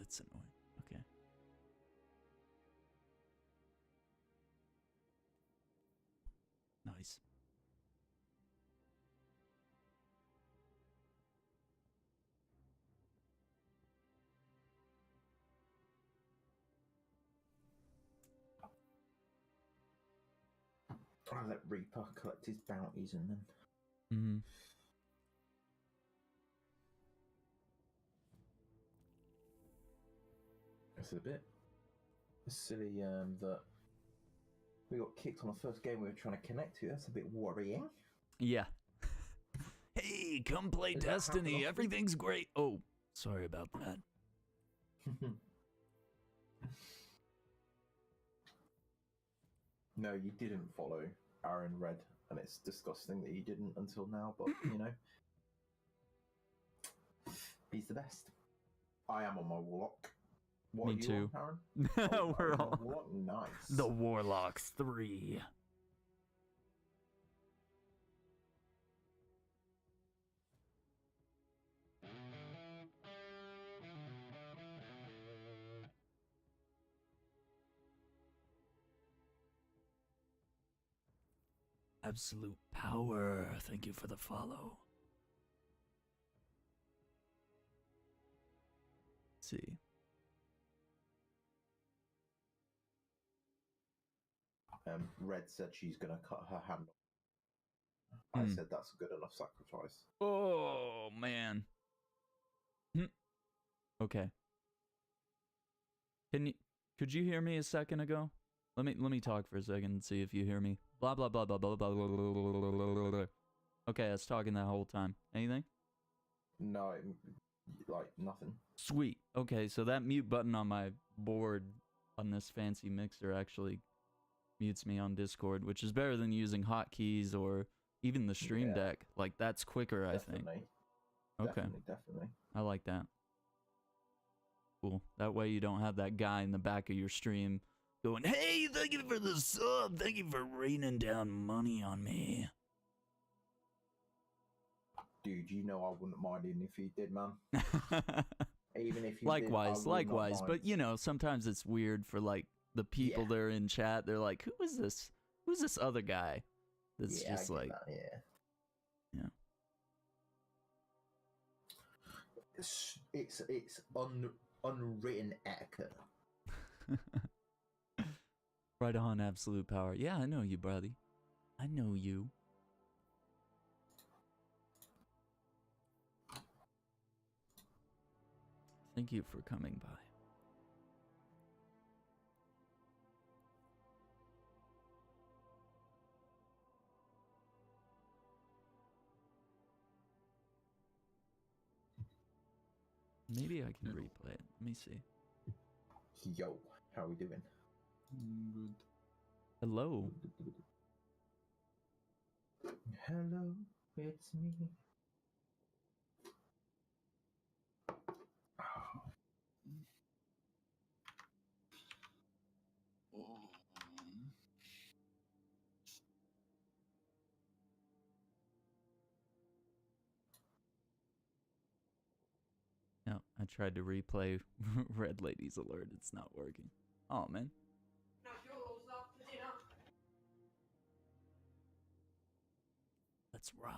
that's annoying. Okay. Nice. I let Reaper collect his bounties and then. Mm-hmm. It's a bit silly that we got kicked on the first game we were trying to connect to. That's a bit worrying. Yeah. Hey, come play Destiny. Everything's great. Oh, sorry about that. No, you didn't follow Aaron Red, and it's disgusting that you didn't until now, but, you know. He's the best. I am on my Warlock. What Me are you too. on, Aaron? Oh, We're all Warlock? Nice. the Warlocks 3. Absolute power. Thank you for the follow. Let's see. Red said she's going to cut her hand off. I said that's a good enough sacrifice. Oh, man. Okay. Could you hear me a second ago? Let me talk for a second and see if you hear me. Blah blah blah blah blah blah blah blah blah blah blah. Okay, I was talking that whole time. Anything? No, like nothing. Sweet. Okay, so that mute button on my board on this fancy mixer actually mutes me on Discord, which is better than using hotkeys or even the Stream Deck. Like, that's quicker, I think. Okay. Definitely. I like that. Cool. That way you don't have that guy in the back of your stream going, hey, thank you for the sub. Thank you for raining down money on me. Dude, you know I wouldn't mind it if you did, man. Even if you likewise, did, likewise. But, you know, sometimes it's weird for, like, the people that are in chat. They're like, who is this? Who's this other guy? That's just like... Yeah. It's unwritten etiquette. Right on, absolute power. Yeah, I know you, buddy. I know you. Thank you for coming by. Maybe I can replay it. Let me see. Yo, how we doing? Good. Hello. Hello, it's me. No, I tried to replay Red Lady's Alert. It's not working. Oh, man. Let's rock.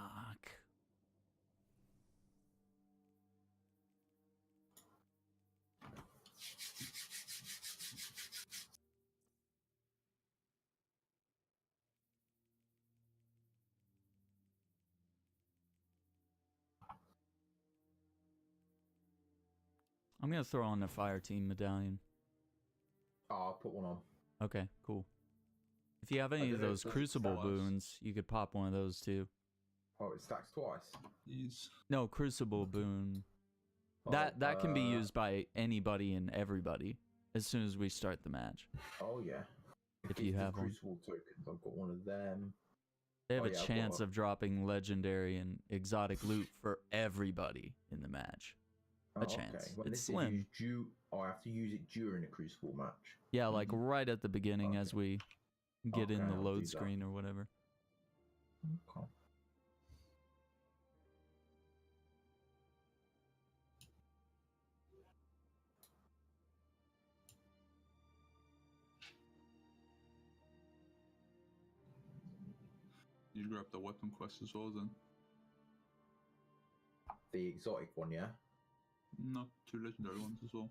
I'm going to throw on the fire team medallion. Oh, I'll put one on. Okay, cool. If you have any of those crucible boons, you could pop one of those too. Oh, it stacks twice? Yes. No, crucible boon. That can be used by anybody and everybody as soon as we start the match. Oh, yeah. If you have one. Crucible tokens, I've got one of them. They have a chance of dropping legendary and exotic loot for everybody in the match. A chance. Well, it's slim. I have to use it during a crucible match. Yeah, like right at the beginning as we get in the load screen or whatever. Okay. You grab the weapon quest as well then. The exotic one, yeah? No, 2 legendary ones as well.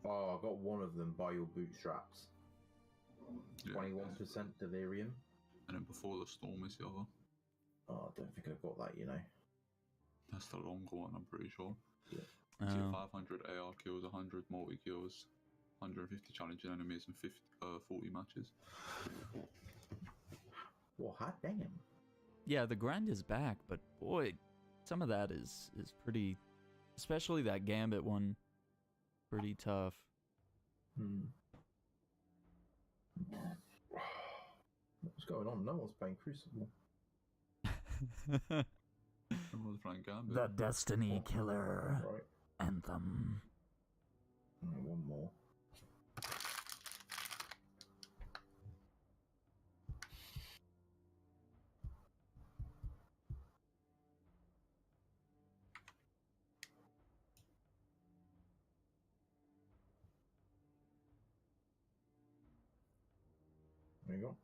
Oh, I got one of them by your bootstraps. Yeah. 21% delirium. And then before the storm is the other. Oh, I don't think I got that, you know. That's the longer one, I'm pretty sure. Yeah. So Oh. 500 AR kills, 100 multi kills, 150 challenging enemies, and 40 matches. Well, hot damn. Yeah, the grind is back, but boy, some of that is pretty, especially that Gambit one, pretty tough. What's going on? No one's playing Crucible. Everyone's playing Gambit. The Destiny Killer Right. Anthem. One more. There you go.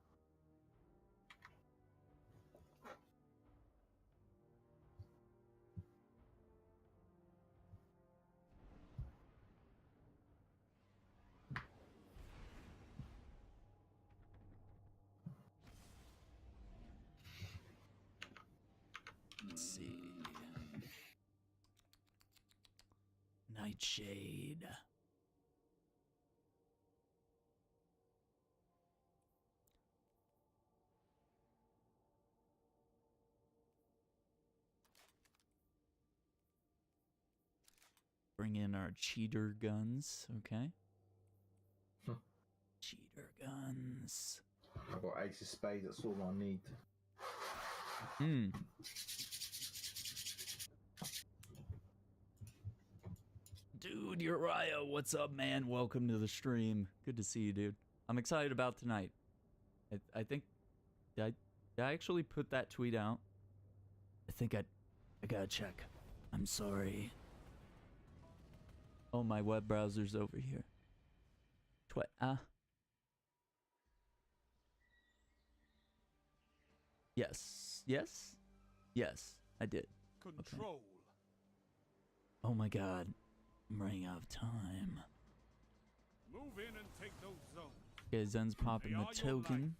Let's see. Nightshade. Bring in our cheater guns, okay? Cheater guns. I've got ace of spades, that's all I need. Dude, Uriah, what's up, man? Welcome to the stream. Good to see you, dude. I'm excited about tonight. I think... Did I actually put that tweet out? I think I gotta check. I'm sorry. Oh, my web browser's over here. Yes. Yes? Yes, I did. Control. Okay. Oh my god. I'm running out of time. Move in and take those zones. Okay, Zen's popping the token.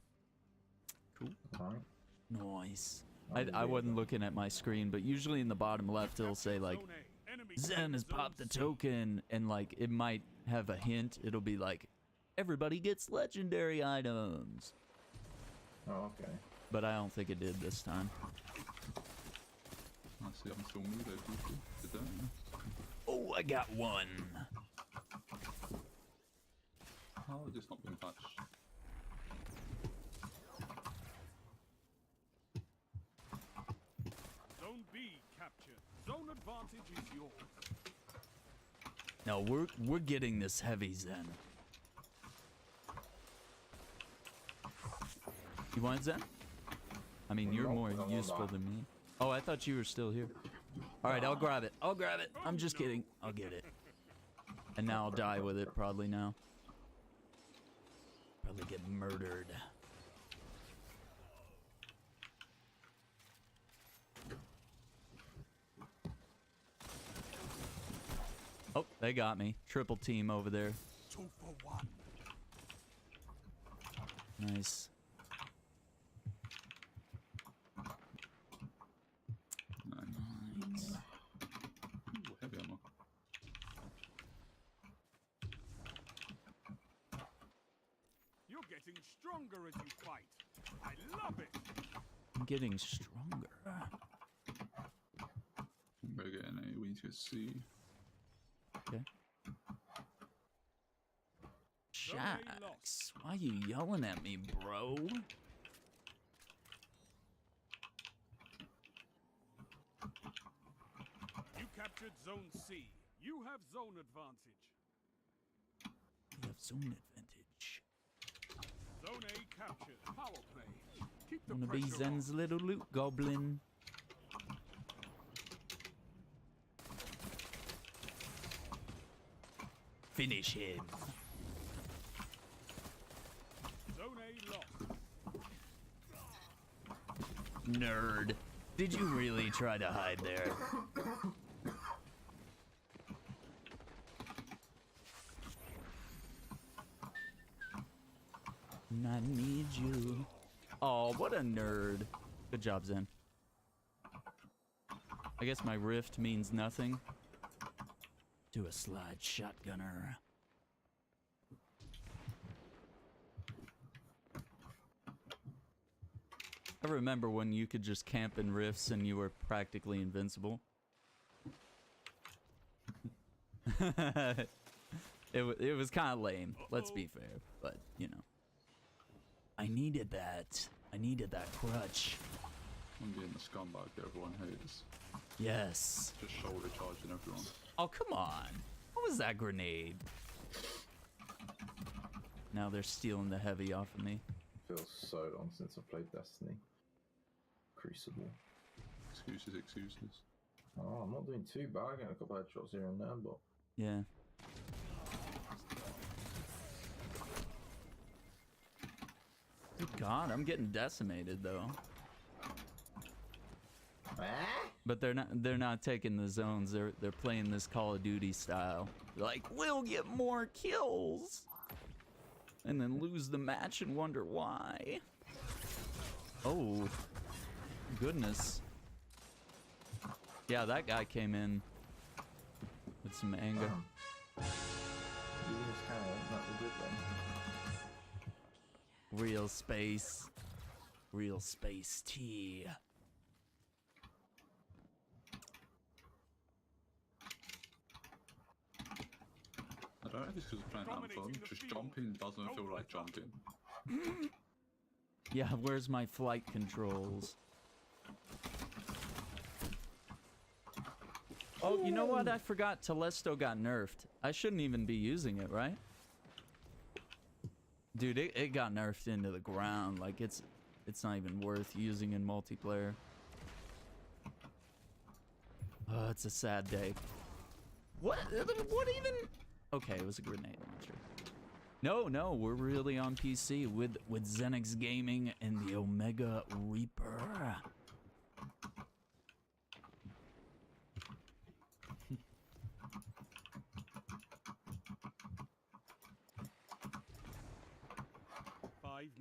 Cool. Alright. Nice. I wasn't looking at my screen, but usually in the bottom left it'll say like, Zen has popped the token, and like it might have a hint. It'll be like, everybody gets legendary items. Oh, okay. But I don't think it did this time. I see, I'm still moving people. Did that? Oh, I got one. How has this not been patched? Zone B captured. Zone advantage is yours. No, we're getting this heavy, Zen. You want it, Zen? I mean, you're more useful than me. Oh, I thought you were still here. All right, I'll grab it. I'll grab it. I'm just kidding. I'll get it. And now I'll die with it probably now. Probably get murdered. Oh, they got me. Triple team over there. 2 for 1. Nice. Nice. Ooh, heavy ammo. You're getting stronger as you fight. I love it. I'm getting stronger. Better get an AoE to see. Okay. Shax, why you yelling at me, bro? You captured Zone C. You have zone advantage. We have zone advantage. Zone A captured. Power play. Keep the Wanna be pressure Zen's on. little loot goblin. Finish him. Nerd. Did you really try to hide there? I need you. Oh, what a nerd. Good job, Zen. I guess my rift means nothing. To a slide shotgunner. I remember when you could just camp in rifts and you were practically invincible. It was kind of lame, let's be fair, but you know. I needed that. I needed that crutch. I'm being the scumbag that everyone hates. Yes. Just shoulder charging everyone. Oh, come on. What was that grenade? Now they're stealing the heavy off of me. Feels so long since I played Destiny. Crucible. Excuses. Oh, I'm not doing too bad. Getting a couple of headshots here and there, but Yeah. Good God, I'm getting decimated though. But they're not taking the zones. They're playing this Call of Duty style. They're like, we'll get more kills, and then lose the match and wonder why. Oh, goodness. Yeah, that guy came in with some anger. he was kind of not the good one. Real space tea. I don't know if it's because we're playing Anthem. Just jumping doesn't feel like jumping. Yeah, where's my flight controls? Oh, you know what? I forgot Telesto got nerfed. I shouldn't even be using it, right? Dude, it got nerfed into the ground. Like, it's not even worth using in multiplayer. Oh, it's a sad day. What even? Okay, it was a grenade launcher. No, we're really on PC with zenyxgaming and the Omega Reaper.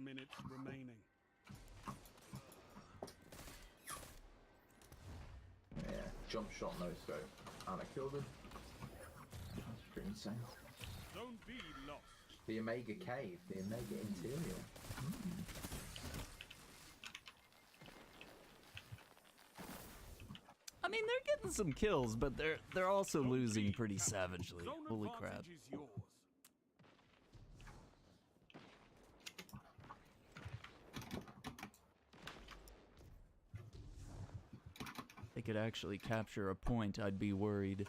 Minutes remaining. Yeah, jump shot, no scope. And I killed him. That's pretty insane. Zone B lost. The Omega Cave, the Omega Interior. I mean, they're getting some kills, but they're also losing pretty savagely. Holy crap. Is yours. They could actually capture a point, I'd be worried.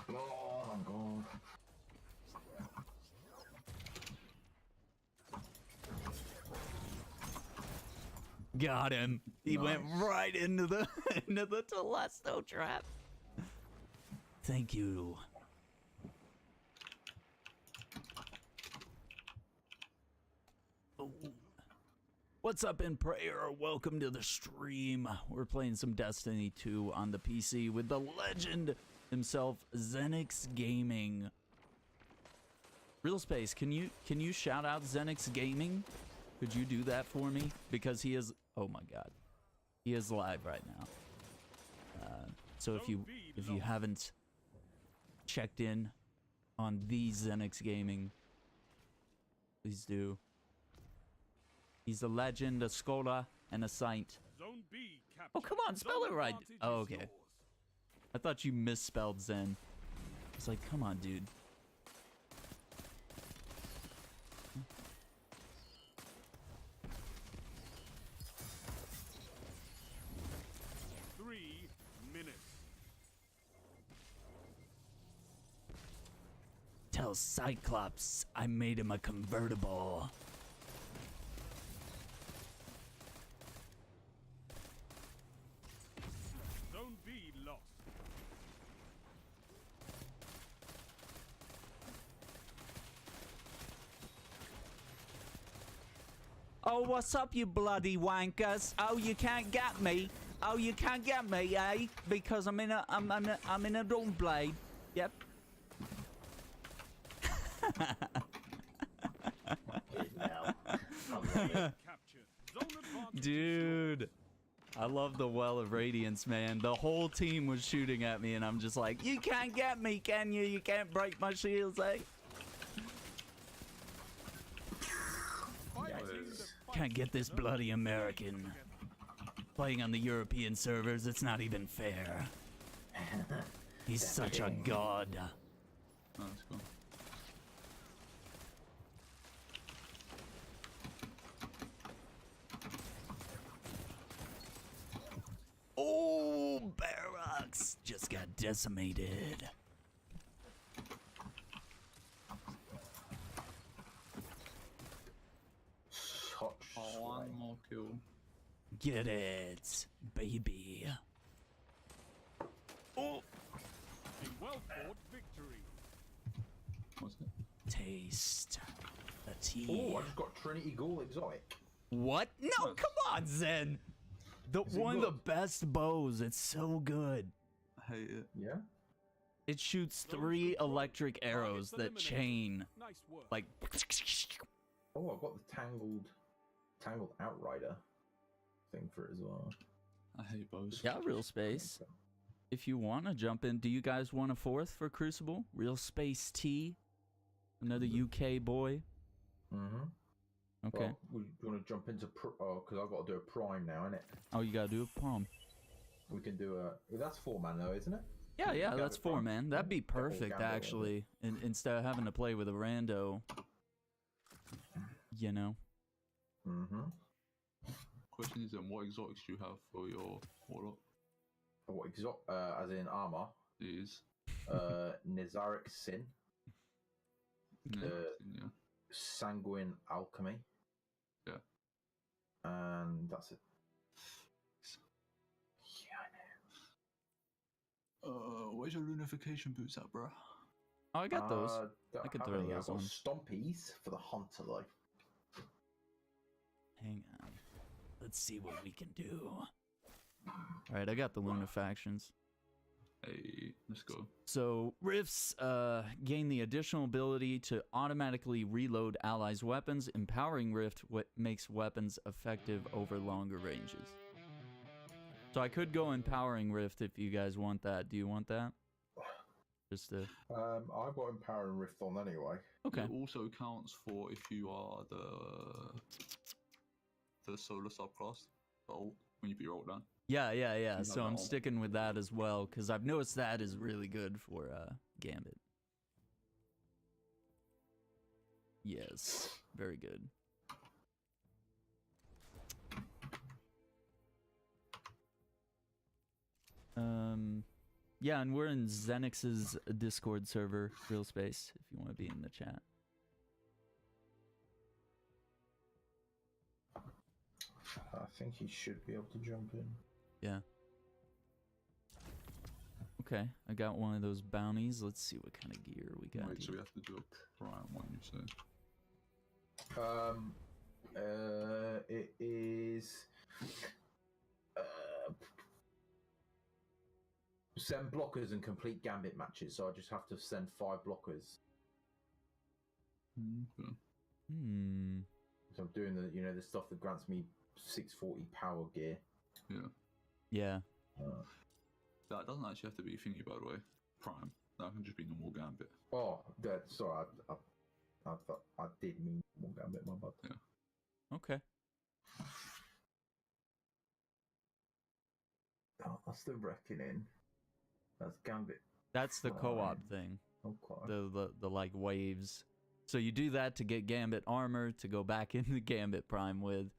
Oh my god. Got him. He Nice. went right into the into the Telesto trap. Thank you. Oh. What's up in prayer? Welcome to the stream. We're playing some Destiny 2 on the PC with the legend himself, zenyxgaming. Real Space, can you shout out zenyxgaming? Could you do that for me? Because he is, oh my god, he is live right now. So if you haven't checked in on the zenyxgaming, please do. He's a legend, a scholar, and a saint. Zone B captured. Oh, come on, spell it right. Oh, okay. Yours. I thought you misspelled Zen. I was like, come on, dude. 3 minutes. Tell Cyclops I made him a convertible. Zone B lost. Oh, what's up, you bloody wankers? Oh, you can't get me. Oh, you can't get me, eh? Because I'm in a dawn blade. Yep. Now. Captured. Zone advantage. Dude, I love the Well of Radiance, man. The whole team was shooting at me, and I'm just like, you can't get me, can you? You can't break my shields, eh? Can't get this bloody American. Playing on the European servers, it's not even fair. He's such a god. Oh, that's cool. Oh, barracks just got decimated. Hot Oh, one more kill. Get it, baby. Oh, A well-fought victory. What's it? taste the tea. Oh, I just got Trinity Ghoul Exotic. What? No, Nice. come on, Zen. Is it One of the good? best bows. It's so good. I hate it. Yeah? It shoots Those 3 control electric arrows targets that eliminated. chain Nice work. like. Oh, I've got the Tangled Outrider thing for it as well. I hate bows. Yeah, real space. If you want to jump in, do you guys want a 4th for Crucible? Real Space T, another UK boy. Mm-hmm. Okay. Well, we want to jump into because I've got to do a prime now, innit? Oh, you gotta do a palm. We can do that's 4-man though, isn't it? Yeah, yeah, Gambit that's 4, Prime. man. That'd be Yeah, or perfect, Gambit, actually. Instead of having to play with a rando, you know. Mm-hmm. Question is, what exotics do you have for your warlock? What as in armor? Is Nizaric Sin, yeah, yeah. Sanguine Alchemy. Yeah. And that's it. Yeah, Where's your Lunification boots at, bro? Oh, I got those. Don't I could have throw any. those I've got on. Stompies for the Hunter though. Hang on. Let's see what we can do. Alright, I got the Lunafactions. Hey, let's go. So, Rifts gain the additional ability to automatically reload allies' weapons. Empowering Rift makes weapons effective over longer ranges. So I could go Empowering Rift if you guys want that. Do you want that? Just to... I've got Empowering Rift on anyway. Okay. It also counts for if you are the solar subclass. So when you be rolled down. Yeah, yeah, yeah. You So have I'm that on. sticking with that as well, because I've noticed that is really good for Gambit. Yes, very good. Yeah, and we're in Zenyx's Discord server, Real Space, if you want to be in the chat. I think he should be able to jump in. Yeah. Okay, I got one of those bounties. Let's see what kind of gear we got. Wait, so here. we have to do a prime one, you say? It is send blockers and complete Gambit matches. So I just have to send 5 blockers. Okay. Hmm. So I'm doing the stuff that grants me 640 power gear. Yeah. Yeah. That doesn't actually have to be thingy, by the way. Prime. That can just be normal Gambit. Oh, sorry. I thought I did mean more Gambit, my bad. Yeah. Okay. Oh, that's the Reckoning. That's Gambit. That's the co-op Prime. thing. Okay. The like waves. So you do that to get Gambit armor to go back into Gambit Prime with.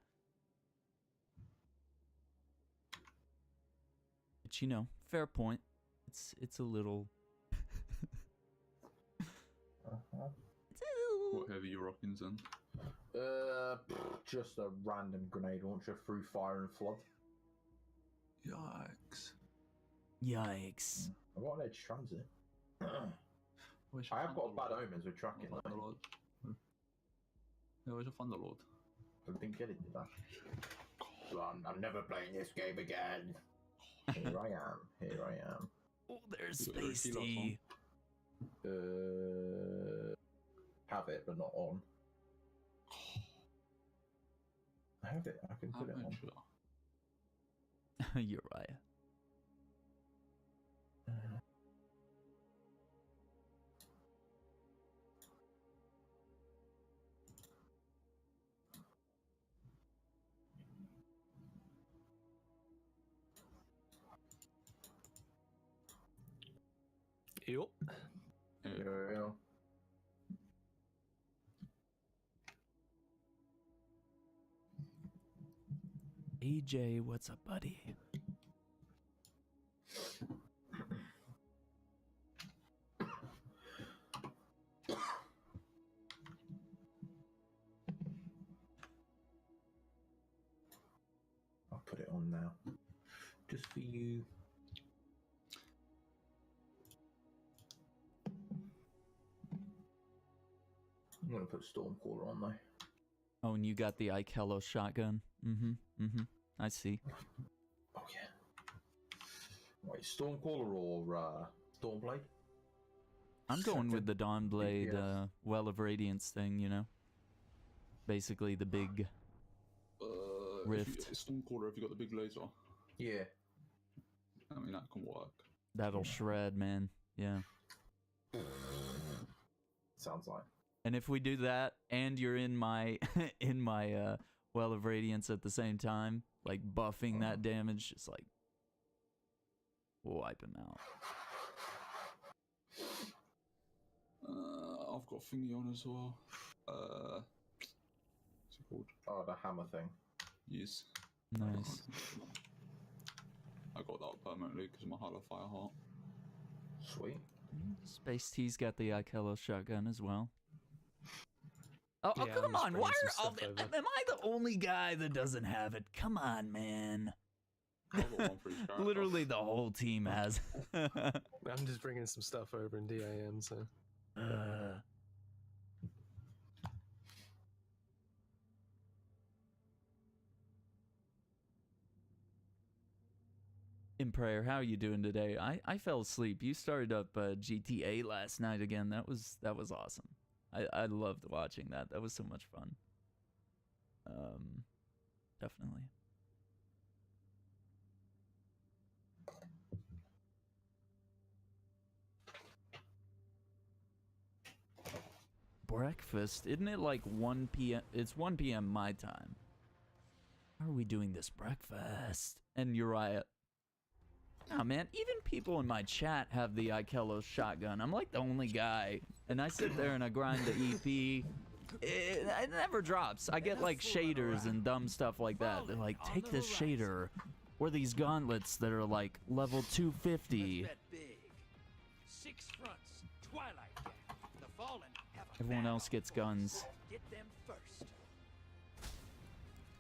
But you know, fair point. It's a little. What heavy you rocking then? Just a random grenade launcher through fire and flood. Yikes. Yikes. I've got an edge transit. Where's your I have got Thunderlord? bad omens with tracking though. Thunderlord. Yeah, where's your Thunderlord? I didn't get it, did I? So I'm never playing this game again. Here I am. Here I am. Oh, there's You got your Space kilos Tea. Have it, but not on. I have it. I can put it on. Amateur. Uriah. Yep. Yeah. AJ, what's up, buddy? I'll put it on now. Just for you. I'm gonna put Stormcaller on though. Oh, and you got the Ikello shotgun. I see. Oh yeah. Wait, Stormcaller or Stormblade? I'm going with the Dawnblade, Yeah. Well of Radiance thing, you know? Basically the big... Rift. Stormcaller, if you got the big laser, Yeah. I mean, that can work. That'll shred, man. Yeah. Sounds like. And if we do that, and you're in my in my Well of Radiance at the same time, like buffing that damage, just like we'll wipe him out. I've got thingy on as well. What's it called? Oh, the hammer thing. Yes. Nice. I got that permanently because of my Hollow Fire Heart. Sweet. Space T's got the Ikello shotgun as well. Oh, Yeah, come I'm just on! Why bringing are some all stuff over. am I the only guy that doesn't have it? Come on, man. I've got one for each character. Literally, the whole team has. I'm just bringing some stuff over in DAM, so. In prayer, how are you doing today? I fell asleep. You started up GTA last night again. That was awesome. I loved watching that. That was so much fun. Definitely. Breakfast? Isn't it like 1 p.m.? It's 1 p.m. my time. How are we doing this breakfast? And Uriah. Oh man, even people in my chat have the Ikello shotgun. I'm like the only guy. And I sit there and I grind the EP. It never drops. I get like shaders and dumb stuff like that. They're like, take this shader. Or these gauntlets that are like level 250. Bet big. 6 fronts, Twilight Gang. The Fallen have a Everyone battle else gets for us. guns. Get them first.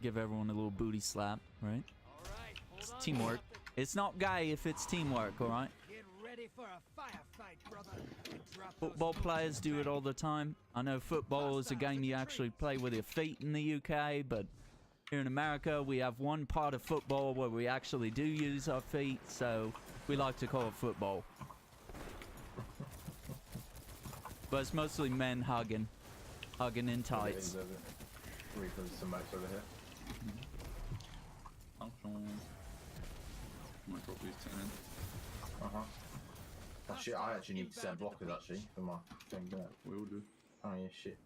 Give everyone a little booty slap, right? All right, hold It's on to teamwork. something. It's not gay if it's teamwork, alright? Get ready for a firefight, brother. And drop those Football smokes players in do the it all the time. I know football is a game you actually play with your feet in the UK, but here in America we have one part of football where we actually do use our feet, so we like to call it football. But it's mostly men hugging in tights. Reaper's some max over here. I'm gonna drop these 10 in. Oh shit, I actually need to set blockers actually for my thing there. We all do. Oh yeah, shit.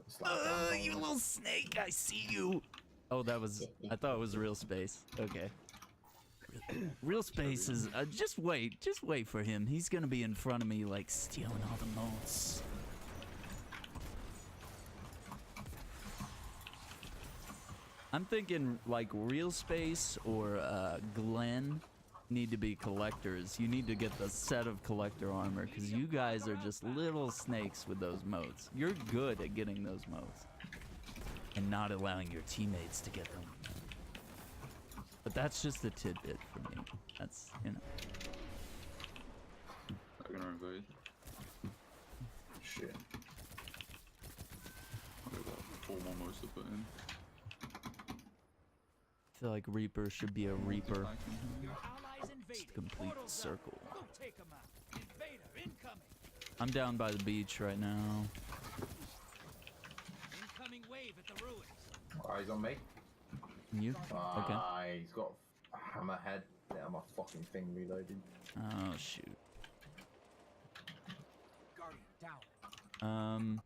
Slide down, You down. little snake, I see you. Oh, that was, I thought it was real space. Okay. Real space is, just wait for him. He's gonna be in front of me like stealing all the motes. I'm thinking like real space or Glenn need to be collectors. You need to get the set of collector armor because you guys are just little snakes with those motes. You're good at getting those motes and not allowing your teammates to get them. But that's just a tidbit for me. That's, you know. They're gonna invade. Shit. I'll get that form almost. loads to put in. I feel like Reaper should be a Reaper. Your allies invading. Just complete the Portals up. circle. Go take 'em out. Invader incoming. I'm down by the beach right now. Incoming wave at the ruins. Eyes on me. You? Okay. He's got a hammerhead. Yeah, my fucking thing reloaded. Oh shoot. Guardian down.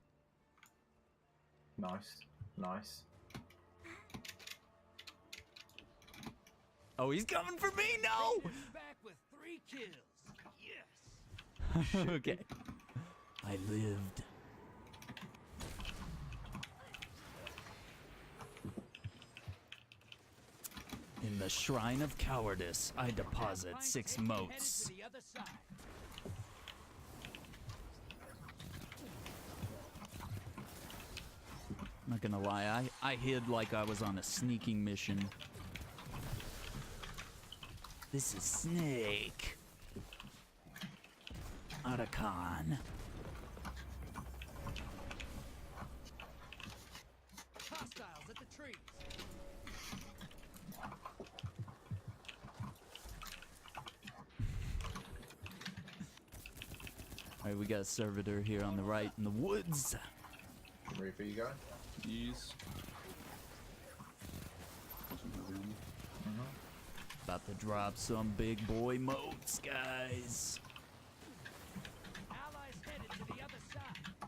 Nice. Oh, he's coming for me! No! Raiders back with 3 kills. Yes. Okay. I lived. In the Shrine of Cowardice, I deposit 6 motes. To the other side. I'm not gonna lie, I hid like I was on a sneaking mission. This is Snake. Otacon. Hostiles at the trees. Alright, we got a servitor here on the right in the woods. Ready for you guys? Yes. Wasn't heavy on me. About to drop some big boy motes, guys. Allies headed to the other side.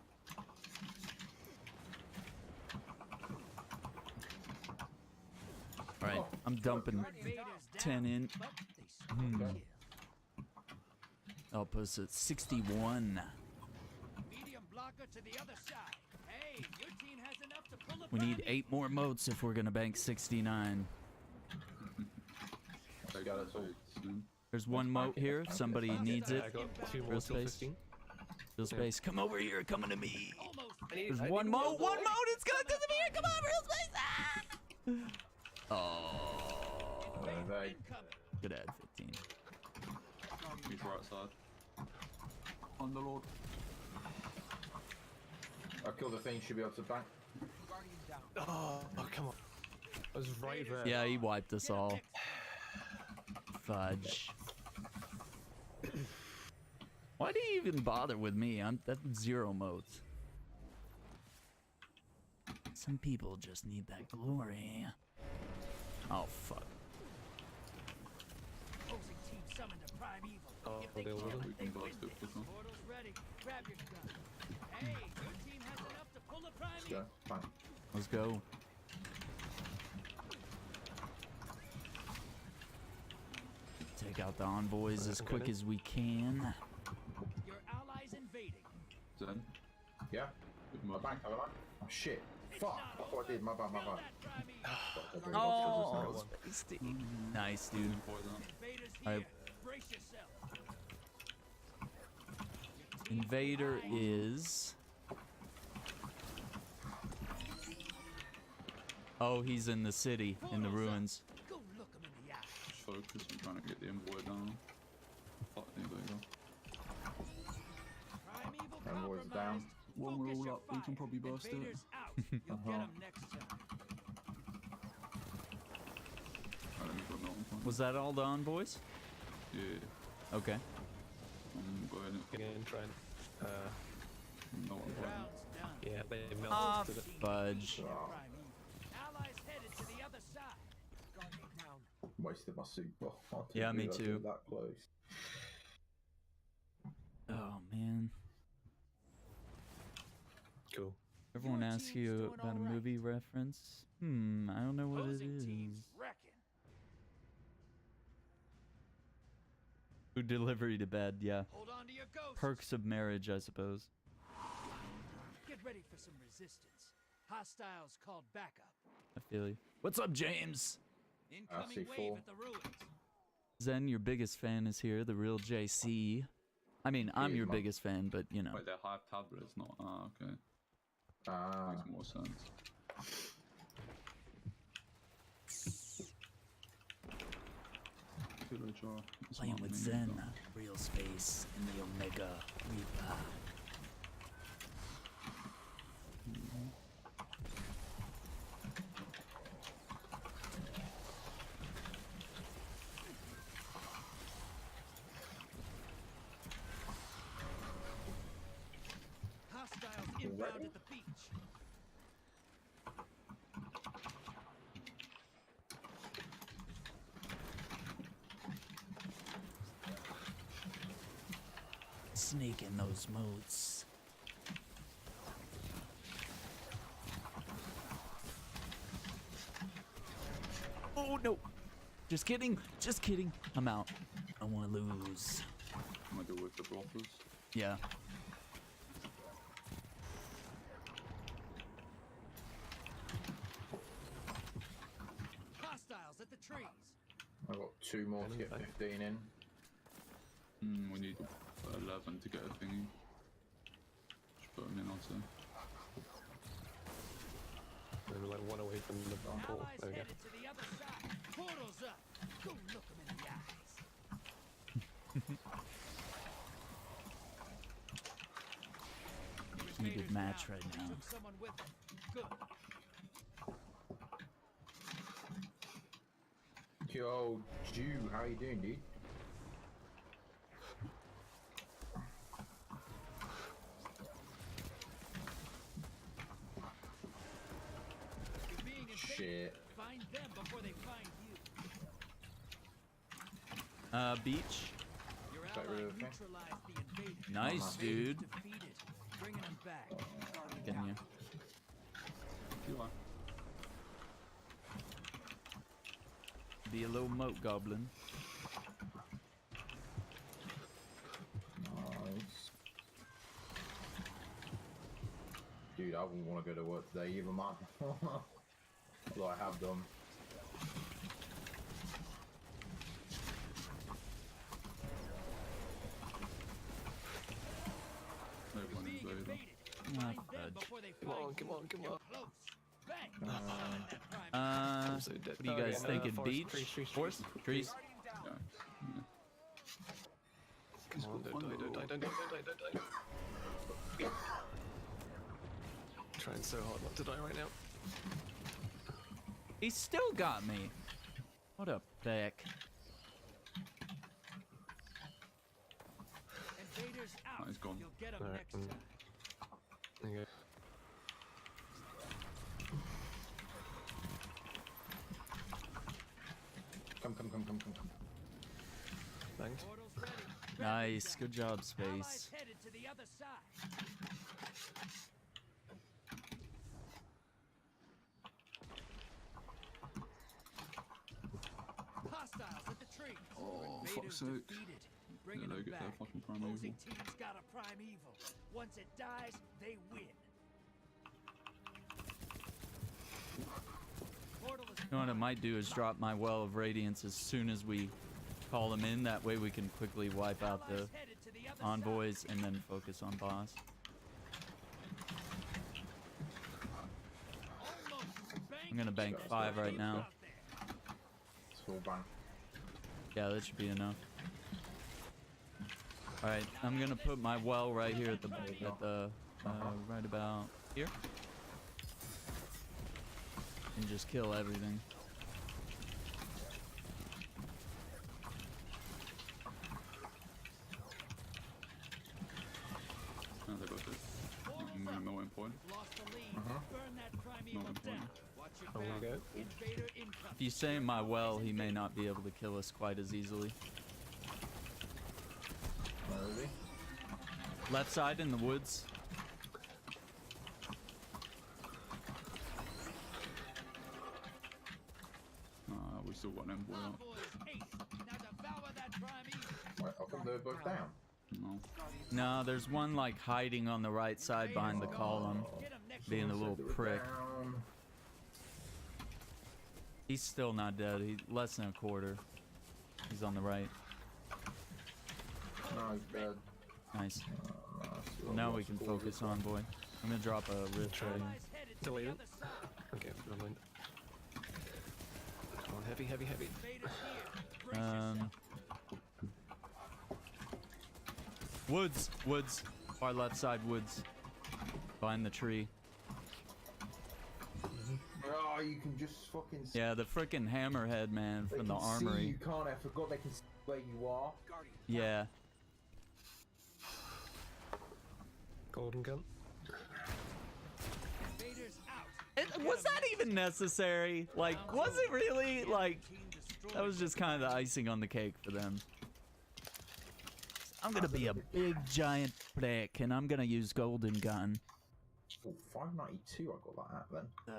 Alright, I'm dumping Invaders 10 in. but they still kill. Outpost at 61. Medium blocker to the other side. Hey, your team has enough to pull a We need Brownie. 8 more motes if we're gonna bank 69. Take got that it all. soon. There's one mote here if somebody needs Yeah, it. I got 2 more Real till space. 15. Real space, come over here, coming to me. Almost There's one mote, it's gonna come to me, come on, real space. Ah! Oh, Very incoming. good add 15. He's right side. On the Lord. I killed the thing. Should be able to bank. Guardian down. Oh, come on. I was right there. Yeah, he wiped us all. Fudge. Why do you even bother with me? That's 0 motes. Some people just need that glory. Oh fuck. Opposing team summoned a prime evil. Oh, If they they kill will. it, We they can win blast it, this. huh? Portal's ready. Grab your gun. Hey, your team has enough to pull a prime Let's evil. go. Bank. Let's go. Take out the envoys as quick as we can. Your allies invading. Zen. Yeah. Good My move. bank. Have I? Oh shit. Fuck. That's what I did. My bad. Kill that prime evil. Oh, nice, dude. Boy, that. Invaders Alright. here. Brace yourself. Invader is. Oh, he's in the city, in the ruins. Go look 'em in the eye. Just focus on trying to get the envoy down. Fuck the invader. Prime evil Envoys compromised. down. When we're Focus all your up, we can fire. probably burst it. Invaders out. You'll get 'em next time. Alright, let me put Milton point. Was that all the envoys? Yeah. Okay. Go ahead and Again, try and. no one point. Round's done. Yeah, they melted Ah, to the. fudge. Prime evil. Allies headed to the other side. Guardian down. Wasted my super. Yeah, me too. That close. Oh, man. Cool. Everyone Your asks team's you doing about a all right. movie reference. I don't know what it Opposing is. teams wrecking. Food delivery to bed, yeah. Hold on to your ghosts. Perks of marriage, I suppose. Get ready for some resistance. Hostiles called backup. I feel you. What's up, James? Incoming C4. wave at the ruins. Zen, your biggest fan is here, the real JC. I mean, I'm Here's your my- biggest fan, but you know. Wait, they're hive tablets, not. Ah, okay. Ah. Makes more sense. Killer jar. It's Playing not with me, Zen, but- real space, and the Omega Reaper. found at the beach. Sneak in those moats. Oh no! Just kidding. Just kidding. I'm out. I don't want to lose. I'm gonna deal with the blockers. Yeah. Hostiles at the trees. I've got 2 more to get 15 in. We need 11 to get a thingy. Just put them in, I'd say. Maybe like one away from the pool. Allies There we go. headed to the other side. Portals up. Go look them in the eyes. Heated Invaders match down. right now. Took someone with them. Good. Yo, Jew, how you doing, dude? You're being invaded. Shit. Find them before they find you. Beach. Your Got rid ally of the thing? neutralized the invaders. Nice, dude. Defeated. Bringing them back. Getting you. You are. Be a little moat goblin. Nice. Dude, I wouldn't want to go to work today either, man. Although I have done. No You're one being invader. invaded. Ah, Find them fudge. before they Come find on, come you. on, come You're on. close. Bang. Summon that prime. I'm so dead. What are you guys yeah, thinking? forest, Beach? trees. Forest? Trees? Yeah. Come on, don't die. Trying so hard not to die right now. He still got me. What a peck. Invaders out. Oh, he's gone. You'll get them Alright, next time. There you go. Come. Thanks. Portals ready. Nice. Good job, Allies Space. headed to the other side. Hostiles at the tree. Oh, Invaders fuck's sake. defeated. Yeah, Bringing they them get their back. fucking prime Opposing evil. team's got a primeval. Once it dies, they win. Portal is You know what I might do is drop my Well of Radiance as soon as we call them in. That way we can quickly wipe out the Allies headed to the other envoys and then focus on boss. side. Almost. I'm gonna bank 5 right now. Out there. It's full bang. Yeah, that should be enough. Alright, I'm gonna put my well right here at the right about here. And just kill everything. No, they both did. I'm gonna melting point. Lost the lead. Burn that primeval Not important. down. Watch your I'm gonna back. go. Invader incoming. If you say my well, he may not be able to kill us quite as easily. Really? Left side in the woods. We still got an envoy up. Envoys ace. Now devour that primeval. Wait, I thought they were both down. No. No, there's one like hiding on the right side behind the column, Get him next being a Someone little said they were prick. down. He's still not dead. He's less than a quarter. He's on the right. No, he's dead. Nice. Nice. Now we can focus on boy. I'm gonna drop a rift right here. Allies headed to Delete the it. other side. Okay, never mind. Come on, heavy. Invaders here. Brace Um, yourself. woods. Far left side woods. Behind the tree. Oh, you can just fucking see. Yeah, the frickin' hammerhead man They from the can armory. See you can't. I forgot they can see where you are. Golden gun. Was that even necessary? Like, was it really? Like, that was just kind of the icing on the cake for them. I'm gonna be a big giant prick, and I'm gonna use golden gun. Oh, 592 I got that at then.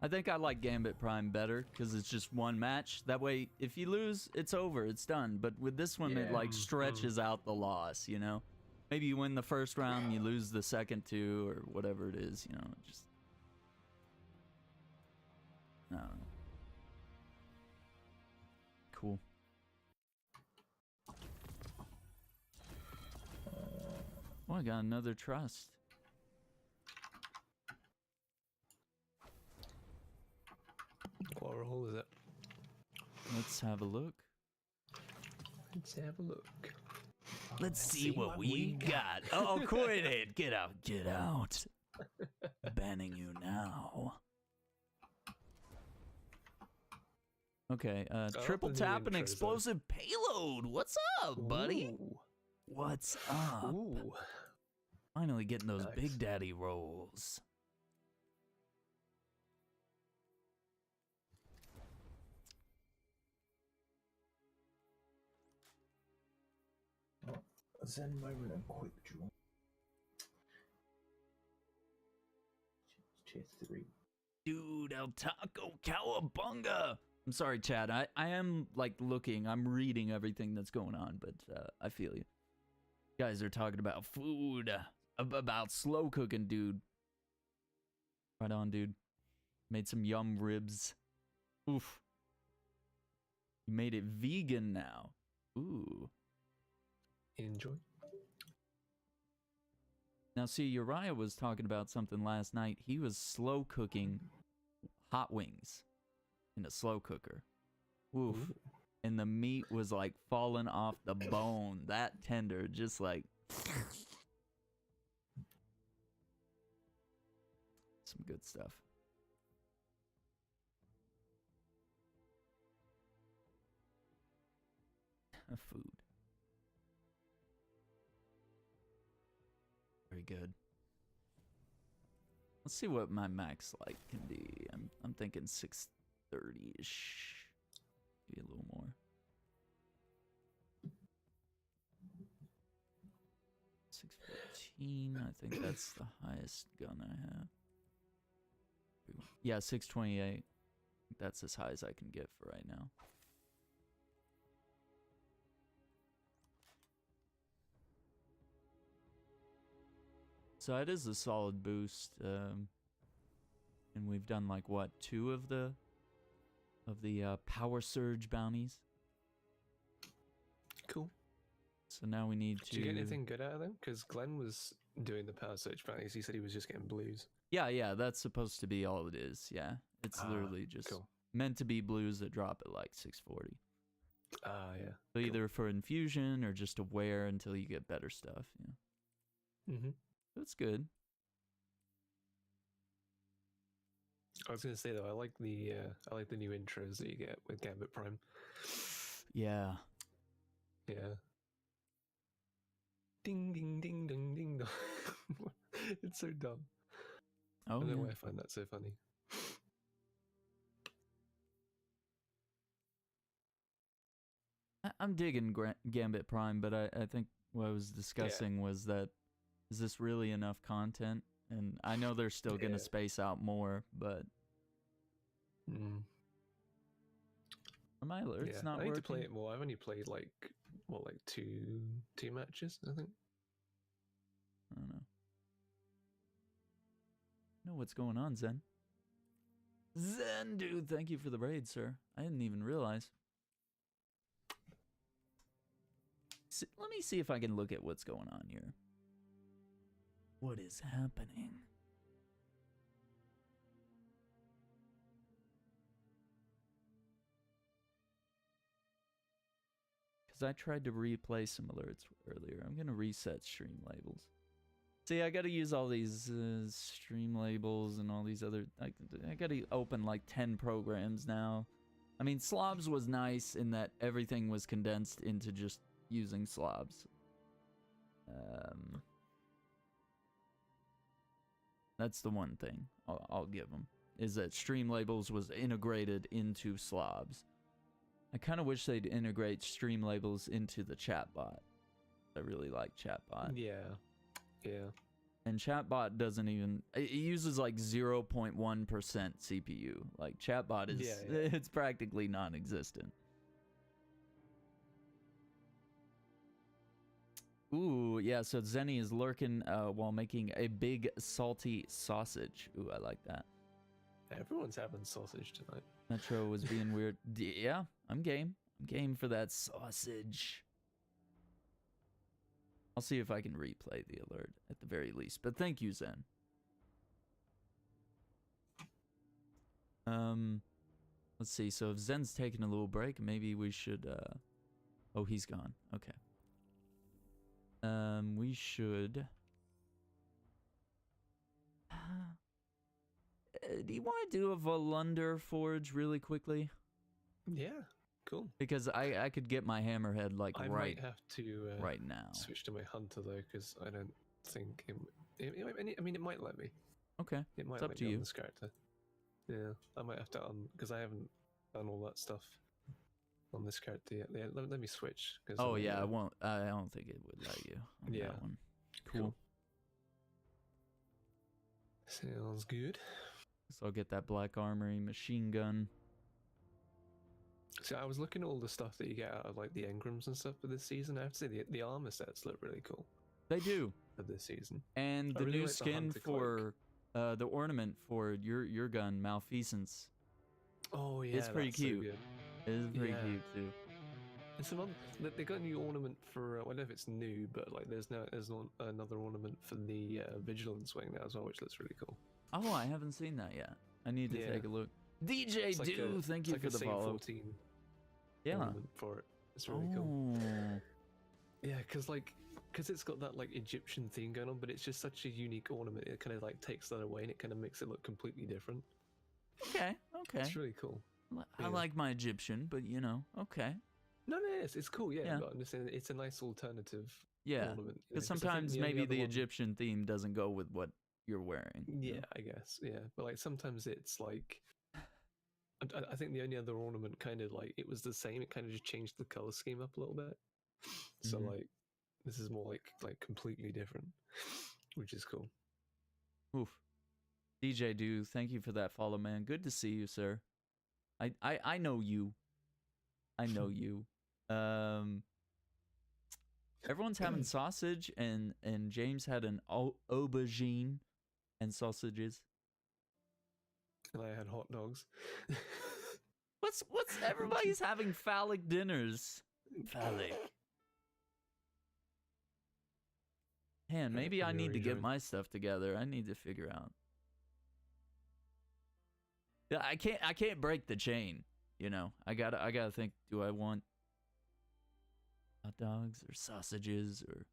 I think I like Gambit Prime better because it's just one match. That way, if you lose, it's over, it's done. But with this one, it like stretches out the loss, you know? Maybe you win the first round, you lose the second two, or whatever it is, you know? Just... I don't know. Cool. Oh, I got another trust. What role is it? Let's have a look. Let's have a look. Let's see what we got. Oh, quit it. Get out. Get out. Banning you now. Okay, triple tap and explosive payload. What's up, buddy? Ooh. What's up? Ooh. Finally getting those Nice. Big Daddy rolls. Zen moment and quick draw. Cheers 3. Dude, El Taco Cowabunga. I'm sorry, Chad. I am like looking. I'm reading everything that's going on, but I feel you. You guys are talking about food, about slow cooking, dude. Right on, dude. Made some yum ribs. Oof. You made it vegan now. Ooh. Enjoy. Now, see, Uriah was talking about something last night. He was slow cooking hot wings in a slow cooker. Oof. Ooh. And the meat was like falling off the bone. That tender, just like... Some good stuff. Food. Very good. Let's see what my max light can be. I'm thinking 630-ish. Maybe a little more. 615. I think that's the highest gun I have. Yeah, 628. That's as high as I can get for right now. So it is a solid boost, and we've done like what, 2 of the power surge bounties. Cool. So now we need to. Did you get anything good out of them? Because Glenn was doing the power search bounties. He said he was just getting blues. Yeah, that's supposed to be all it is. Yeah, it's literally just meant to be blues that drop at like 640. Yeah. So either for infusion or just to wear until you get better stuff. Yeah. Mm-hmm. That's good. I was gonna say though, I like the new intros that you get with Gambit Prime. Yeah. Yeah. Ding ding ding ding ding dong. It's so dumb. Oh, I don't know yeah. why I find that so funny. I'm digging Gambit Prime, but I think what I was discussing was that, is this really enough content? And I know they're still going to space out more, but... Are my alerts not I need working? to play it more. I've only played like two matches, I think. I don't know. Know what's going on, Zen. Zen, dude, thank you for the raid, sir. I didn't even realize. Let me see if I can look at what's going on here. What is happening? Because I tried to replay some alerts earlier. I'm going to reset stream labels. See, I got to use all these stream labels and all these other... I got to open like 10 programs now. I mean, Slobs was nice in that everything was condensed into just using Slobs. That's the one thing I'll give them, is that Streamlabels was integrated into slobs. I kind of wish they'd integrate Streamlabels into the chatbot. I really like chatbot. Yeah. And chatbot doesn't even, it uses like 0.1% CPU. Like chatbot is, it's practically non-existent. Ooh, yeah, so Zenny is lurking while making a big salty sausage. Ooh, I like that. Everyone's having sausage tonight. Metro was being weird. Yeah, I'm game. I'm game for that sausage. I'll see if I can replay the alert at the very least. But thank you, Zen. Let's see. So if Zen's taking a little break, maybe we should. Oh, he's gone. Okay. We should. Do you want to do a Volunder Forge really quickly? Yeah, cool. Because I could get my hammerhead like I right might have to right now. switch to my hunter though, because I don't think I mean, it might let me. Okay, It might it's up let to me you. on this character. Yeah, I might have to because I haven't done all that stuff on this character yet. Yeah, let me switch. Oh yeah, I won't. I don't think it would let you on that one. Cool. Sounds good. So I'll get that black armory machine gun. So I was looking at all the stuff that you get out of like the engrams and stuff for this season. I have to say the armor sets look really cool They do. for this season. And I the really new like the skin hunter for the ornament for your gun, Malfeasance. Oh yeah, It's pretty that's so cute. good. It is pretty Yeah. cute too. It's another. They got a new ornament for. I don't know if it's new, but like there's another ornament for the vigilance wing now as well, which looks really cool. Oh, I haven't seen that yet. I need to Yeah. take a look. DJ It's like Do, thank it's you like for a the Saint follow. 14 Yeah. ornament for it. It's really cool. Oh. Yeah, because it's got that like Egyptian theme going on, but it's just such a unique ornament. It kind of like takes that away and it kind of makes it look completely different. Okay. Okay. It's really cool. I Yeah. like my Egyptian, but you know, okay. No, it's cool. Yeah, Yeah. but I'm just saying it's a nice alternative Yeah. ornament. you know, Because 'cause I think sometimes the only maybe other the one- Egyptian theme doesn't go with what you're wearing. you Yeah, know? I guess. Yeah, but like sometimes it's like. I think the only other ornament kind of like it was the same. It kind of just changed the color scheme up a little bit. So Mhm. like this is more like completely different, which is cool. Oof. DJ Do, thank you for that follow, man. Good to see you, sir. I know you. I know you. Everyone's having sausage, and James had an aubergine and sausages. And I had hot dogs. What's everybody's having phallic dinners? Phallic. Man, maybe I need to get my stuff together. I need to figure out. Yeah, I can't break the chain. You know, I gotta think. Do I want hot dogs or sausages or?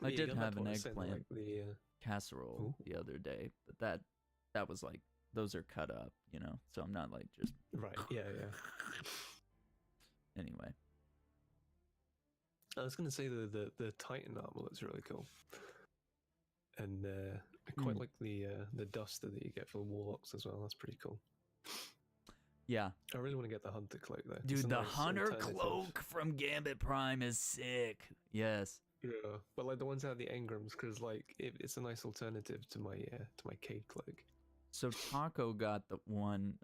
I Yeah, did you got that have an point of saying, eggplant like, the casserole the other day, but that was like those are cut up, you know. So I'm not like just right. Yeah. anyway. I was gonna say the Titan armor looks really cool, and I quite like the duster that you get for the warlocks as well. That's pretty cool. Yeah, I really want to get the hunter cloak though. It's dude, a the nice hunter alternative. cloak from Gambit Prime is sick. Yes. Yeah, but like the ones out of the engrams, because like it's a nice alternative to my cade cloak. So Taco got the one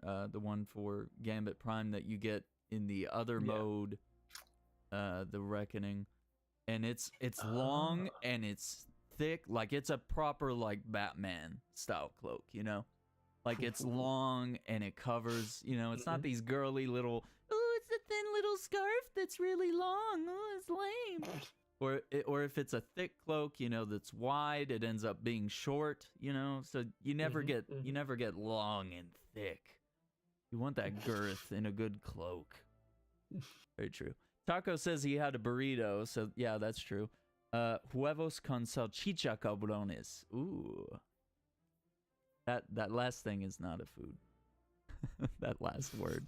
for Gambit Prime that you get in the other mode, the Reckoning, and it's long and it's thick, like it's a proper like Batman style cloak, you know, like it's long and it covers, you know, it's not these girly little, oh, it's a thin little scarf that's really long, oh, it's lame. Or if it's a thick cloak, you know, that's wide, it ends up being short, you know. So you never get long and thick. You want that girth in a good cloak. Very true. Taco says he had a burrito, so yeah, that's true. Huevos con salchicha cabrones. Ooh. That last thing is not a food. That last word.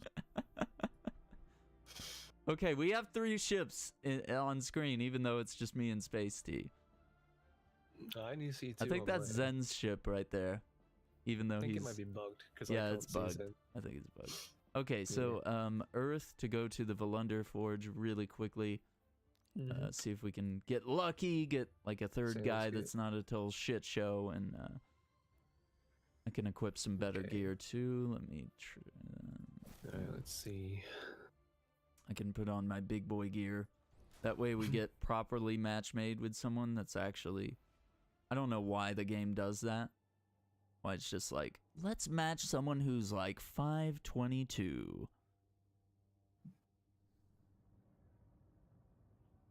Okay, we have 3 ships on screen, even though it's just me and Space T. I only see 2. I think on that's my- Zen's ship right there. Even though I think he's... it might be bugged because Yeah, I can't it's see bugged. Zen. I think it's bugged. Okay, so Earth to go to the Volunder Forge really quickly. See if we can get lucky, get like a third Sounds guy good. that's not a total shit show, and I can equip some better Okay. gear too. Let me Alright, let's see. I can put on my big boy gear. That way we get properly match made with someone that's actually... I don't know why the game does that. Why it's just like, let's match someone who's like 5'22".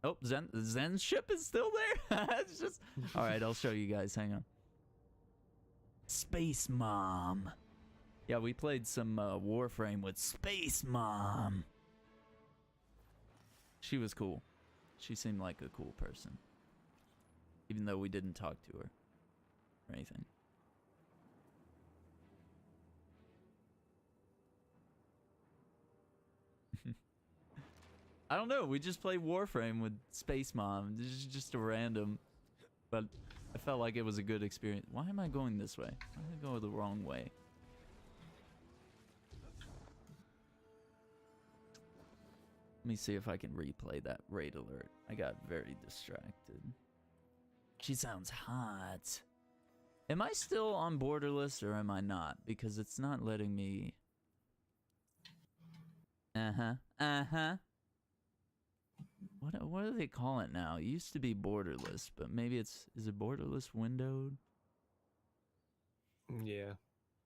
Oh, Zen's ship is still there? It's just... Alright, I'll show you guys. Hang on. Space Mom. Yeah, we played some Warframe with Space Mom. She was cool. She seemed like a cool person. Even though we didn't talk to her or anything. I don't know. We just played Warframe with Space Mom. This is just a random, but I felt like it was a good experience. Why am I going this way? Why did I go the wrong way? Let me see if I can replay that raid alert. I got very distracted. She sounds hot. Am I still on borderless or am I not? Because it's not letting me... What do they call it now? It used to be borderless, but maybe it's... Is it borderless windowed? Yeah.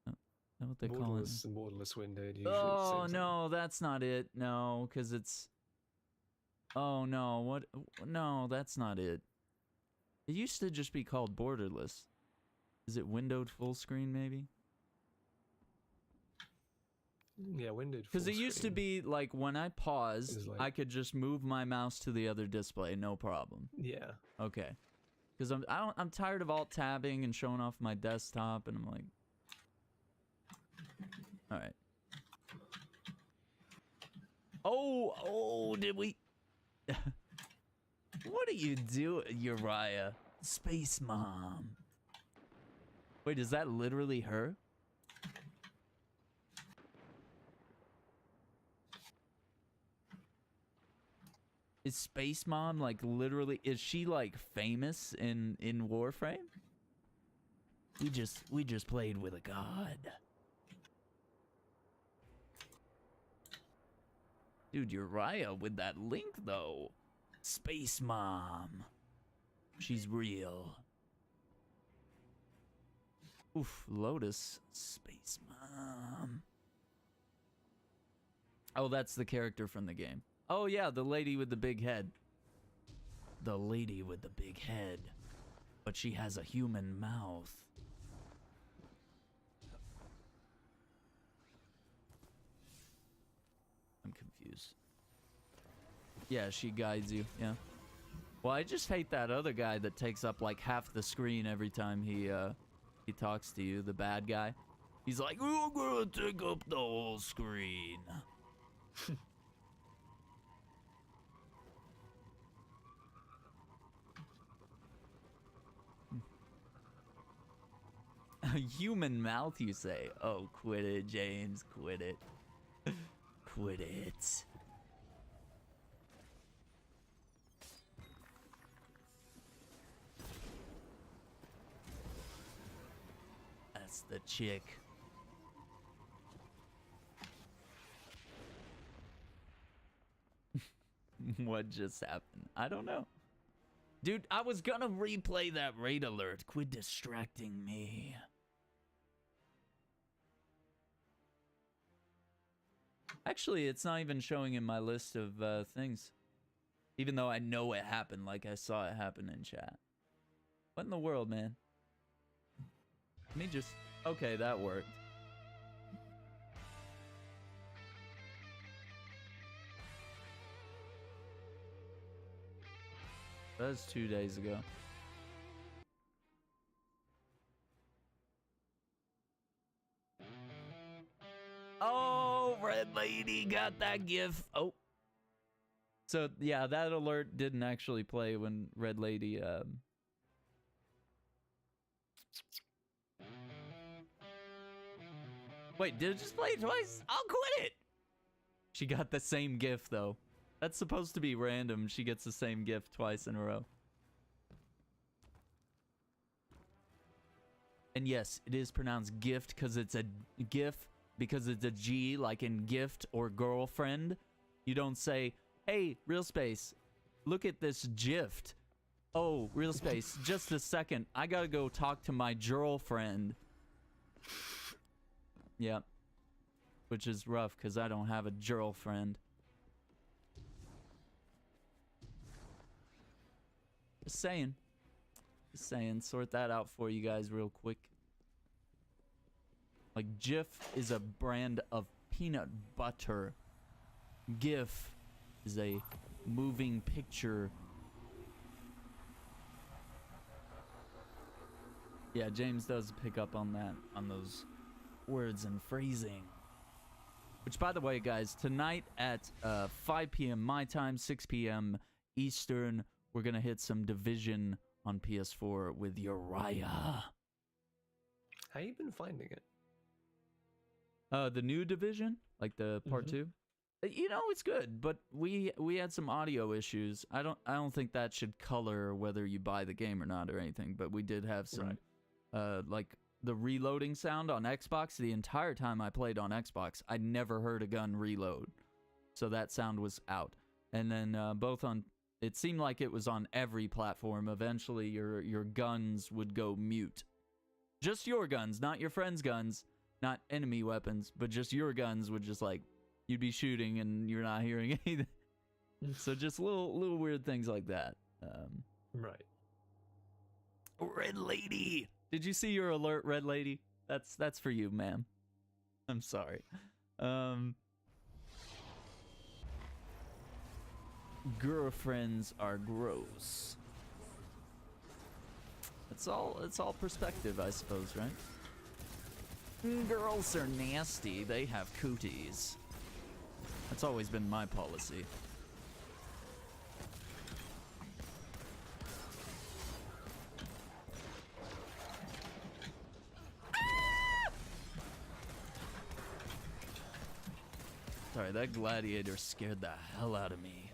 Is that what they call it? Borderless windowed usually. Oh, says no, that's not it. No, because it's... Oh, no, what... No, that's not it. It used to just be called borderless. Is it windowed full screen, maybe? Yeah, windowed. Because it used to be, like, when I paused, It was like- I could just move my mouse to the other display, no problem. Yeah. Okay. Because I'm tired of alt-tabbing and showing off my desktop, and I'm like... Alright. Oh, did we... What are you doing, Uriah? Space Mom. Wait, is that literally her? Is Space Mom like literally? Is she like famous in Warframe? We just played with a god. Dude, Uriah with that link though. Space Mom. She's real. Oof, Lotus. Space Mom. Oh, that's the character from the game. Oh yeah, the lady with the big head. The lady with the big head. But she has a human mouth. I'm confused. Yeah, she guides you, yeah. Well, I just hate that other guy that takes up like half the screen every time he talks to you, the bad guy. He's like, "I'm gonna take up the whole screen." A human mouth, you say? Oh, quit it, James. Quit it. Quit it. That's the chick. What just happened? I don't know. Dude, I was gonna replay that raid alert. Quit distracting me. Actually, it's not even showing in my list of things. Even though I know it happened, like I saw it happen in chat. What in the world, man? Let me just... Okay, that worked. That was 2 days ago. Oh, Red Lady got that gif. Oh. So yeah, that alert didn't actually play when Red Lady Wait, did it just play twice? I'll quit it. She got the same gift though. That's supposed to be random. She gets the same gift twice in a row. And yes, it is pronounced gift because it's a gif, because it's a G like in gift or girlfriend. You don't say, hey, real space, look at this gift. Oh, real space, just a second. I gotta go talk to my girlfriend. Yep. Which is rough because I don't have a girlfriend. Just saying. Just saying. Sort that out for you guys real quick. Like, Jif is a brand of peanut butter. GIF is a moving picture. Yeah, James does pick up on that, on those words and phrasing. Which, by the way, guys, tonight at 5 p.m. my time, 6 p.m. Eastern, we're going to hit some Division on PS4 with Uriah. How you been finding it? The new Division, like the part 2. You know, it's good, but we had some audio issues. I don't think that should color whether you buy the game or not or anything, but we did have some like the reloading sound on Xbox. The entire time I played on Xbox, I never heard a gun reload. So that sound was out. And then both on, it seemed like it was on every platform. Eventually your guns would go mute. Just your guns, not your friends' guns, not enemy weapons, but just your guns would just like, you'd be shooting and you're not hearing anything. So just little weird things like that. Right. Red Lady! Did you see your alert, Red Lady? That's for you, ma'am. I'm sorry. Girlfriends are gross. It's all perspective, I suppose, right? Girls are nasty. They have cooties. That's always been my policy. Sorry, that gladiator scared the hell out of me.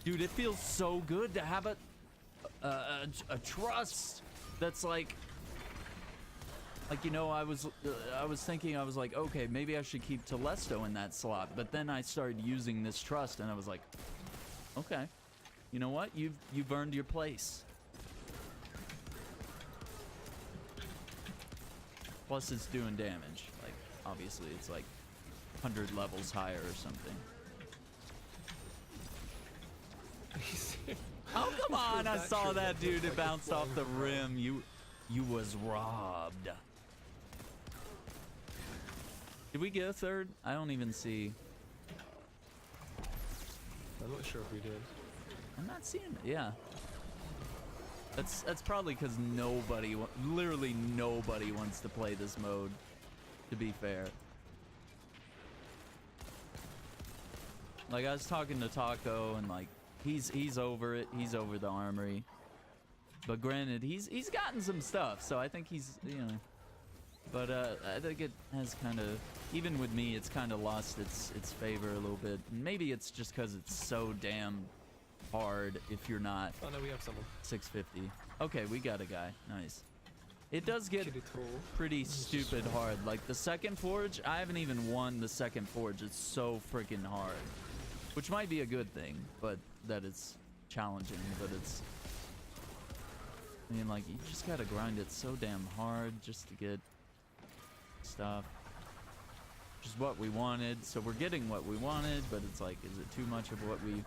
Dude, it feels so good to have a trust that's like, you know, I was thinking, I was like, okay, maybe I should keep Telesto in that slot, but then I started using this trust and I was like, okay, you know what, you've earned your place. Plus it's doing damage, like obviously it's like 100 levels higher or something. Oh, come on, I saw that dude. It bounced off the rim. You was robbed. Did we get a third? I don't even see. I'm not sure if we did. I'm not seeing it. Yeah. That's probably because literally nobody wants to play this mode, to be fair. Like, I was talking to Taco and like, he's over it. He's over the armory. But granted, he's gotten some stuff, so I think he's, you know. But I think it has kind of, even with me, it's kind of lost its favor a little bit. Maybe it's just because it's so damn hard if you're not. Oh no, we have someone. 650. Okay, we got a guy. Nice. It does get pretty stupid hard. Like the second forge, I haven't even won the second forge. It's so freaking hard. Which might be a good thing, but that it's challenging, but it's, I mean, like, you just gotta grind it so damn hard just to get stuff. Which is what we wanted, so we're getting what we wanted, but it's like, is it too much of what we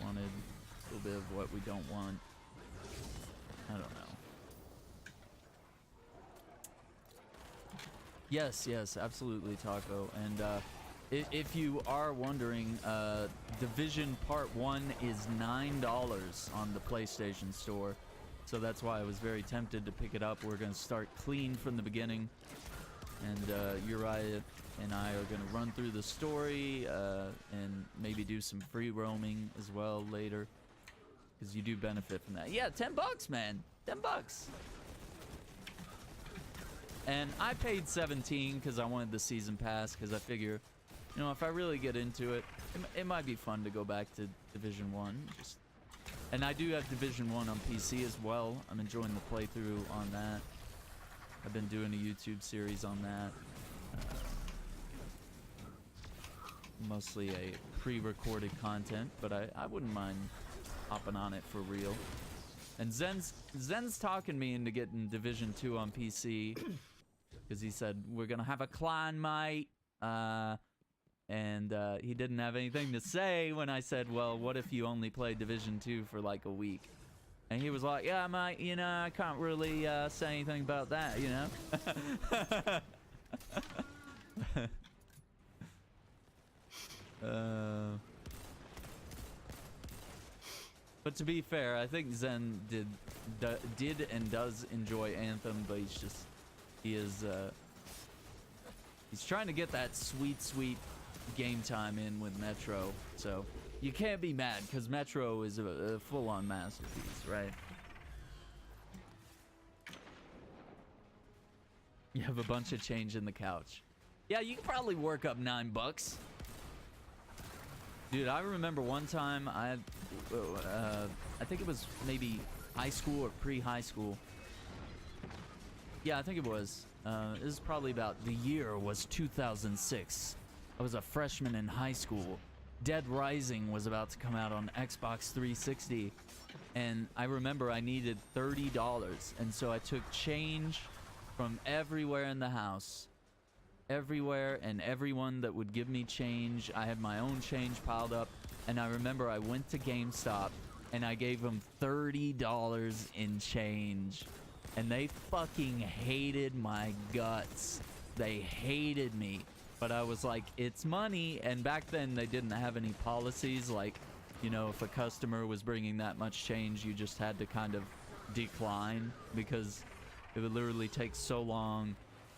wanted? A little bit of what we don't want? I don't know. Yes, absolutely, Taco. And if you are wondering, Division Part 1 is $9 on the PlayStation Store. So that's why I was very tempted to pick it up. We're going to start clean from the beginning. and Uriah and I are gonna run through the story and maybe do some free roaming as well later, because you do benefit from that. Yeah, $10, man, $10. And I paid 17 because I wanted the season pass, because I figure, you know, if I really get into it, it might be fun to go back to Division 1. And I do have Division 1 on PC as well. I'm enjoying the playthrough on that. I've been doing a YouTube series on that. Mostly a pre-recorded content, but I wouldn't mind hopping on it for real. And Zen's talking me into getting Division 2 on PC, because he said, we're gonna have a clan, mate. And he didn't have anything to say when I said, well, what if you only play Division 2 for like a week? And he was like, yeah, mate, you know, I can't really say anything about that, you know? But to be fair, I think Zen did and does enjoy Anthem, but he's trying to get that sweet game time in with Metro. So you can't be mad, because Metro is a full-on masterpiece, right? You have a bunch of change in the couch. Yeah, you can probably work up $9. Dude, I remember one time I think it was maybe high school or pre-high school. Yeah, I think it was. This is probably about, the year was 2006. I was a freshman in high school. Dead Rising was about to come out on Xbox 360. And I remember I needed $30. And so I took change from everywhere in the house. Everywhere and everyone that would give me change. I had my own change piled up, and I remember I went to GameStop and I gave them $30 in change, and they fucking hated my guts. They hated me, but I was like, it's money. And back then they didn't have any policies, like, you know, if a customer was bringing that much change, you just had to kind of decline, because it would literally take so long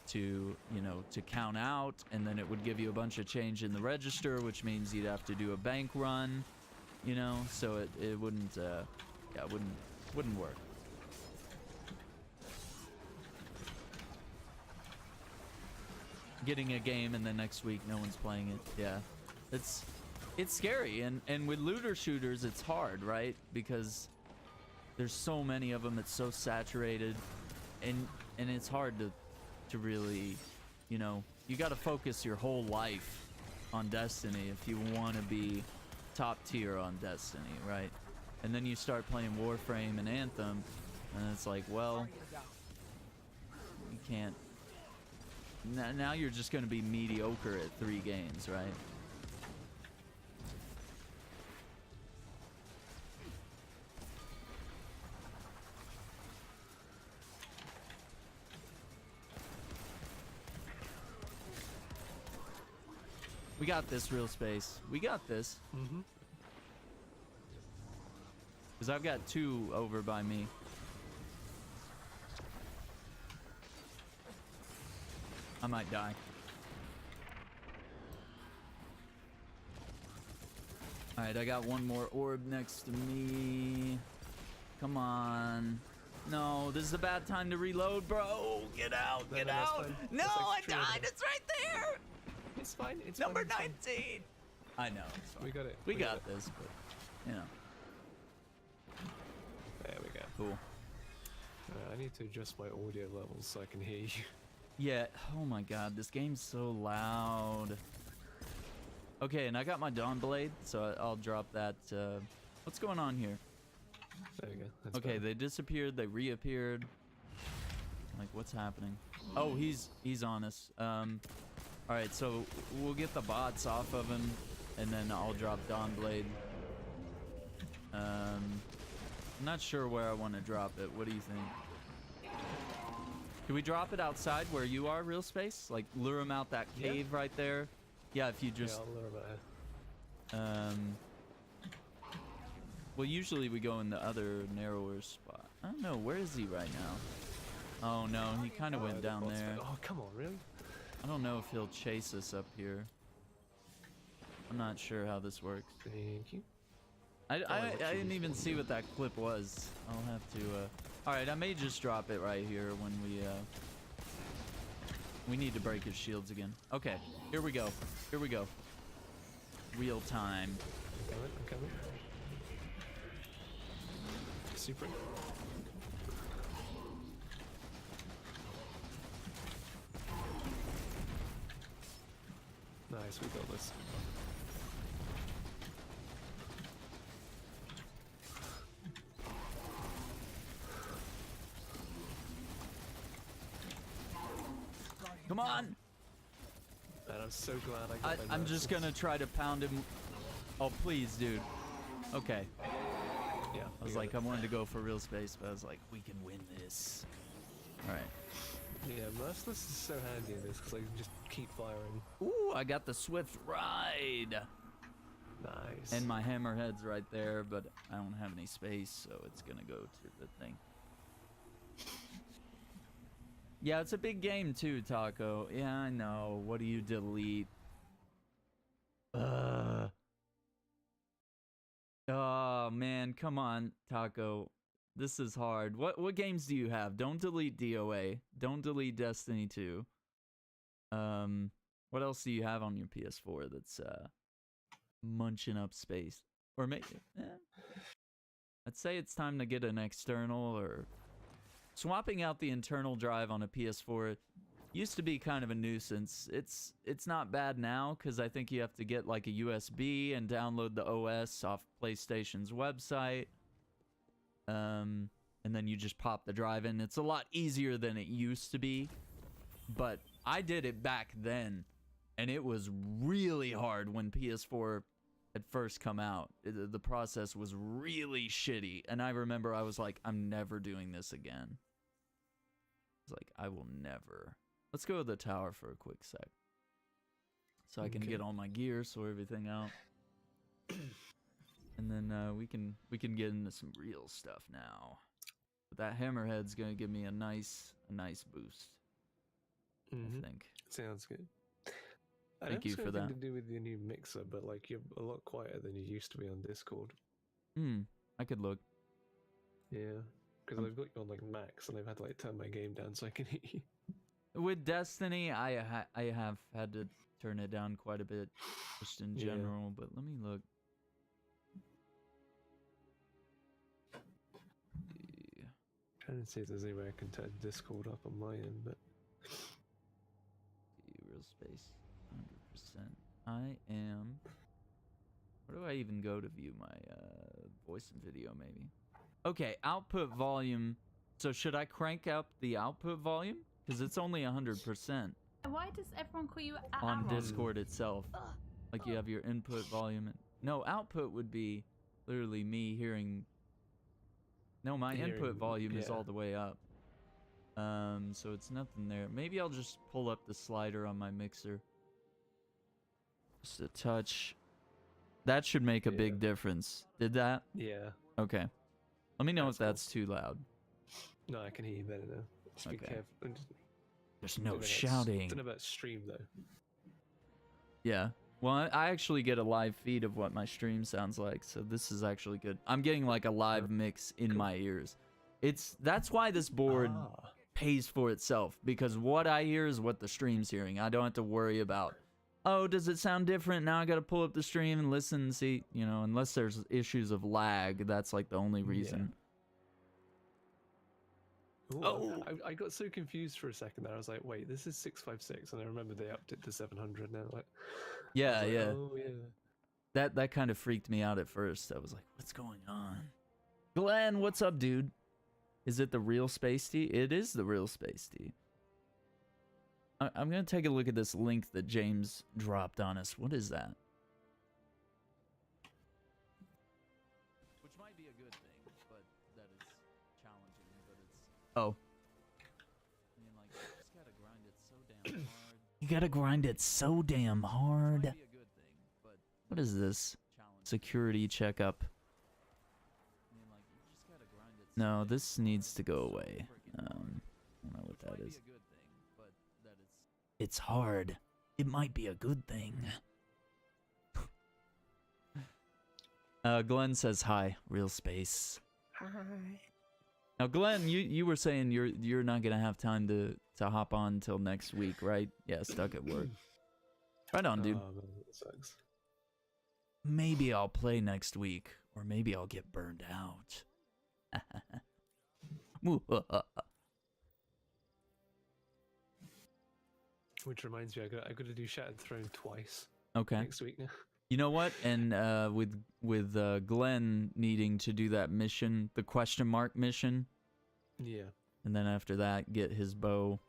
to, you know, to count out, and then it would give you a bunch of change in the register, which means you'd have to do a bank run, you know, so it wouldn't yeah, it wouldn't work. Getting a game and then next week no one's playing it, yeah, it's scary. And with looter shooters it's hard, right? Because there's so many of them, it's so saturated, and it's hard to really, you know, you got to focus your whole life on Destiny if you want to be top tier on Destiny, right? And then you start playing Warframe and Anthem, and it's like, well, you can't. Now you're just going to be mediocre at 3 games, right? We got this, Real Space. We got this. Mm-hmm. Because I've got 2 over by me. I might die. Alright, I got one more orb next to me. Come on. No, this is a bad time to reload, bro. Get out, get out. No, I died. It's right there. It's fine. It's number fine, 19. I know. It's fine. We got it. We got this, but you know. There we go. Cool. I need to adjust my audio levels so I can hear you. Yeah. Oh my God, this game's so loud. Okay, and I got my Dawn Blade, so I'll drop that. What's going on here? There we go. That's Okay, better. they disappeared. They reappeared. Like, what's happening? Oh, he's on us. All right, so we'll get the bots off of him, and then I'll drop Dawn Blade. I'm not sure where I want to drop it. What do you think? Can we drop it outside where you are, Real Space? Like, lure him out that cave right there? Yeah, if you just... Yeah, I'll lure him out. Well, usually we go in the other narrower spot. I don't know, where is he right now? Oh no, he kind of went The down bot's there. fine. Oh, come on, really? I don't know if he'll chase us up here. I'm not sure how this works. Thank you. I didn't even see what that clip was. I'll have to. All right, I may just drop it right here when we need to break his shields again. Okay, here we go. Here we go. Real time. I'm coming. Super. Nice, we got this. Come on! And I'm so glad I got I'm just gonna try to pound him. Oh, please, dude. Okay. Yeah. I was like, I wanted to go for real space, but I was like, we can win this. All right. Yeah, Merciless is so handy in this because I can just keep firing. Ooh, I got the swift ride. Nice. And my hammerhead's right there, but I don't have any space, so it's gonna go to the thing. Yeah, it's a big game too, Taco. Yeah, I know. What do you delete? Oh man, come on, Taco. This is hard. What games do you have? Don't delete DOA. Don't delete Destiny 2. What else do you have on your PS4 that's munching up space? Or maybe I'd say it's time to get an external, or swapping out the internal drive on a PS4 used to be kind of a nuisance. It's not bad now because I think you have to get like a USB and download the OS off PlayStation's website. And then you just pop the drive in. It's a lot easier than it used to be. But I did it back then, and it was really hard when PS4 had first come out. The process was really shitty, and I remember I was like, I'm never doing this again. I was like, I will never. Let's go to the tower for a quick sec, so I can get all my gear, sort everything out, and then we can get into some real stuff now. But that hammerhead's gonna give me a nice boost. I think. Sounds good. Thank you for that. To do with your new mixer, but like you're a lot quieter than you used to be on Discord. I could look. Yeah, because I've got you on like max, and I've had to like turn my game down so I can hear you. With Destiny, I have had to turn it down quite a bit, just in general. But let me look. Trying to see if there's any way I can turn Discord up on my end, but real space, 100%. I am. Where do I even go to view my voice and video? Maybe. Okay, output volume. So should I crank up the output volume? Because it's only 100%. Why does everyone call you on Discord itself? Like you have your input volume. No, output would be literally me hearing. No, my input volume is all the way up. So it's nothing there. Maybe I'll just pull up the slider on my mixer. Just a touch. That should make a big difference. Did that? yeah. Okay. Let me know if That's cool. that's too loud. No, I can hear you better now. Just be Okay. careful. There's no shouting. I don't know about stream though. Yeah. Well, I actually get a live feed of what my stream sounds like, so this is actually good. I'm getting like a live mix in my ears. That's why this board pays for itself, because what I hear is what the stream's hearing. I don't have to worry about, oh, does it sound different? Now I got to pull up the stream and listen and see, you know, unless there's issues of lag. That's like the only reason. Ooh, I got so confused for a second there. I was like, wait, this is 656, and I remember they upped it to 700 now. Like, yeah, like, yeah. Oh, yeah. That kind of freaked me out at first. I was like, what's going on? Glenn, what's up, dude? Is it the real Space Tea? It is the real Space Tea. I'm going to take a look at this link that James dropped on us. What is that? Which might be a good thing, but that is challenging, but it's... Oh. I mean, like, you just gotta grind it so damn hard. You gotta grind it so damn hard. Might be a good thing, but what is this? Security checkup. I mean, like, you just gotta grind it. No, this needs to go away. I don't know what that is. It's hard. It might be a good thing. Glenn says hi, real space. Hi. Now, Glenn, you were saying you're not gonna have time to hop on until next week, right? Yeah, stuck at work. Right on, dude. Oh, man, that sucks. Maybe I'll play next week, or maybe I'll get burned out. Which reminds me, I got to do Shattered Throne twice Okay. next week now. You know what? And with Glenn needing to do that mission, the question mark mission, Yeah. and then after that get his bow.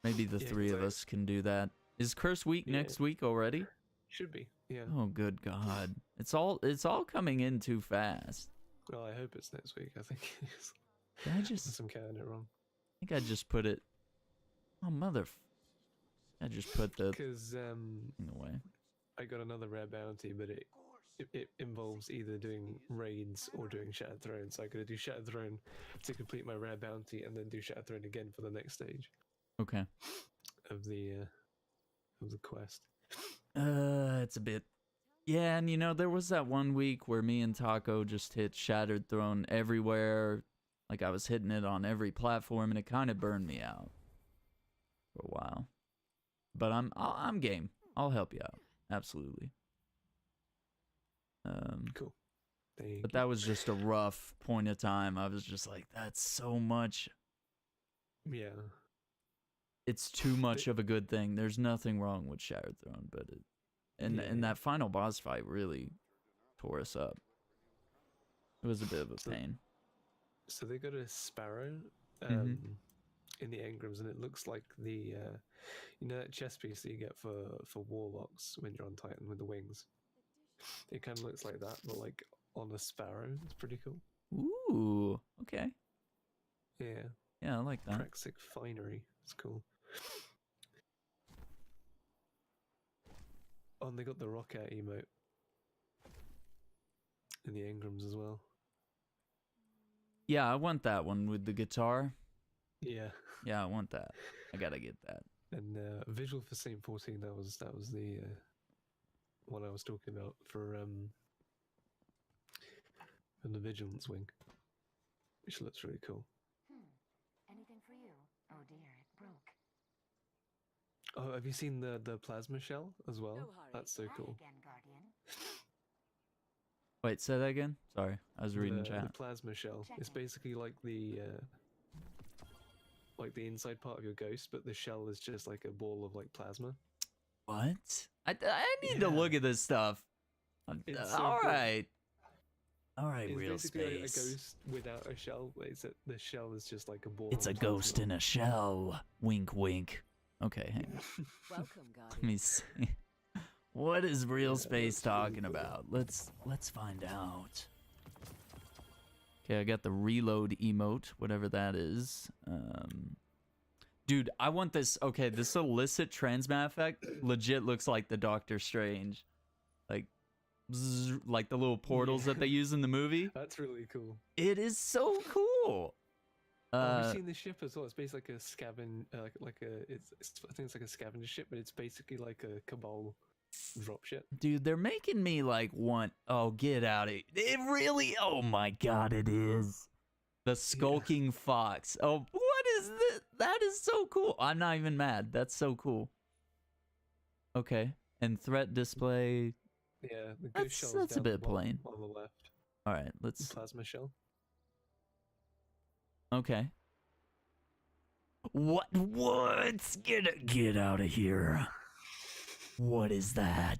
Maybe the Yeah, three of 'cause I- us can do that. Is Curse Week Yeah. next week already? Should be. Yeah. Oh, good God! It's all coming in too fast. Well, I hope it's next week. I think it is. Did I just Unless I'm counting it wrong. I think I just put it. Oh, I just put the Because thing away. I got another rare bounty, but it involves either doing raids or doing Shattered Throne. So I got to do Shattered Throne to complete my rare bounty, and then do Shattered Throne again for the next stage Okay. of the quest. It's a bit. Yeah, and there was that one week where me and Taco just hit Shattered Throne everywhere. Like I was hitting it on every platform, and it kind of burned me out for a while. But I'm game. I'll help you out. Absolutely. Cool. Thank But you. that was just a rough point of time. I was just like, that's so much. Yeah. It's too much of a good thing. There's nothing wrong with Shattered Throne, but and that final boss fight really tore us up. It was a bit of a pain. So they got a sparrow in the engrams, and it looks like the that chest piece that you get for warlocks when you're on Titan with the wings. It kind of looks like that, but like on a sparrow. It's pretty cool. Ooh, okay. Yeah. Yeah, I like that. Praxic finery. It's cool. Oh, and they got the rocket emote in the engrams as well. Yeah, I want that one with the guitar. Yeah. Yeah, I want that. I gotta get that. And visual for Saint 14. That was the one I was talking about for the vigilance wing, which looks really cool. Anything for you? Oh dear, it broke. Oh, have you seen the plasma shell as well? No hurry. That's so Try cool. again, Guardian. Wait, say that again? Sorry, I was reading The chat. plasma shell. It's Checking. basically like the inside part of your ghost, but the shell is just like a ball of like plasma. What? I need to Yeah. look at this stuff. It's so All cool. right. All right, It's real basically like a space. ghost without a shell. The shell is just like a ball. It's a of ghost plasma. in a shell. Wink, wink. Okay, hang on. Welcome, Let Guardian. me see. What is real Yeah, space that's really talking cool. about? Let's find out. Okay, I got the reload emote, whatever that is. Dude, I want this. Okay, this illicit transmat effect legit looks like the Doctor Strange, like, bzzz, like the little portals that they use in the movie. That's really cool. It is so cool. Have you seen the ship as well? It's basically like a scaven, I think it's like a scavenger ship, but it's basically like a Cabal dropship. Dude, they're making me like want. Oh, get out of it! It really. Oh my God, it is. The skulking fox. Oh, what is this? That is so cool. I'm not even mad. That's so cool. Okay, and threat display. Yeah, the That's- ghost shell. that's a down the bit bottom plain. on the left. All right, let's. Plasma shell. Okay. What? Get out of here. What is that?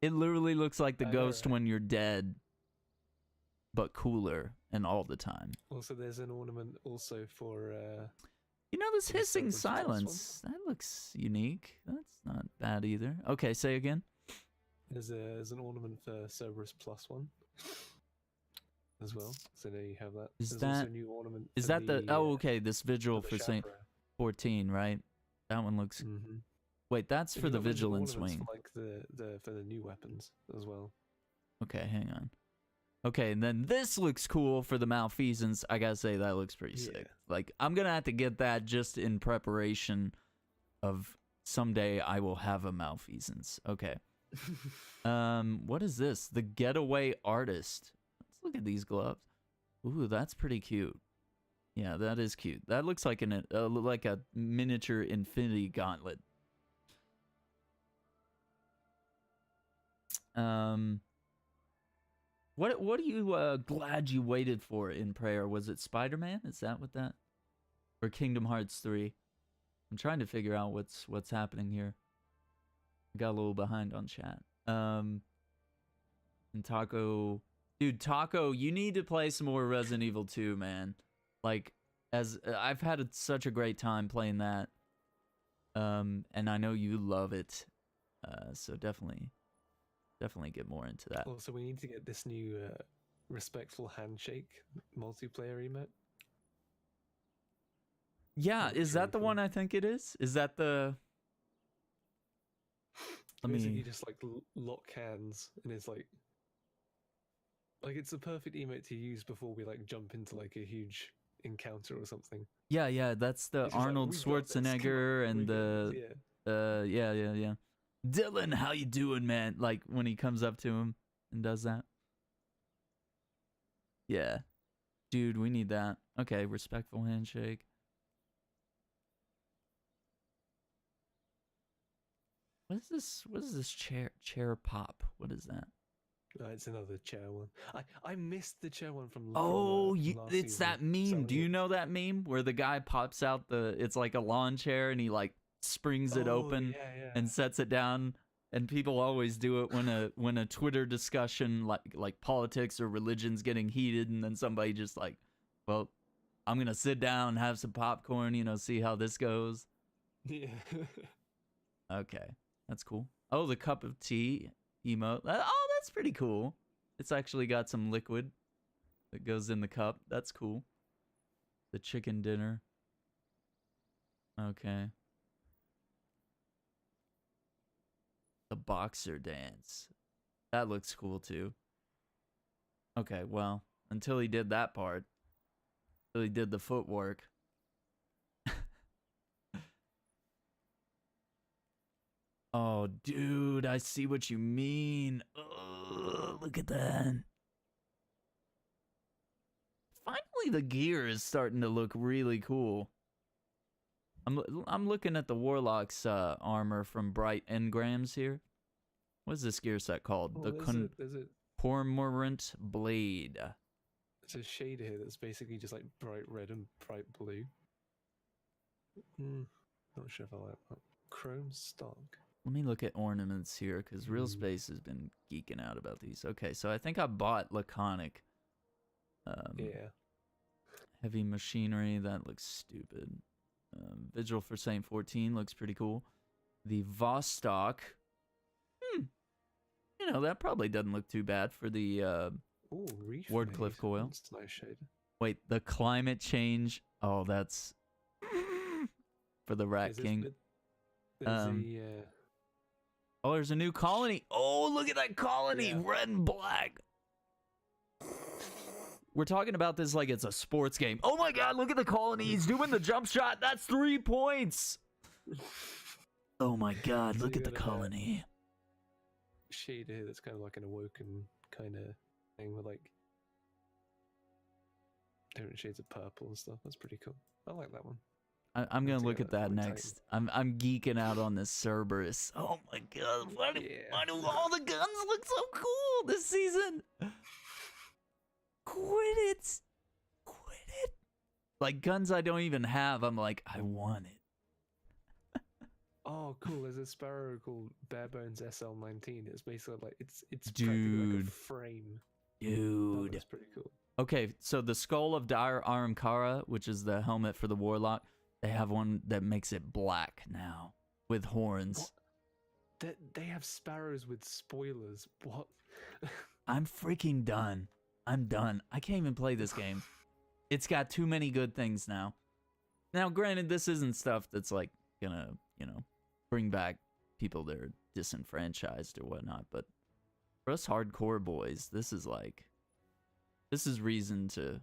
It literally looks like the I know, ghost right? when you're dead, but cooler and all the time. Also, there's an ornament also for. You know, this For the hissing Severance Plus one? silence. That looks unique. That's not bad either. Okay, say again. There's an ornament for Cerberus plus one as well. So there you have that. Is There's also that- a new ornament. Is for that the? Oh, uh, okay. This vigil for Saint 14, right? That one looks. Mm-hmm. Wait, that's for the vigilance wing. For like the for the new weapons as well. Okay, hang on. Okay, and then this looks cool for the malfeasance. I gotta say, that looks pretty sick. Like, I'm gonna have to get that just in preparation of someday I will have a malfeasance. Okay. What is this? The Getaway Artist. Let's look at these gloves. Ooh, that's pretty cute. Yeah, that is cute. That looks like like a miniature Infinity Gauntlet. What are you glad you waited for in prayer? Was it Spider-Man? Is that what that? Or Kingdom Hearts 3? I'm trying to figure out what's happening here. I got a little behind on chat. And Taco, dude, Taco, you need to play some more Resident Evil 2, man. Like, as I've had such a great time playing that. And I know you love it. So definitely get more into that. Also, we need to get this new respectful handshake multiplayer emote. Yeah, is that the one I think it is? Is that the... Basically, just like lock hands, and it's like it's a perfect emote to use before we like jump into like a huge encounter or something. Yeah, that's the Arnold Schwarzenegger and the yeah. Dylan, how you doing, man? Like when he comes up to him and does that. Yeah. Dude, we need that. Okay, respectful handshake. What is this chair pop? What is that? It's another chair one. I missed the chair one from It's that meme. Do you know that meme where the guy pops out it's like a lawn chair and he like springs it open and sets it down, and people always do it when a Twitter discussion like politics or religion's getting heated, and then somebody just like, well, I'm gonna sit down, have some popcorn, see how this goes. Yeah. Okay, that's cool. Oh, the cup of tea emote. Oh, that's pretty cool. It's actually got some liquid that goes in the cup. That's cool. The chicken dinner. Okay. The boxer dance. That looks cool too. Okay, well, until he did that part. Until he did the footwork. Oh, dude, I see what you mean. Oh, look at that. Finally, the gear is starting to look really cool. I'm looking at the Warlock's armor from Bright Engrams here. What's this gear set called? Oh, the Cormorant Blade. It's a shader here that's basically just like bright red and bright blue. Not sure if I like that. Chrome stock. Let me look at ornaments here, because Real Space has been geeking out about these. Okay, so I think I bought Laconic. Yeah. Heavy Machinery, that looks stupid. Vigil for Saint 14 looks pretty cool. The Vostok. That probably doesn't look too bad for the Wardcliff coil. That's a nice shade. Wait, the Climate Change. Oh, that's for the Rat King. Oh, there's a new colony. Oh, look at that colony. Red and black. We're talking about this like it's a sports game. Oh my god, look at the colony. He's doing the jump shot. That's 3 points. Oh my god, look at the colony. Shade here that's kind of like an awoken kind of thing with like different shades of purple and stuff. That's pretty cool. I like that one. I'm gonna look at that next. I'm geeking out on this Cerberus. Oh my god! Why do all the guns look so cool this season? Quit it! Like guns I don't even have. I'm like, I want it. Oh, cool! There's a Sparrow called Barebones SL19. It's basically like it's dude, like a frame. Dude, that's pretty cool. Okay, so the Skull of Dire Aramkara, which is the helmet for the Warlock. They have one that makes it black now with horns. What? They have sparrows with spoilers. What? I'm freaking done. I'm done. I can't even play this game. It's got too many good things now. Now, granted, this isn't stuff that's like gonna, bring back people that are disenfranchised or whatnot. But for us hardcore boys, this is like this is reason to.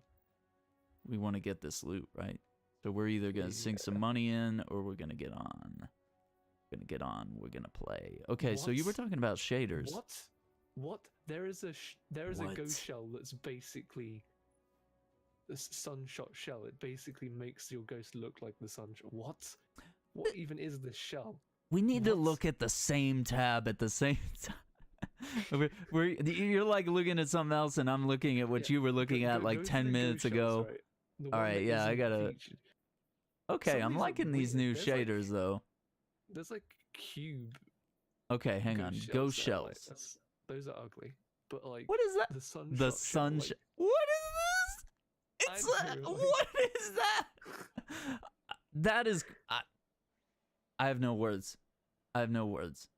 We want to get this loot, right? So we're either gonna sink some money in, or we're gonna get on. We're gonna play. Okay, so you were talking about shaders. What? There is a What? ghost shell that's basically a sunshot shell. It basically makes your ghost look like the sunshot. What? What even is this shell? We need to What? look at the same tab at the same time. You're like looking at something else, and I'm looking at what you were looking at like go to 10 the minutes ghost ago. shells, right? The All one right, that yeah, I isn't gotta. featured. Okay, Some of I'm these are liking these weird. new There's, like- shaders though. There's like cube Okay, hang on. Ghost that are, like, shells. those are ugly. But like What is that? the sunshot The shell, sun. like, What is this? It's I know, like- what is that? That is. I have no words. I have no words.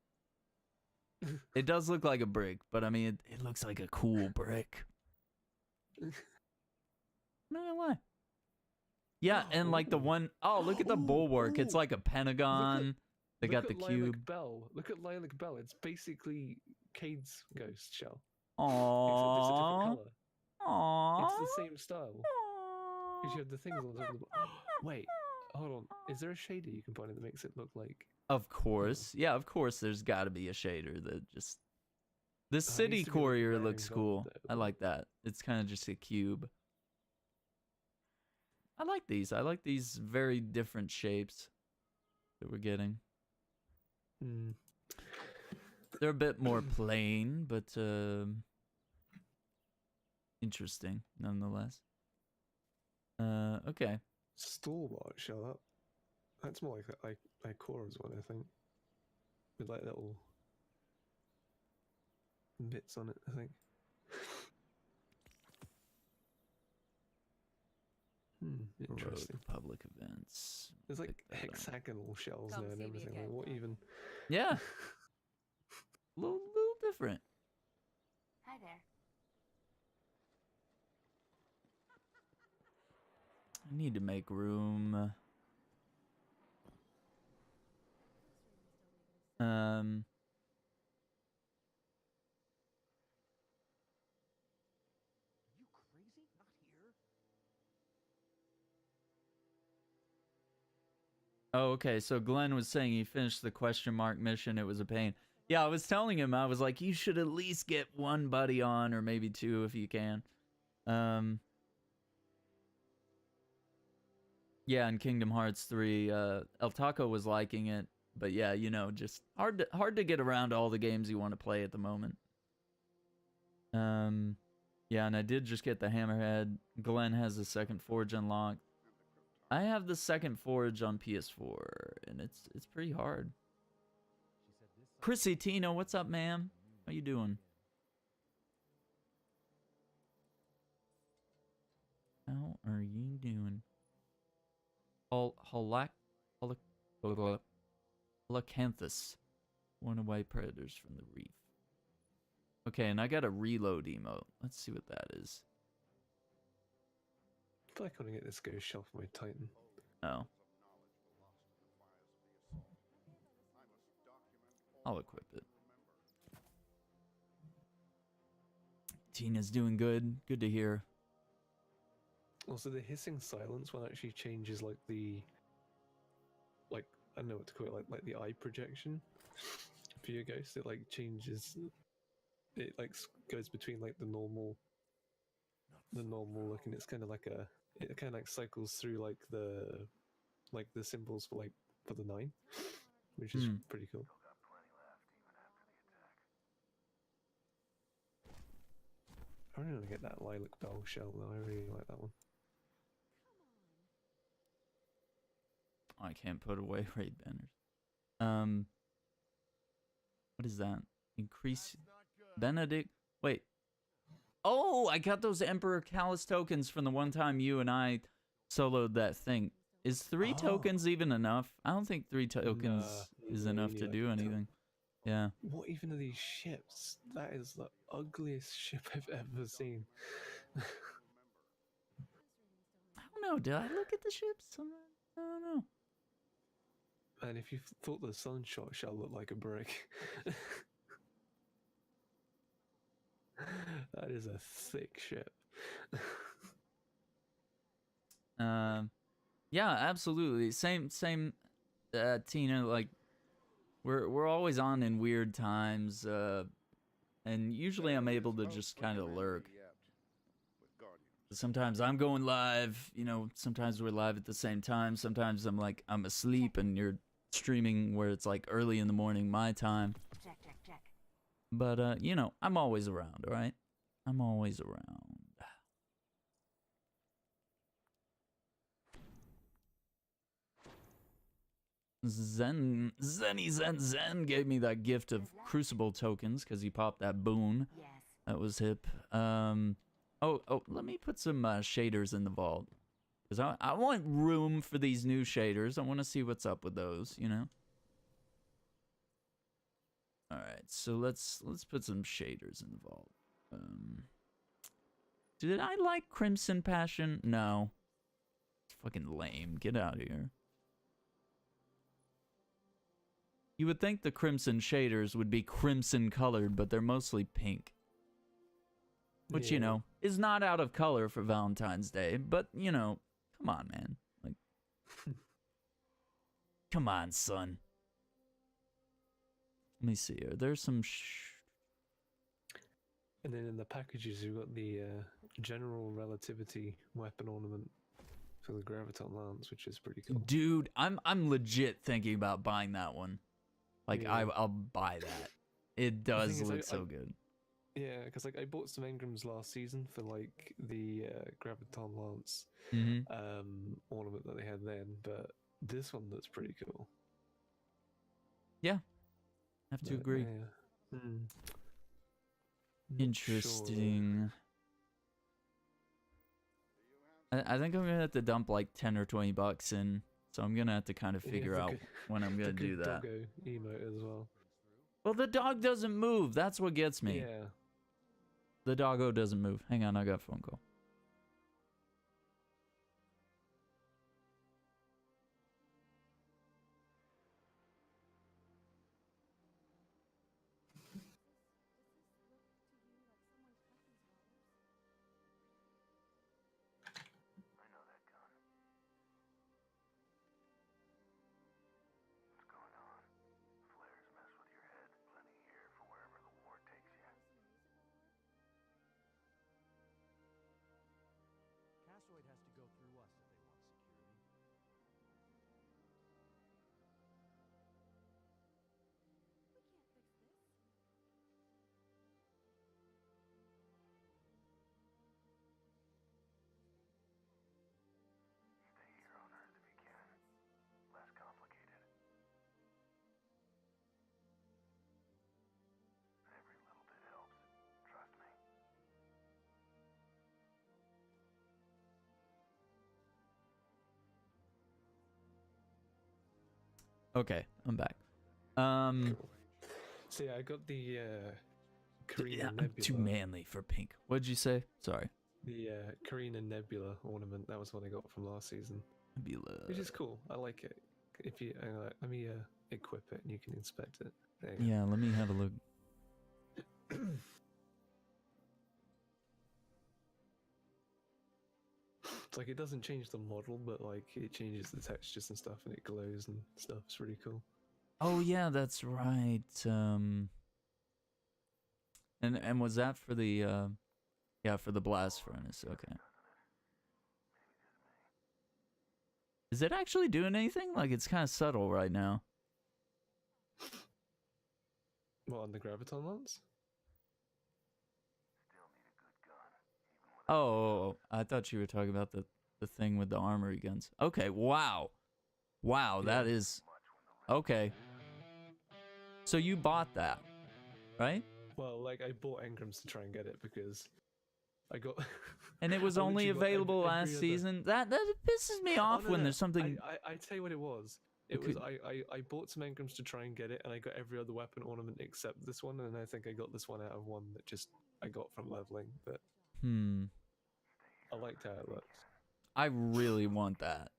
It does look like a brick, but I mean, it looks like a cool brick. I'm not gonna lie. Yeah, and like the one, oh, look at the bulwark. It's like a pentagon. They got the Look at cube. Lilac Bell. Look at Lilac Bell. It's basically Cade's ghost shell. Aww. Except it's a different color. Aww. It's the same style. Because you have the things on top of the... Wait, hold on. Is there a shader you can put in that makes it look like... Of course. Yeah, of course there's got to be a shader that just... The needs city to be, like, courier wearing looks gold, cool. though. I like that. It's kind of just a cube. I like these. I like these very different shapes that we're getting. Hmm. They're a bit more plain, but interesting nonetheless. Okay. Stalwart shell up. That's more like Ikora's one, I think. With like little bits on it, I think. Interesting. Road public events. There's like Pick that up. hexagonal shells Come there and see the everything. Like, cat what cat. even? Yeah. little different. Hi there. I need to make room. You crazy? Not here. Oh, okay. So Glenn was saying he finished the question mark mission. It was a pain. Yeah, I was telling him, I was like, you should at least get one buddy on, or maybe two if you can. Yeah, in Kingdom Hearts 3, El Taco was liking it, but yeah, you know, just hard to get around to all the games you want to play at the moment. Yeah, and I did just get the Hammerhead. Glenn has the second Forge unlocked. I have the second Forge on PS4, and it's pretty hard. Chrissy Tino, what's up, ma'am? How you doing? How are you doing? Holacanthus. One away predators from the reef. Okay, and I got a reload emote. Let's see what that is. I feel like I want to get this ghost shell for my Titan. Oh. I'll equip it. Tina's doing good. Good to hear. Also, the hissing silence one actually changes like the, like, I don't know what to call it, like the eye projection for your ghost. It like changes. It like goes between like the normal look, and it's kind of like it kind of like cycles through like the symbols for the 9, which is pretty cool. I really want to get that Lilac Bell shell though. I really like that one. I can't put away raid banners. What is that? Increase Benedict. Wait. Oh, I got those Emperor Callus tokens from the one time you and I soloed that thing. Is 3 tokens even enough? I don't think 3 tokens is no, enough you to need do like a ton. anything. Yeah. What even are these ships? That is the ugliest ship I've ever seen. I don't know. Did I look at the ships? I don't know. And if you thought the sunshot shell looked like a brick. That is a thick ship. Yeah, absolutely. Same, Tina. Like, we're always on in weird times, and usually I'm able to just kind of lurk. Sometimes I'm going live, you know, sometimes we're live at the same time. Sometimes I'm asleep and you're streaming where it's like early in the morning my time. Check. But, you know, I'm always around, all right? I'm always around. Zen gave me that gift of Crucible tokens because he popped that boon. Yes. That was hip. Oh, let me put some shaders in the vault. Because I want room for these new shaders. I want to see what's up with those, you know? Alright, so let's put some shaders in the vault. Did I like Crimson Passion? No. It's fucking lame. Get out of here. You would think the crimson shaders would be crimson colored, but they're mostly pink. Which, you know, is not out of color for Valentine's Day, but, you know, come on, man. Like, come on, son. Let me see here. There's some And then in the packages, you've got the general relativity weapon ornament for the graviton lance, which is pretty cool. Dude, I'm legit thinking about buying that one. Like, yeah. I'll buy that. It does look so good. Yeah, because like I bought some engrams last season for like the graviton lance ornament that they had then, but this one looks pretty cool. Yeah, I have to agree. Interesting. Sure. I think I'm gonna have to dump like 10 or 20 bucks in, so I'm gonna have to kind of figure out when I'm gonna do that. Doggo emote as well. Well, the dog doesn't move. That's what gets me. Yeah. The doggo doesn't move. Hang on, I got a phone call. Asteroid has to go through us if they want security. We can't fix this. Stay here on Earth if you can. Less complicated. Every little bit helps. Trust me. Okay, I'm back. Cool. So yeah, I got the Carina Nebula. I'm too manly for pink. What'd you say? Sorry. The Carina Nebula ornament. That was what I got from last season. Nebula. Which is cool. I like it. If you let me equip it and you can inspect it. There you yeah, let me have a look. It's like it doesn't change the model, but like it changes the textures and stuff, and it glows and stuff. It's really cool. Oh yeah, that's right. And was that for the yeah, for the blast furnace? Okay. Is it actually doing anything? Like, it's kind of subtle right now. What, on the graviton lance? Oh, I thought you were talking about the thing with the armory guns. Okay, wow. Wow, that is... Okay. So you bought that, right? Well, like, I bought engrams to try and get it because I got... And it was only available last season? That pisses me off when there's something... I tell you what it was. It was I bought some engrams to try and get it, and I got every other weapon ornament except this one, and I think I got this one out of one that just I got from leveling, but... I liked how it looks. I really want that.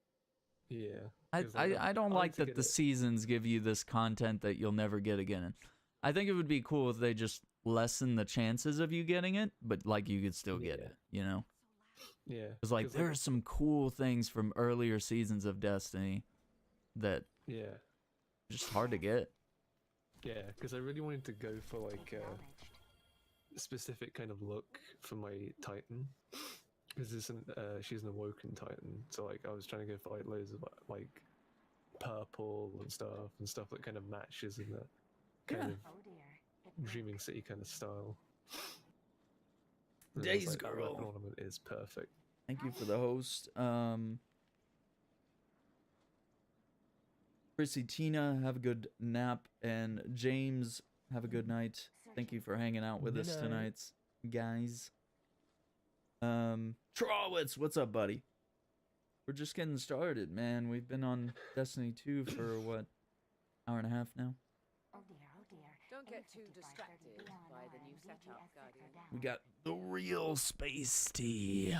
Yeah. I don't like that the seasons give you this content that you'll never get again. I think it would be cool if they just lessen the chances of you getting it, but like you could still get Yeah. it, you know? Yeah. Because like there are some cool things from earlier seasons of Destiny that Yeah. just hard to get. Yeah, because I really wanted to go for like a specific kind of look for my Titan. Because she's an awoken Titan, so like I was trying to go for like loads of like purple and stuff that kind of matches in that kind of Dreaming City kind of style. And Days it's like, that Girl. weapon ornament is perfect. Thank you for the host. Chrissy, Tina, have a good nap, and James, have a good night. Thank you for hanging out with us tonight, guys. Trawitz, what's up, buddy? We're just getting started, man. We've been on Destiny 2 for what, hour and a half now? Oh dear, oh dear. Don't get too distracted by the new setup, Guardian. We got the real space tea.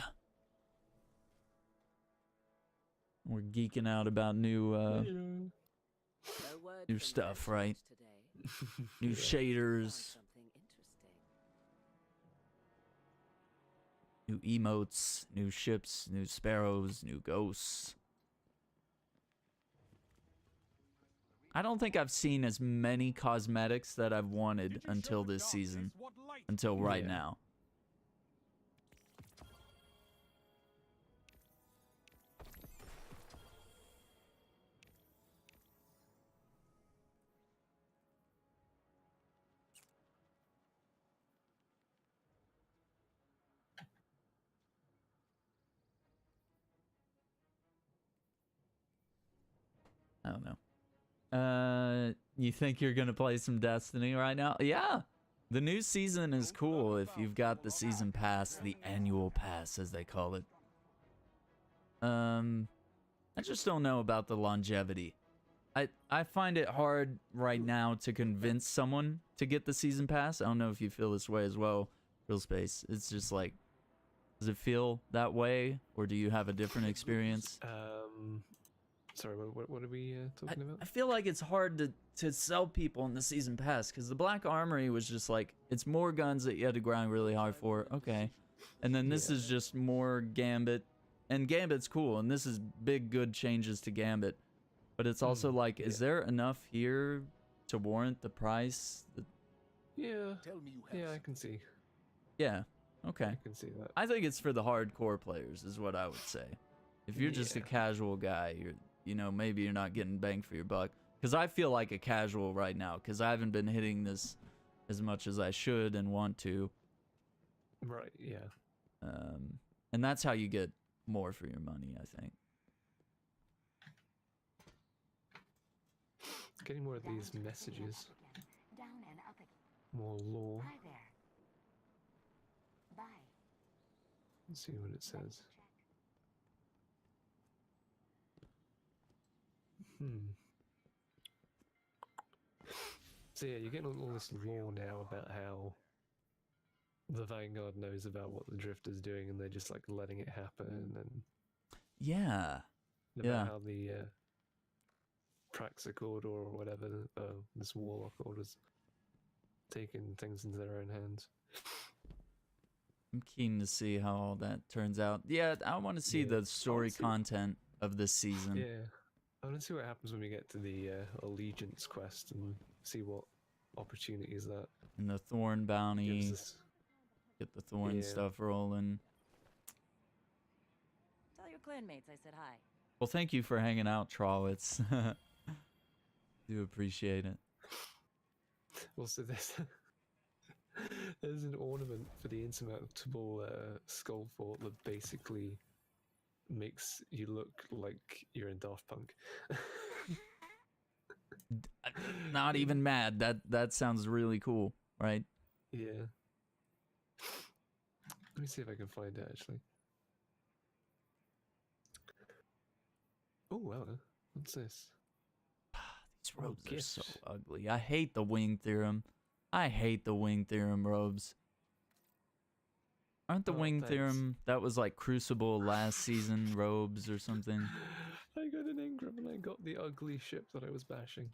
We're geeking out about new No word new from stuff, Management right? today. New Found shaders, something interesting. new emotes, new ships, new sparrows, new ghosts. I don't think I've seen as many cosmetics that I've wanted until this season, until right now. I don't know. You think you're gonna play some Destiny right now? Yeah. The new season is cool if you've got the season pass, the annual pass as they call it. I just don't know about the longevity. I find it hard right now to convince someone to get the season pass. I don't know if you feel this way as well, Real Space. It's just like, does it feel that way, or do you have a different experience? Sorry, what are we talking about? I feel like it's hard to sell people in the season pass because the Black Armory was just like, it's more guns that you had to grind really hard for. Okay. And then this is just more Gambit. And Gambit's cool. And this is big, good changes to Gambit. But it's also like, is there enough here to warrant the price? Yeah. Yeah, I can see. Yeah. Okay. I can see that. I think it's for the hardcore players is what I would say. If you're just a casual guy, you know, maybe you're not getting bang for your buck. Because I feel like a casual right now, because I haven't been hitting this as much as I should and want to. Right, yeah. And that's how you get more for your money, I think. Getting more of these messages. Down and up again. More lore. Hi there. Bye. Let's see what it says. So yeah, you're getting all this lore now about how the Vanguard knows about what the Drifter's doing and they're just like letting it happen, and about how the Praxic Order or whatever, this Warlock Order's taking things into their own hands. I'm keen to see how all that turns out. Yeah, I want to see the story content of this season. Yeah. I want to see what happens when we get to the Allegiance quest and see what opportunities that. And the Thorn bounty. Get the Thorn stuff rolling. Tell your clanmates I said hi. Well, thank you for hanging out, Trawitz. Do appreciate it. Also, there's an ornament for the insurmountable skull fort that basically makes you look like you're in Daft Punk. Not even mad. That sounds really cool, right? Yeah. Let me see if I can find it actually. Oh wow, what's this? These robes are so ugly. I hate the wing theorem. I hate the wing theorem robes. Aren't the wing theorem that was like Crucible last season robes or something? I got an engram and I got the ugly ship that I was bashing.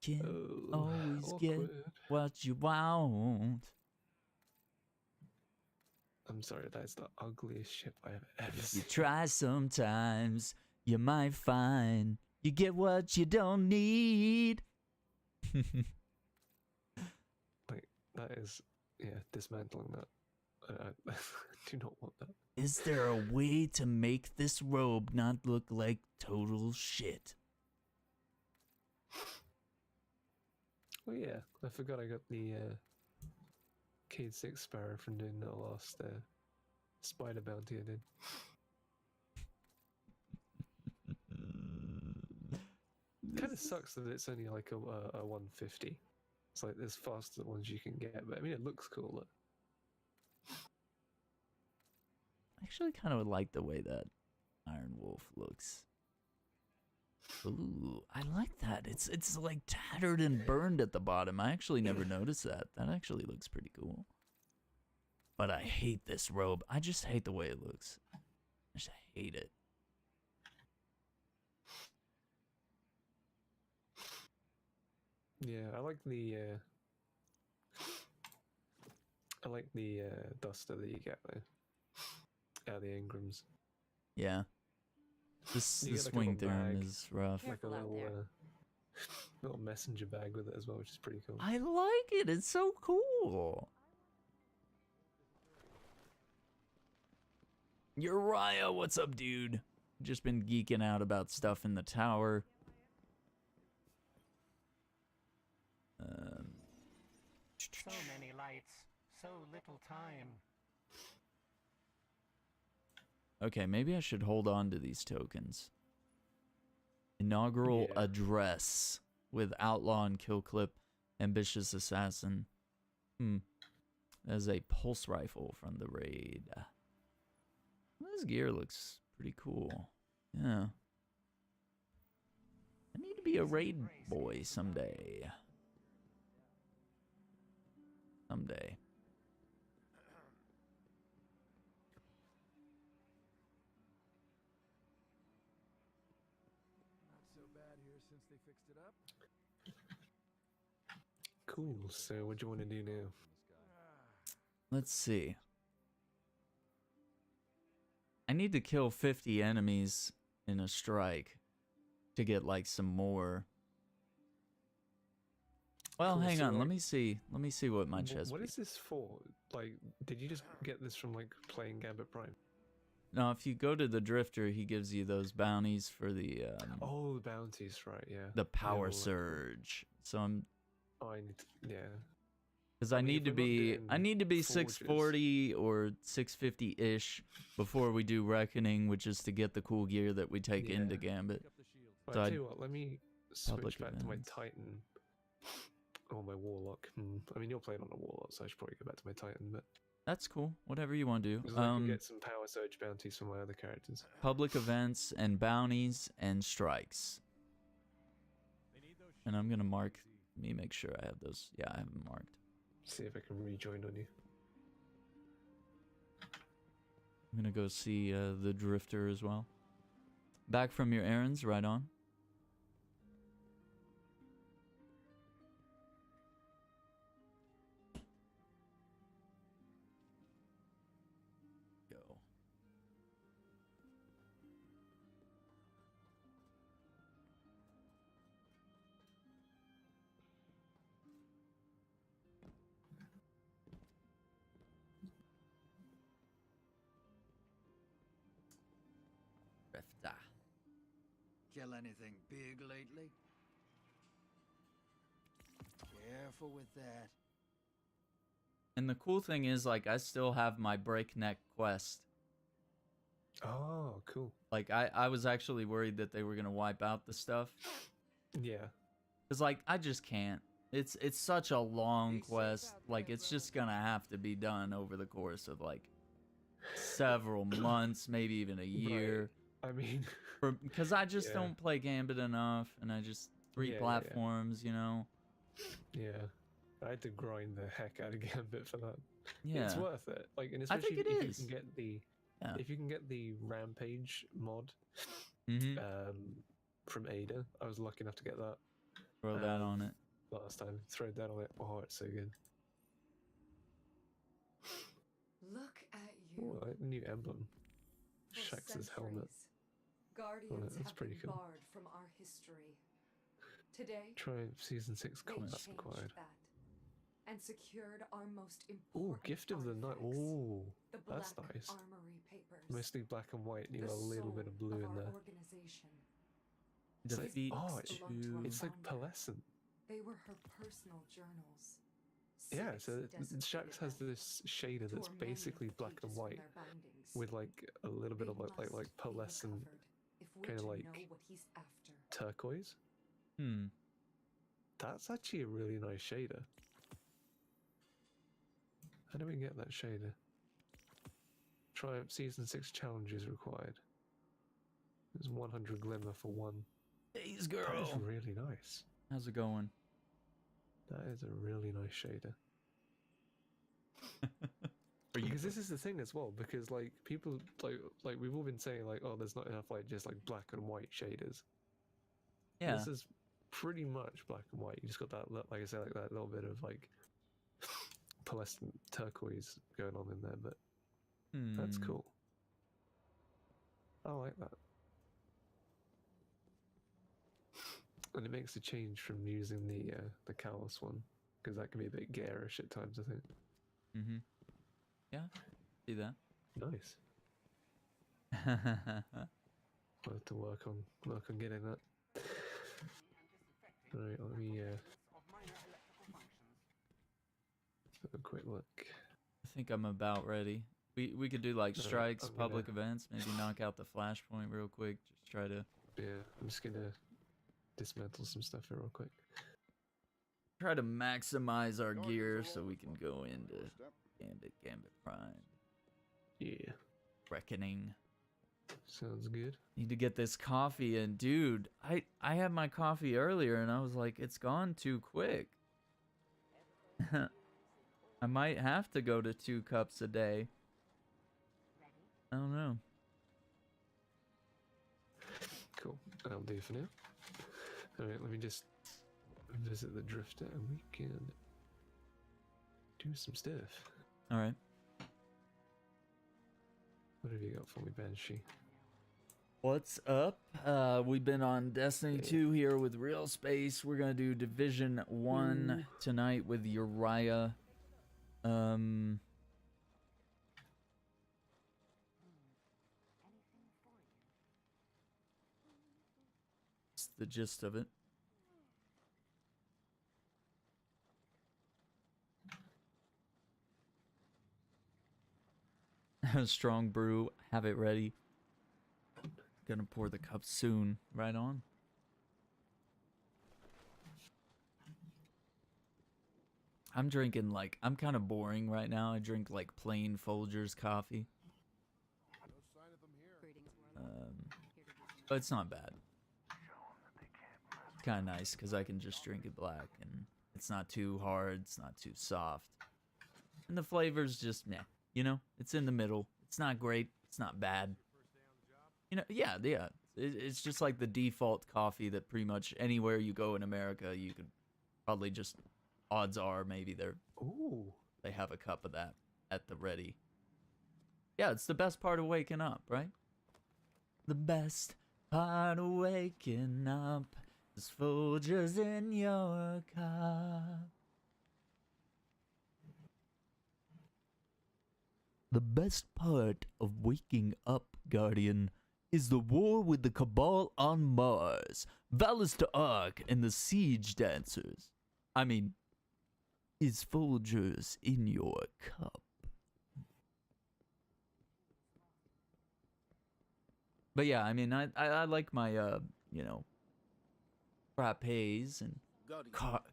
Can't Oh, always get awkward. what you want. I'm sorry, that's the ugliest shit I have ever You seen. try sometimes, you might find you get what you don't need. Like, that is, yeah, dismantling that. I do not want that. Is there a way to make this robe not look like total shit? Oh yeah, I forgot I got the Cade 6 Sparrow from doing that last spider bounty I did. Kind of sucks that it's only like a 150. It's like there's faster ones you can get, but I mean it looks cool though. I actually kind of like the way that Iron Wolf looks. Ooh, I like that. It's like tattered and burned at the bottom. I actually never noticed that. That actually looks pretty cool. But I hate this robe. I just hate the way it looks. I just hate it. Yeah, I like the duster that you get though. Out of the engrams. Yeah. This You get, like, a swing little through bag. is rough. Like a Careful out little there. little messenger bag with it as well, which is pretty cool. I like it. It's so cool. Uriah, what's up, dude? Just been geeking out about stuff in the tower. So many lights, so little time. Okay, maybe I should hold on to these tokens. Inaugural Yeah. address with outlaw and kill clip, ambitious assassin. As a pulse rifle from the raid. This gear looks pretty cool. Yeah. I need to be a raid boy someday. Someday. Not so bad here since they fixed it up. Cool. So what do you want to do now? Let's see. I need to kill 50 enemies in a strike to get like some more. Well, Cool, hang so, on. Let like, me see. Let me see what my What chest. is this for? Like, did you just get this from like playing Gambit Prime? No, if you go to the Drifter, he gives you those bounties for the Oh, the bounties, right? Yeah. the Yeah, power all that. surge. So I'm Oh, I need to, yeah. because I I mean, need if to we're not be doing I need to be forges- 640 or 650 ish before we do reckoning, which is to get the cool gear that we take Yeah. into Gambit. Pick up the shield. Well, So I I- tell you what, let me Public switch back to my events. Titan. Or my Warlock. I mean, you're playing on a Warlock, so I should probably go back to my Titan, but That's cool. Whatever you want to because do. I can get some power surge bounties from my other characters. Public events and bounties and strikes. They need those And I'm gonna mark. shields. Let me make sure I have those. Yeah, I have them marked. See if I can rejoin on you. I'm gonna go see the Drifter as well. Back from your errands, right on. Go. Drifter. Kill anything big lately? Careful with that. And the cool thing is, like, I still have my breakneck quest. Oh, cool. Like, I was actually worried that they were gonna wipe out the stuff. Yeah. Cause like I just can't. It's such a long Be safe quest. out there, Like it's brother. just gonna have to be done over the course of like several months, maybe even a year. I mean, Because I just Yeah. don't play Gambit enough, and I just three Yeah, yeah, yeah. platforms, you know. yeah. I had to grind the heck out of Gambit for that. Yeah. It's worth it. Like, and I think especially it if is. you can get the Yeah. if you can get the Rampage mod Mm-hmm. from Ada. I was lucky enough to get that. Throw that on it. last time. Throw that on it. Oh, it's so good. Look at Oh, you. I like the new emblem. For Shax's helmet. centuries, Guardians that's have pretty been cool. barred from our history. Today, Try Season 6 they combat changed required. that and secured our most Oh, important Gift of the Night. artifacts. Oh, The that's Black nice. Armory papers. Mostly black and white, and you the got a little bit soul of blue in our there. organization. It's like, Defeat oh, Books belong to our it's like founder. pearlescent. They were her personal journals. Yeah, Civics so desecrated Shax has them, this shader that's tore many of basically the black and pages from white their bindings. with like a little bit They of like must be pearlescent recovered if we're kinda to like know what he's after. turquoise. Hmm. That's actually a really nice shader. How do we get that shader? Triumph Season 6 challenges required. There's 100 glimmer for one. Days That is girl. really nice. How's it going? That is a really nice shader. Are you? Because this is the thing as well, because like people like we've all been saying like, oh, there's not enough like just like black and white shaders. Yeah. This is pretty much black and white. You just got that like I said, like that little bit of like pearlescent turquoise going on in there, but that's Hmm. cool. I like that. And it makes a change from using the callus one, because that can be a bit garish at times, I think. Mm-hmm. Yeah. See that? Nice. I'll have to work on getting that. Alright, let me have a quick look. I think I'm about ready. We could do like Alright, strikes, I'm gonna- public events, maybe knock out the flashpoint real quick. Just try to I'm just gonna dismantle some stuff here real quick. maximize our gear so we can go into Gambit Prime. Yeah. Reckoning. Sounds good. Need to get this coffee in. Dude, I had my coffee earlier and I was like, it's gone too quick. I might have to go to 2 cups a day. I don't know. Cool. That'll do for now. Alright, let me just visit the drifter and we can do some stuff. Alright. What have you got for me, Banshee? What's up? We've been on Destiny 2 here with Real Space. We're gonna do Division 1 tonight with Uriah. That's the gist of it. Strong brew, have it ready. Gonna pour the cup soon. Right on. I'm drinking like, I'm kind of boring right now. I drink like plain Folgers coffee. But it's not bad. It's kind of nice because I can just drink it black and it's not too hard. It's not too soft. And the flavor's just meh. You know, it's in the middle. It's not great. It's not bad. You know, yeah. It's just like the default coffee that pretty much anywhere you go in America, you could probably just, odds are maybe they have a cup of that at the ready. Yeah, it's the best part of waking up, right? The best part of waking up is Folgers in your cup. The best part of waking up, Guardian, is the war with the Cabal on Mars, Valista Ark, and the Siege Dancers. I mean, is Folgers in your cup? But yeah, I mean, I like my, you know, frappes and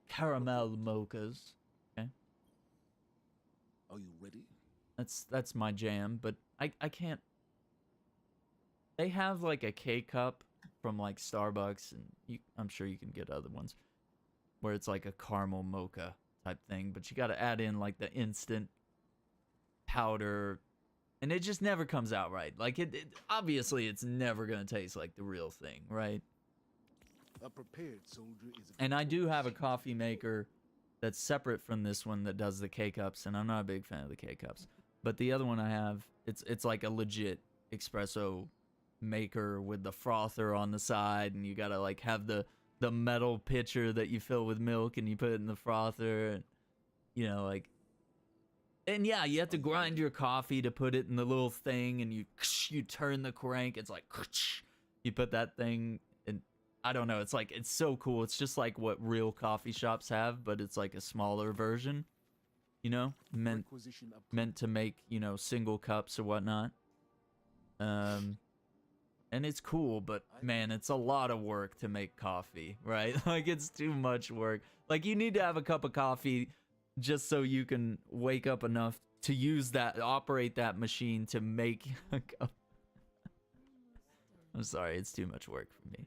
caramel mochas. Okay? Are you ready? That's my jam, but I can't. They have like a K-cup from like Starbucks, and I'm sure you can get other ones where it's like a caramel mocha type thing, but you got to add in like the instant powder, and it just never comes out right. Like it obviously it's never gonna taste like the real thing, right? A prepared soldier is a And I do have a victorious coffee maker that's separate from this one that does the K-Cups, and I'm not a big fan of the K-Cups. But the other one I have, it's like a legit espresso maker with the frother on the side, and you gotta like have the metal pitcher that you fill with milk, and you put it in the frother, and you know, like, and yeah, you have to grind your coffee to put it in the little thing, and you turn the crank. It's like you put that thing, and I don't know. It's like, it's so cool. It's just like what real coffee shops have, but it's like a smaller version. You know, meant requisition approved. meant to make, you know, single cups or whatnot. And it's cool, but man, it's a lot of work to make coffee, right? Like, it's too much work. Like, you need to have a cup of coffee just so you can wake up enough to use that, operate that machine to make a cup. I'm sorry, it's too much work for me.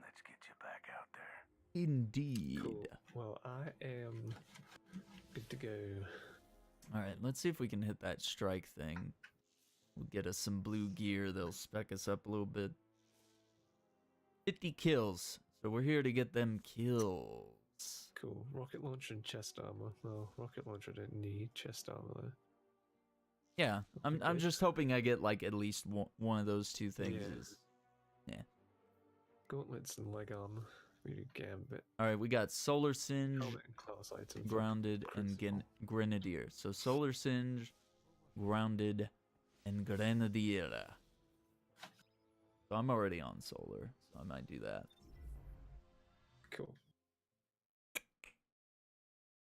Let's get you back out there. Indeed. Cool. Well, I am good to go. All right, let's see if we can hit that strike thing. We'll get us some blue gear. They'll spec us up a little bit. 50 kills. So we're here to get them kills. Cool. Rocket launcher and chest armor. Well, rocket launcher didn't need chest armor though. Yeah, I'm good. just hoping I get like at least one of those two things. Yeah. Yeah. Gauntlets and leg armor. We do gambit. All right, we got solar singe, Helmet and class item. for grounded, and crucible. grenadier. So solar singe, grounded, and grenadier. So I'm already on solar, so I might do that. Cool.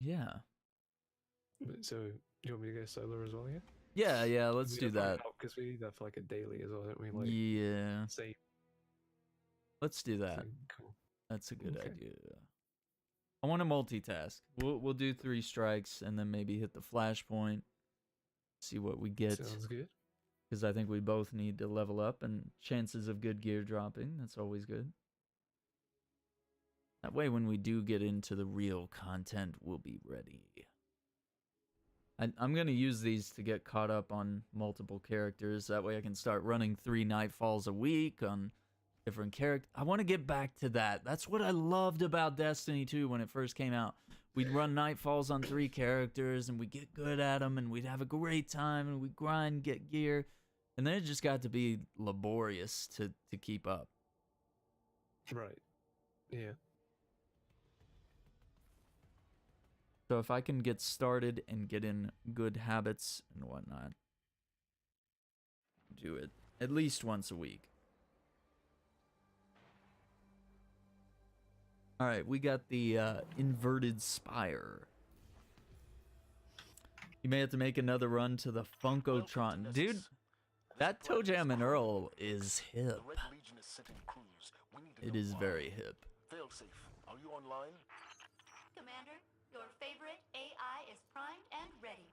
Yeah. So, you want me to go solar as well, yeah? Yeah, let's do that. Because we need that for like a daily as well, don't we? Like, Yeah, same let's do that. thing. Cool. That's a good Okay. idea. I want to multitask. We'll do 3 strikes and then maybe hit the flashpoint. See what we get. Sounds good. Because I think we both need to level up, and chances of good gear dropping, that's always good. That way when we do get into the real content, we'll be ready. I'm going to use these to get caught up on multiple characters. That way I can start running 3 Nightfalls a week on different characters. I want to get back to that. That's what I loved about Destiny 2 when it first came out. We'd run Nightfalls on 3 characters, and we'd get good at them, and we'd have a great time, and we'd grind, get gear. And then it just got to be laborious to keep up. Right. Yeah. So if I can get started and get in good habits and whatnot, do it at least once a week. All right, we got the inverted spire. You may have to make another run to the Funkotron. Dude, that Toe Jam and Earl is hip. The Red Legion is setting crews. We need to It know is why. very hip. Failsafe, are you online? Commander, your favorite AI is primed and ready.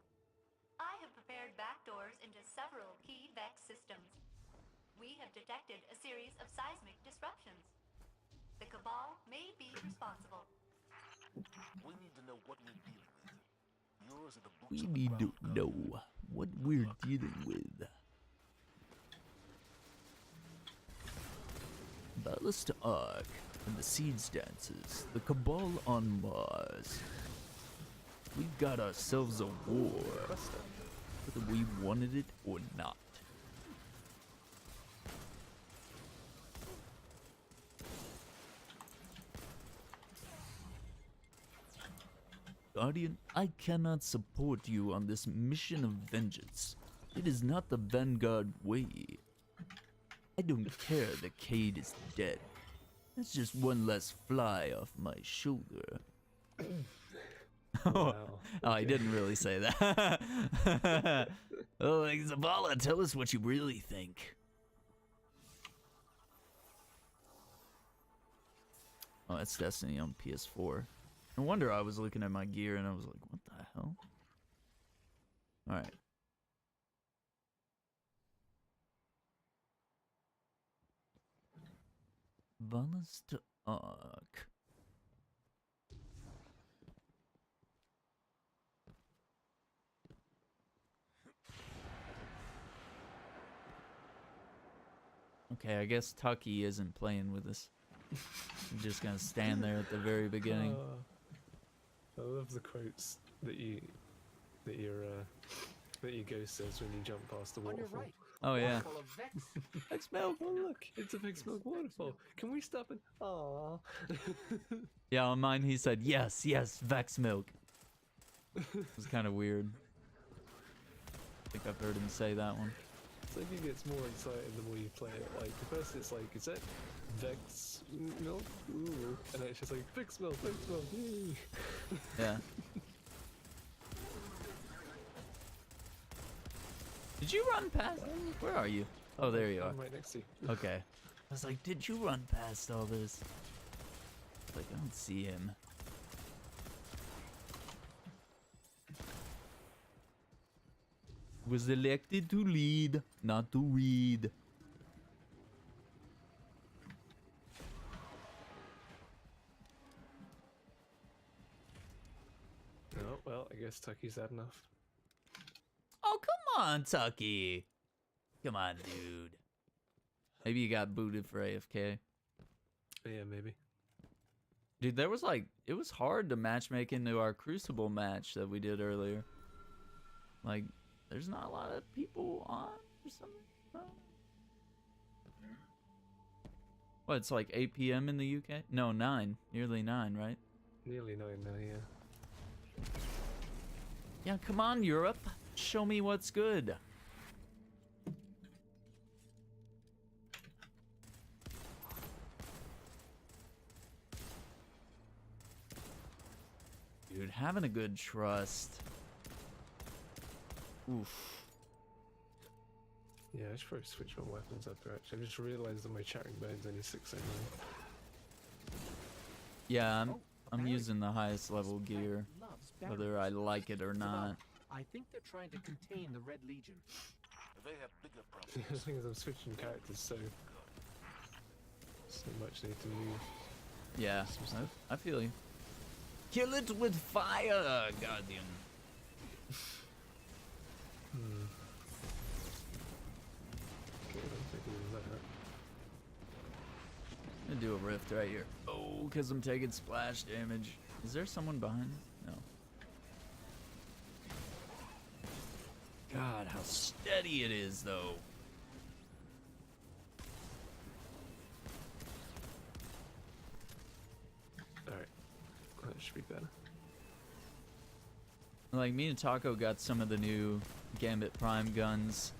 I have prepared backdoors into several key VEX systems. We have detected a series of seismic disruptions. The Cabal may be responsible. We need to know what we're dealing with. Yours are the boots We on the need to ground, know Gunner. what we're dealing with. Ballast Arc and the Seeds Dances, the Cabal on Mars. We've got ourselves a war, whether we wanted it or not. Guardian, I cannot support you on this mission of vengeance. It is not the Vanguard way. I don't care the Cade is dead. That's just one less fly off my shoulder. Wow. Oh, I didn't really say that. Oh, like, Zavala, tell us what you really think. Oh, that's Destiny on PS4. No wonder I was looking at my gear and I was like, what the hell? Alright. Ballast Arc. Okay, I guess Tucky isn't playing with us. He's just gonna stand there at the very beginning. I love the quotes that your ghost says when you jump past the On your waterfall. right. Oh yeah. Full of Vex. Vex milk! Oh look, it's a Vex milk waterfall. Can we stop it? Aww. Yeah, on mine he said, yes, yes, Vex milk. It was kind of weird. I think I've heard him say that one. It's like he gets more excited the more you play it. Like, the first it's like, is that Vex milk? Ooh. And then it's just like, Vex milk, yay! Yeah. Did you run past? Where are you? Oh, there you are. I'm right next to you. Okay. I was like, did you run past all this? Like, I don't see him. Was elected to lead, not to read. Oh, well, I guess Tucky's had enough. Oh, come on, Tucky. Come on, dude. Maybe you got booted for AFK. Yeah, maybe. Dude, there was like, it was hard to matchmake into our Crucible match that we did earlier. Like, there's not a lot of people on or something. No. What, it's like 8 p.m. in the UK? No, 9. Nearly 9, right? Nearly 9 now, yeah. Yeah, come on, Europe. Show me what's good. Dude, having a good trust. Oof. Yeah, I should probably switch my weapons up there, actually. I just realized that my chattering bird's only 609. Yeah, I'm using the highest level gear, whether I like it or not. I think they're trying to contain the Red Legion. They have bigger The problems. thing is, I'm switching characters so much need to move. Yeah, I feel you. Kill it with fire, Guardian. Okay, I don't think it was that. I'm gonna do a rift right here. Oh, because I'm taking splash damage. Is there someone behind me? No. God, how steady it is, though. Alright. That should be better. Like, me and Taco got some of the new Gambit Prime guns.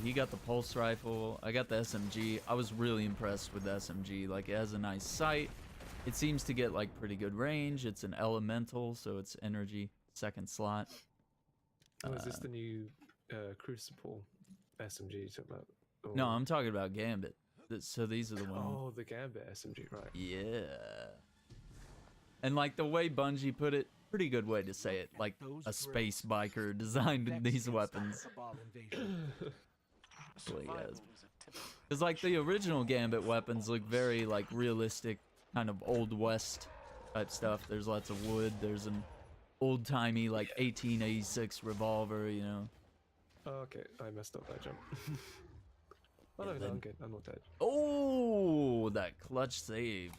He got the pulse rifle. I got the SMG. I was really impressed with the SMG. Like, it has a nice sight. It seems to get, like, pretty good range. It's an elemental, so it's energy, second slot. Oh, is this the new Crucible SMG you're talking about? Or... No, I'm talking about Gambit. So these are the ones. Oh, the Gambit SMG, right. Yeah. And, like, the way Bungie put it, pretty good way to say it. Like, a space biker designed these weapons. Because, like, the original Gambit weapons look very, like, realistic, kind of Old West type stuff. There's lots of wood. There's an old-timey, like, 1886 revolver, you know. Oh, okay, I messed up that jump. Oh, no, no, I'm good. I'm not dead. Oh, that clutch save.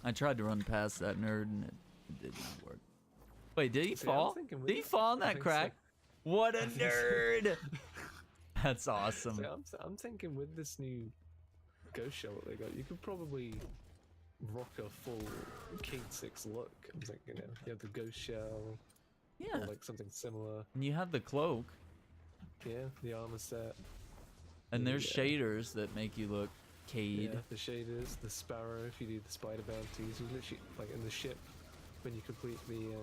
I tried to run past that nerd, and it did not work. Wait, did he fall? Did he fall in that crack? So. What a nerd! That's awesome. So I'm thinking with this new ghost shell that they got, you could probably rock a full King 6 look. I'm thinking, you know, you have the ghost shell, yeah, or like something similar. And you have the cloak. Yeah, the armor set. And there's shaders that make you look Cade. Yeah, the shaders, the sparrow, if you do the spider bounties, you literally, like in the ship, when you complete the,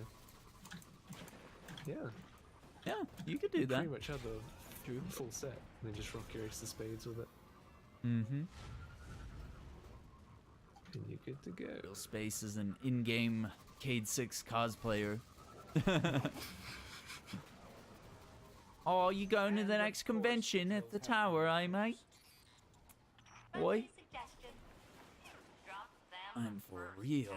Yeah, you could do that. Pretty much have a full set, and then just rock your ace of spades with it. Mm-hmm. And you're good to go. Real Space is an in-game Cade 6 cosplayer. Oh, you going to the next convention at the tower, eh, mate? Boy. I'm for real.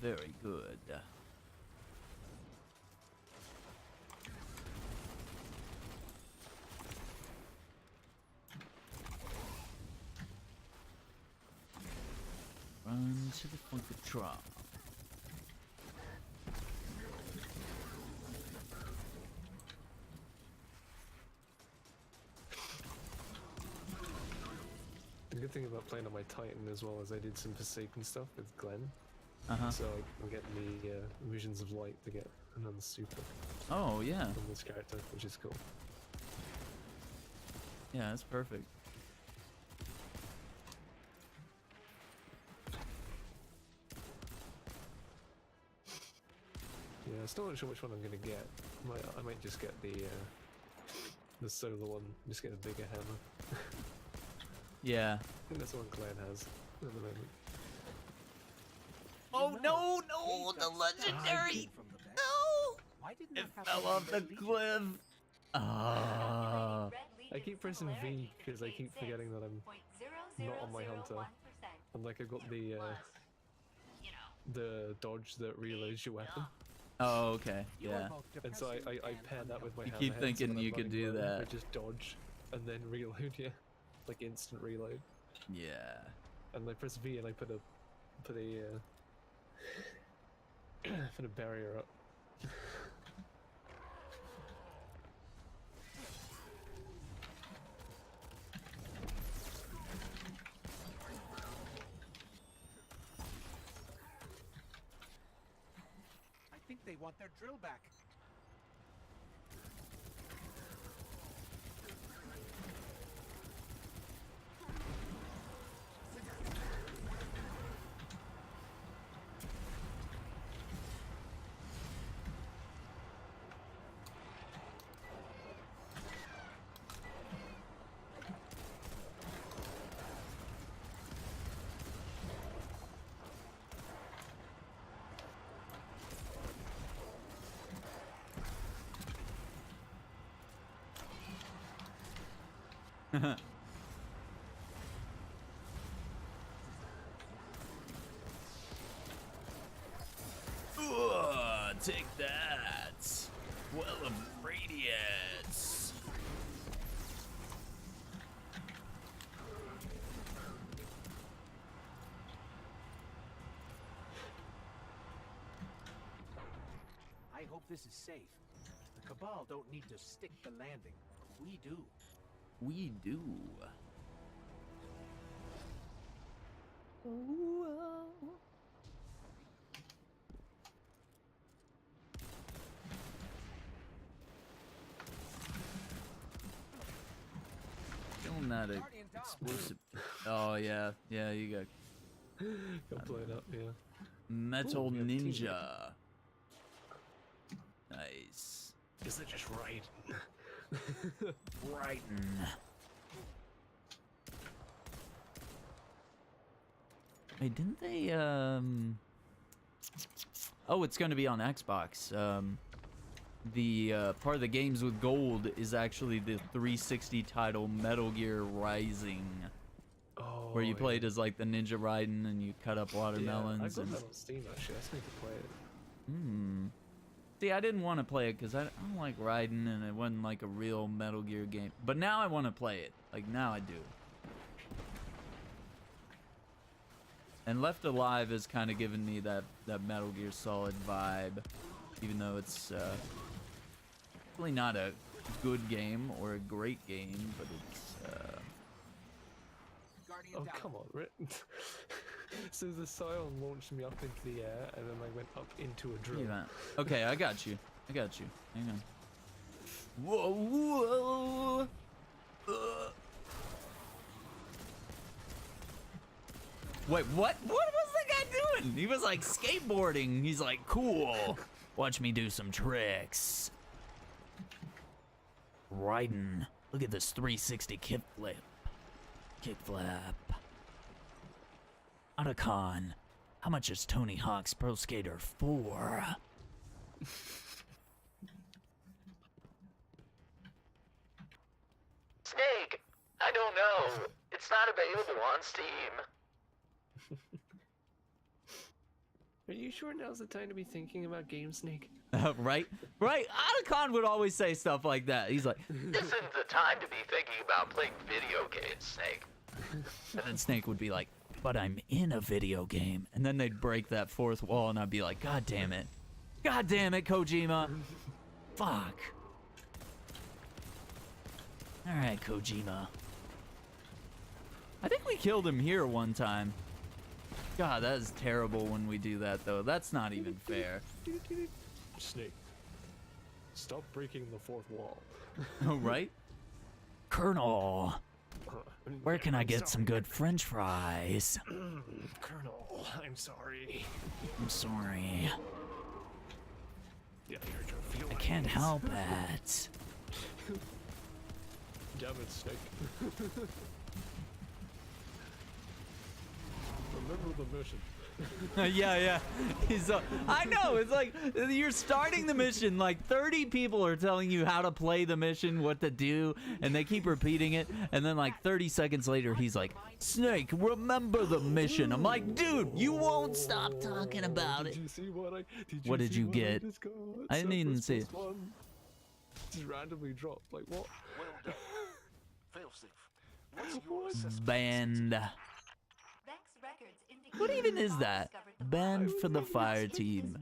Very good. Run to the Funkatron. The good thing about playing on my Titan as well is I did some Forsaken stuff with Glenn. Uh-huh. So I'm getting the Visions of Light to get another super Oh, yeah. from this character, which is cool. Yeah, that's perfect. Yeah, still not sure which one I'm gonna get. I might just get the solar one, just get a bigger hammer. Yeah. I think that's the one Glenn has at the moment. Oh, no, the legendary! No! It fell off the cliff! Ah. I keep pressing V because I keep forgetting that I'm not on my hunter. And like I've got the dodge that reloads your weapon. Oh, okay, yeah. And so I pair that with my You hammerhead, keep so thinking when I'm you could running do low, that. I just dodge and then reload, yeah. Like instant reload. Yeah. And I press V and I put a put a barrier up. I think they want their drill back. Take that! Well of radiance! I hope this is safe. The Cabal don't need to stick the landing. We do. We do. Feeling that explosive. Oh yeah, yeah. You got Got blown up, yeah. Metal Ooh, we have Ninja. Nice. Is it just right? Brighton. Wait, didn't they Oh, it's going to be on Xbox. The part of the games with gold is actually the 360 title Metal Gear Rising. Oh, Where you played as like the Ninja Raiden and you cut up watermelons. Yeah, I got and... that on Steam actually. I just need to play it. Hmm. See, I didn't want to play it because I don't like Raiden and it wasn't like a real Metal Gear game. But now I want to play it. Like now I do. And Left Alive has kind of given me that Metal Gear Solid vibe, even though it's really not a good game or a great game, but it's. Oh come on, Rit. So the Scion launched me up into the air, and then I went up into a drill. Yeah. Okay, I got you. I got you. Hang on. Whoa! Whoa! Wait, what? What was the guy doing? He was like skateboarding. He's like, cool. Watch me do some tricks. Raiden, look at this 360 kickflip. Kickflip. Otacon, how much is Tony Hawk's Pro Skater 4? Snake, I don't know. It's not available on Steam. Are you sure now's the time to be thinking about Game Snake? Right? Right? Otacon would always say stuff like that. He's like, This isn't the time to be thinking about playing video games, Snake. and then Snake would be like, but I'm in a video game. And then they'd break that fourth wall, and I'd be like, God damn it. God damn it, Kojima. Fuck. Alright, Kojima. I think we killed him here one time. God, that is terrible when we do that, though. That's not even fair. Snake, stop breaking the fourth wall. Oh, right? Colonel, where can I get some good French fries? Colonel, I'm sorry. I'm sorry. Yeah, I hurt your feelings. I can't help it. Damn it, Snake. Remember the mission. Yeah. He's I know, it's like you're starting the mission, like 30 people are telling you how to play the mission, what to do, and they keep repeating it, and then like 30 seconds later he's like, Snake, remember the mission. I'm like, dude, you won't stop talking about it. Did you see what What did you get? I didn't even see it. Just randomly dropped, like what? Well done. Failsafe. What's your assessment? Banned. What even is that? Banned for the fire team.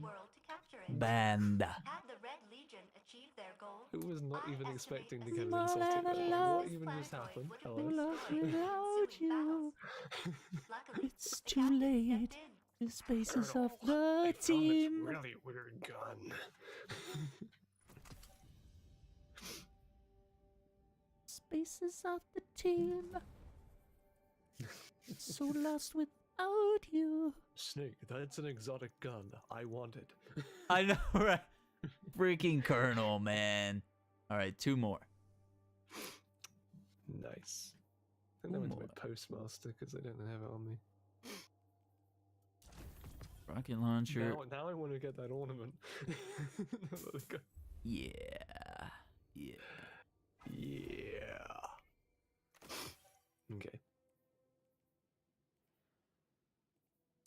Banned. Who was not even expecting to get insulted? What even just happened? Without you. It's too late. The spaces of the team. Really weird gun. Spaces of the team. So lost without you. Snake, that's an exotic gun. I want it. I know, right? Freaking Colonel, man. All right, 2 more. Nice. I think that went to my postmaster because I didn't have it on me. Rocket launcher. Now I want to get that ornament. Yeah. Okay.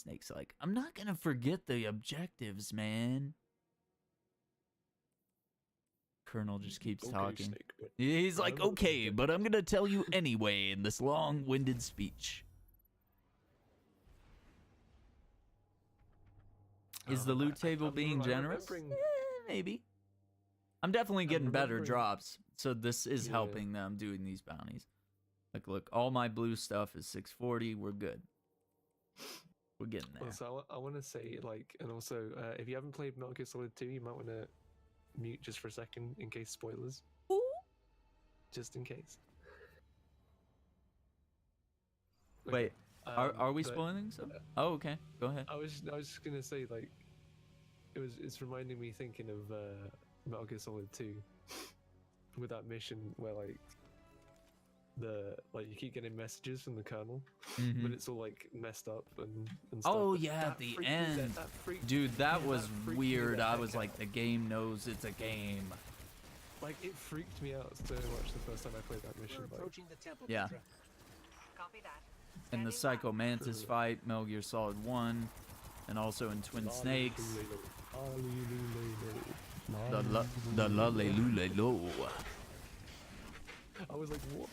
Snake's like, I'm not gonna forget the objectives, man. Colonel just keeps talking. Snake, He's like, okay, but I'm gonna tell you anyway in this long-winded speech. Is the loot table being generous? Maybe. I'm definitely getting better drops, so this is helping them doing these bounties. Like, look, all my blue stuff is 640. We're good. We're getting there. Also, I want to say, like, and also, if you haven't played Metal Gear Solid 2, you might want to mute just for a second in case spoilers. Ooh. Just in case. Wait, are we spoiling something? Oh, okay. Go ahead. I was just gonna say, like, it's reminding me thinking of Metal Gear Solid 2 with that mission where you keep getting messages from the Colonel, but it's all like messed up and stuff. Oh yeah, at the end, dude, that was weird. I was like, the game knows it's a game. Like, it freaked me out so much the first time I played that mission. Yeah. Copy that. In the Psycho Mantis fight, Metal Gear Solid 1, and also in Twin Snakes. The la-le-lu-le-lo. I was like, what?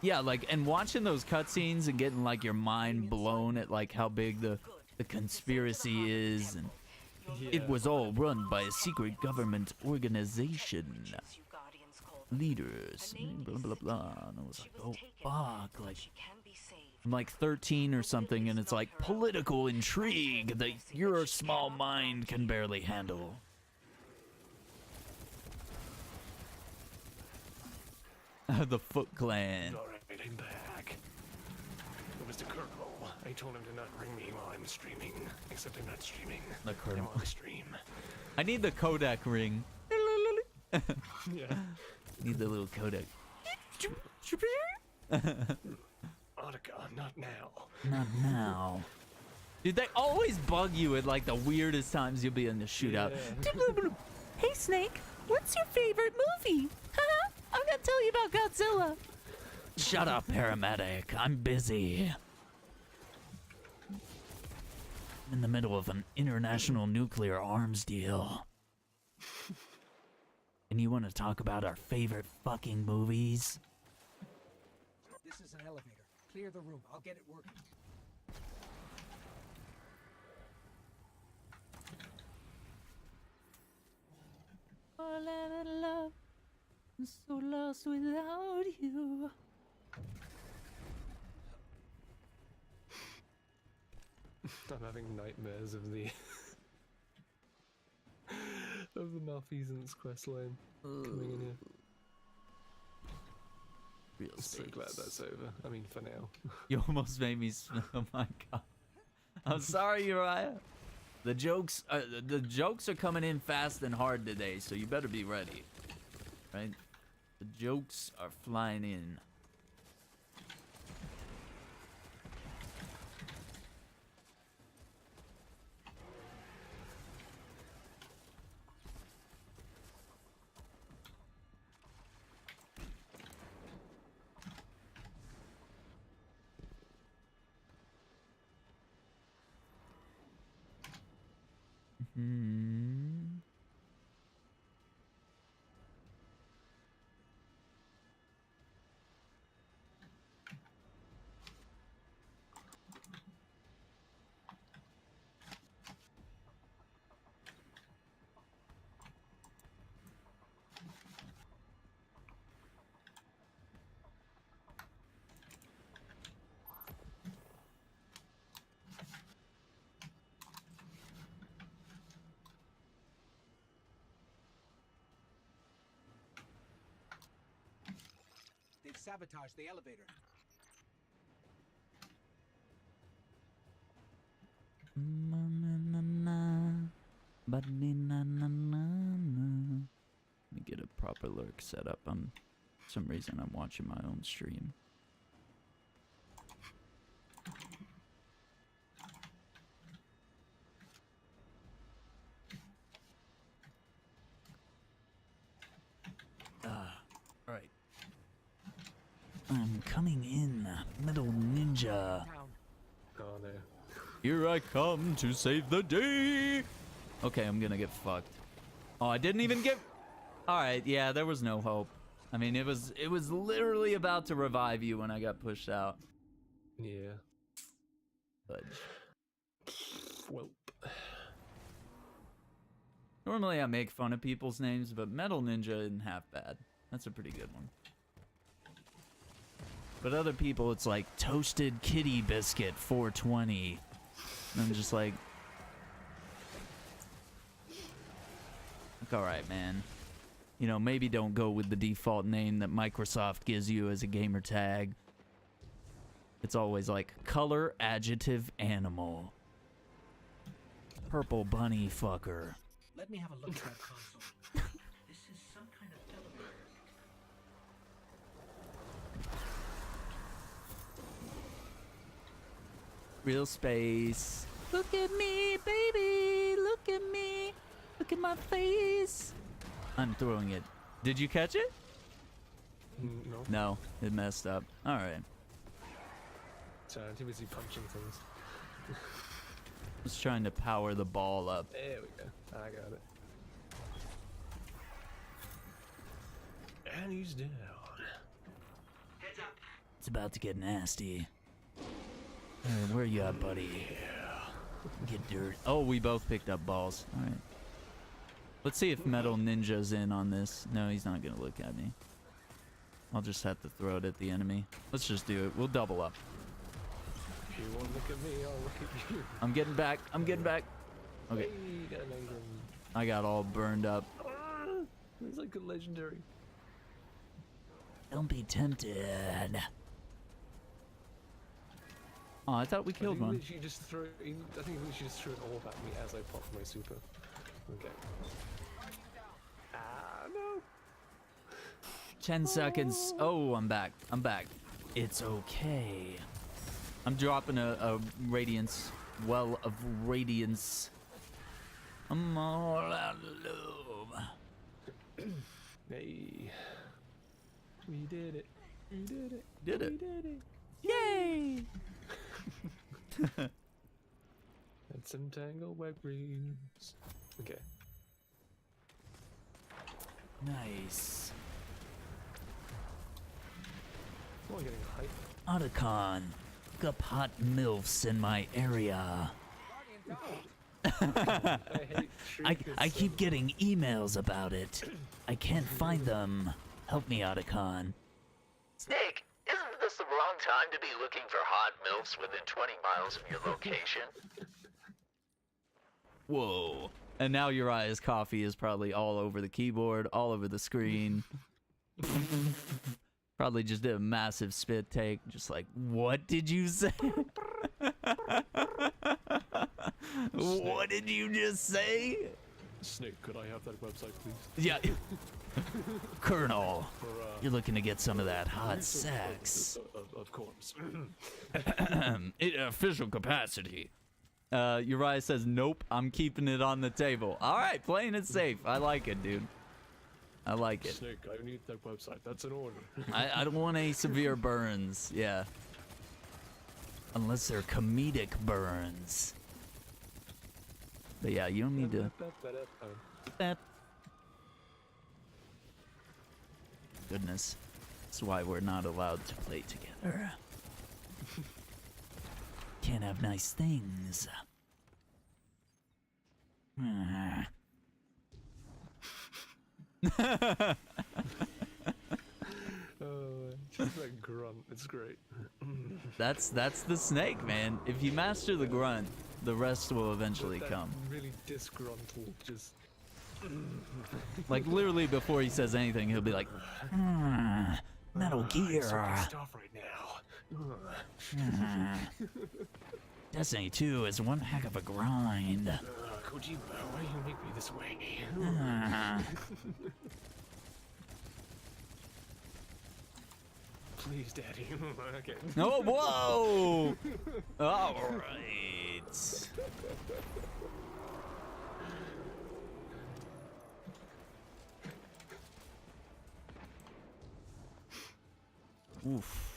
Yeah, like, and watching those cutscenes and getting like your mind blown at like how big the conspiracy is, and it was all run by a secret government organization. Leaders, blah blah blah. And I was like, oh fuck, like I'm like 13 or something, and it's like political intrigue that your small mind can barely handle. The Foot Clan. Alright, I'm back. Mr. Colonel, I told him to not ring me while I'm streaming. Except I'm not streaming. The Colonel. I'm on stream. I need the Kodak ring. Yeah. Need the little Kodak. Otacon, not now. Not now. Dude, they always bug you at like the weirdest times you'll be in the shootout. Yeah. Hey Snake, what's your favorite movie? I'm gonna tell you about Godzilla. Shut up, paramedic. I'm busy. I'm in the middle of an international nuclear arms deal. And you want to talk about our favorite fucking movies? This is an elevator. Clear the room. I'll get it working. All out of love, I'm so lost without you. I'm having nightmares of the of the malfeasance quest line coming in here. Real I'm so glad that's over. I mean, for now. You almost made me. Oh my god. I'm sorry, Uriah. The jokes are coming in fast and hard today, so you better be ready. Right? The jokes are flying in. Hmm. They've sabotaged the elevator. Let me get a proper lurk set up. For some reason I'm watching my own stream. Alright. I'm coming in, Metal Ninja. Oh no. Here I come to save the day. Okay, I'm gonna get fucked. Oh, I didn't even get. All right, yeah, there was no hope. I mean, it was literally about to revive you when I got pushed out. Yeah. But well, normally I make fun of people's names, but Metal Ninja isn't half bad. That's a pretty good one. But other people, it's like Toasted Kitty Biscuit 420. And I'm just like, all right, man. You know, maybe don't go with the default name that Microsoft gives you as a gamer tag. It's always like color, adjective, animal. Purple bunny fucker. Let me have a look at that console. This is some kind of elevator. Real space. Look at me, baby. Look at me. Look at my face. I'm throwing it. Did you catch it? No. No, it messed up. All right. So I'm too busy punching things. Just trying to power the ball up. There we go. I got it. And he's down. Heads up. It's about to get nasty. Alright, where you at, buddy? Get dirt. Oh, we both picked up balls. Alright. Let's see if Metal Ninja's in on this. No, he's not gonna look at me. I'll just have to throw it at the enemy. Let's just do it. We'll double up. You won't look at me, I'll look at you. I'm getting back. I'm getting back. Okay. Hey, you got an engram. I got all burned up. It's like a legendary. Don't be tempted. Oh, I thought we killed one. I think we just threw an orb at me as I popped my super. Okay. Ah, no. 10 seconds. Oh, I'm back. I'm back. It's okay. I'm dropping a radiance. Well of radiance. I'm all out of love. Hey. We did it. We did it. Did it. We did it. Yay! Let's some tangled web roots. Okay. Nice. Oh, I'm getting hype. Otacon, look up hot MILFs in my area. I keep getting emails about it. I can't find them. Help me, Otacon. Snake, isn't this the wrong time to be looking for hot MILFs within 20 miles of your location? Whoa. And now Uriah's coffee is probably all over the keyboard, all over the screen. Probably just did a massive spit take, just like, what did you say? What did you just say? Snake, could I have that website, please? Yeah. Colonel, you're looking to get some of that hot sex. Of course. In official capacity. Uriah says, nope, I'm keeping it on the table. All right, playing it safe. I like it, dude. I like it. Snake, I need that website. That's an order. I don't want any severe burns. Yeah. Unless they're comedic burns. But yeah, you don't need to... Goodness. That's why we're not allowed to play together. Can't have nice things. Just that grunt, it's great. That's the snake, man. If you master the grunt, the rest will eventually come. Really disgruntled, just... Like literally before he says anything, he'll be like, Metal Gear. Stuff right now. Destiny 2 is one heck of a grind. Kojima, why do you make me this way? Please, Daddy. Okay. Oh, whoa! All right. Oof.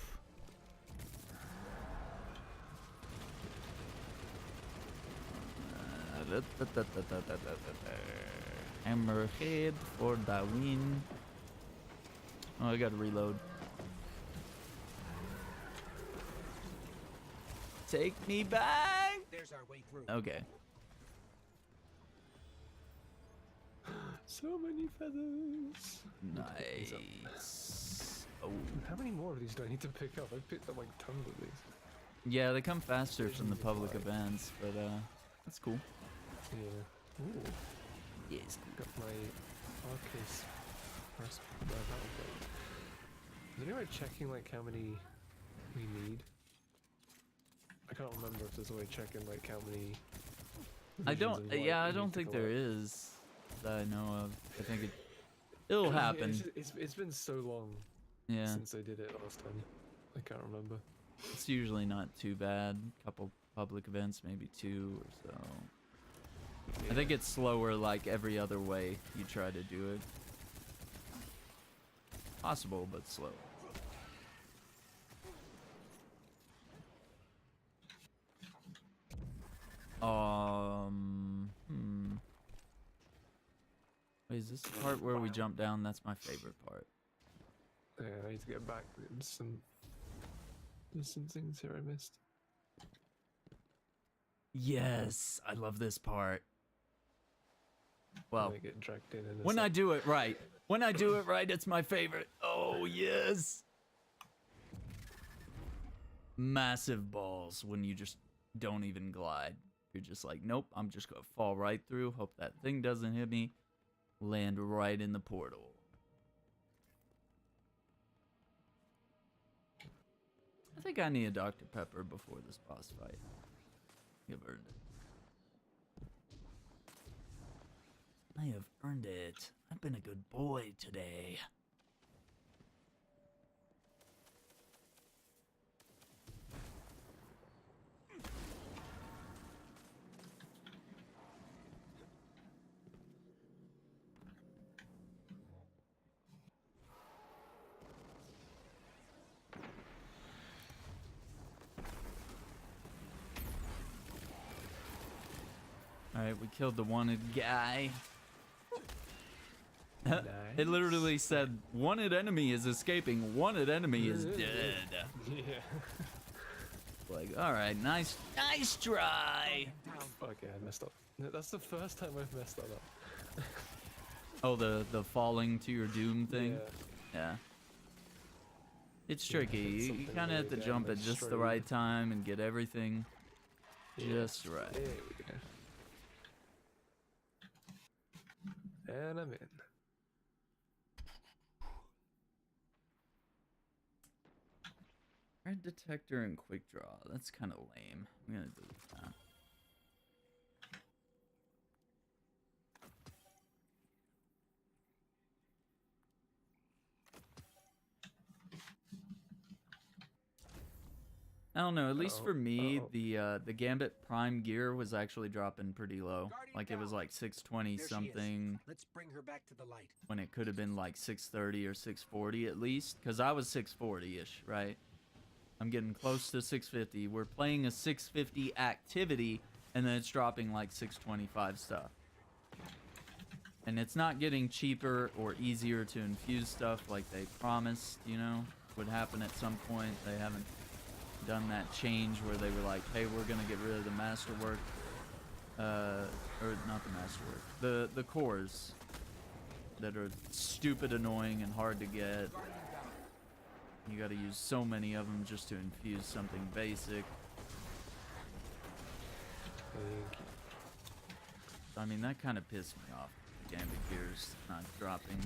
Hammerhead for the win. Oh, I gotta reload. Take me back. There's our way through. Okay. So many feathers. Nice. Oh. How many more of these do I need to pick up? I've picked up like tons of these. Yeah, they come faster from the public events, but that's cool. Yeah. Ooh. Yes. Got my Arcus press battle plate. Is anyone checking like how many we need? I can't remember if there's a way of checking like how many. I don't. Yeah, I don't think there is that I know of. I think it'll happen. It's been so long. Yeah. Since I did it last time, I can't remember. It's usually not too bad. Couple public events, maybe 2 or so. Yeah. I think it's slower like every other way you try to do it. Possible, but slow. Wait, is this the part where we jump down? That's my favorite part. Yeah, I need to get back. There's some things here I missed. Yes, I love this part. Well, I get dragged in when I do it right. When I do it right, it's my favorite. Oh, yes. Massive balls when you just don't even glide. You're just like, nope, I'm just going to fall right through. Hope that thing doesn't hit me. Land right in the portal. I think I need a Dr. Pepper before this boss fight. You've earned it. I have earned it. I've been a good boy today. Alright, we killed the wanted guy. Nice. It literally said, wanted enemy is escaping, wanted enemy is dead. Yeah. Like, alright, nice try. Okay, I messed up. That's the first time I've messed that up. Oh, the falling to your doom thing? Yeah. It's tricky. You kind of have to jump at just the right time and get everything just right. There we go. And I'm in. Red detector and quick draw. That's kind of lame. I'm gonna delete that. I don't know. At least for me, the Gambit Prime gear was actually dropping pretty low. Like it was like 620 something. Let's bring her back to the light. When it could have been like 630 or 640 at least, because I was 640-ish, right? I'm getting close to 650. We're playing a 650 activity, and then it's dropping like 625 stuff. And it's not getting cheaper or easier to infuse stuff like they promised, you know, would happen at some point. They haven't done that change where they were like, hey, we're gonna get rid of the masterwork, or not the masterwork, the cores that are stupid, annoying, and hard to get. You gotta use so many of them just to infuse something basic. I mean, that kind of pissed me off. The Gambit gear's not dropping.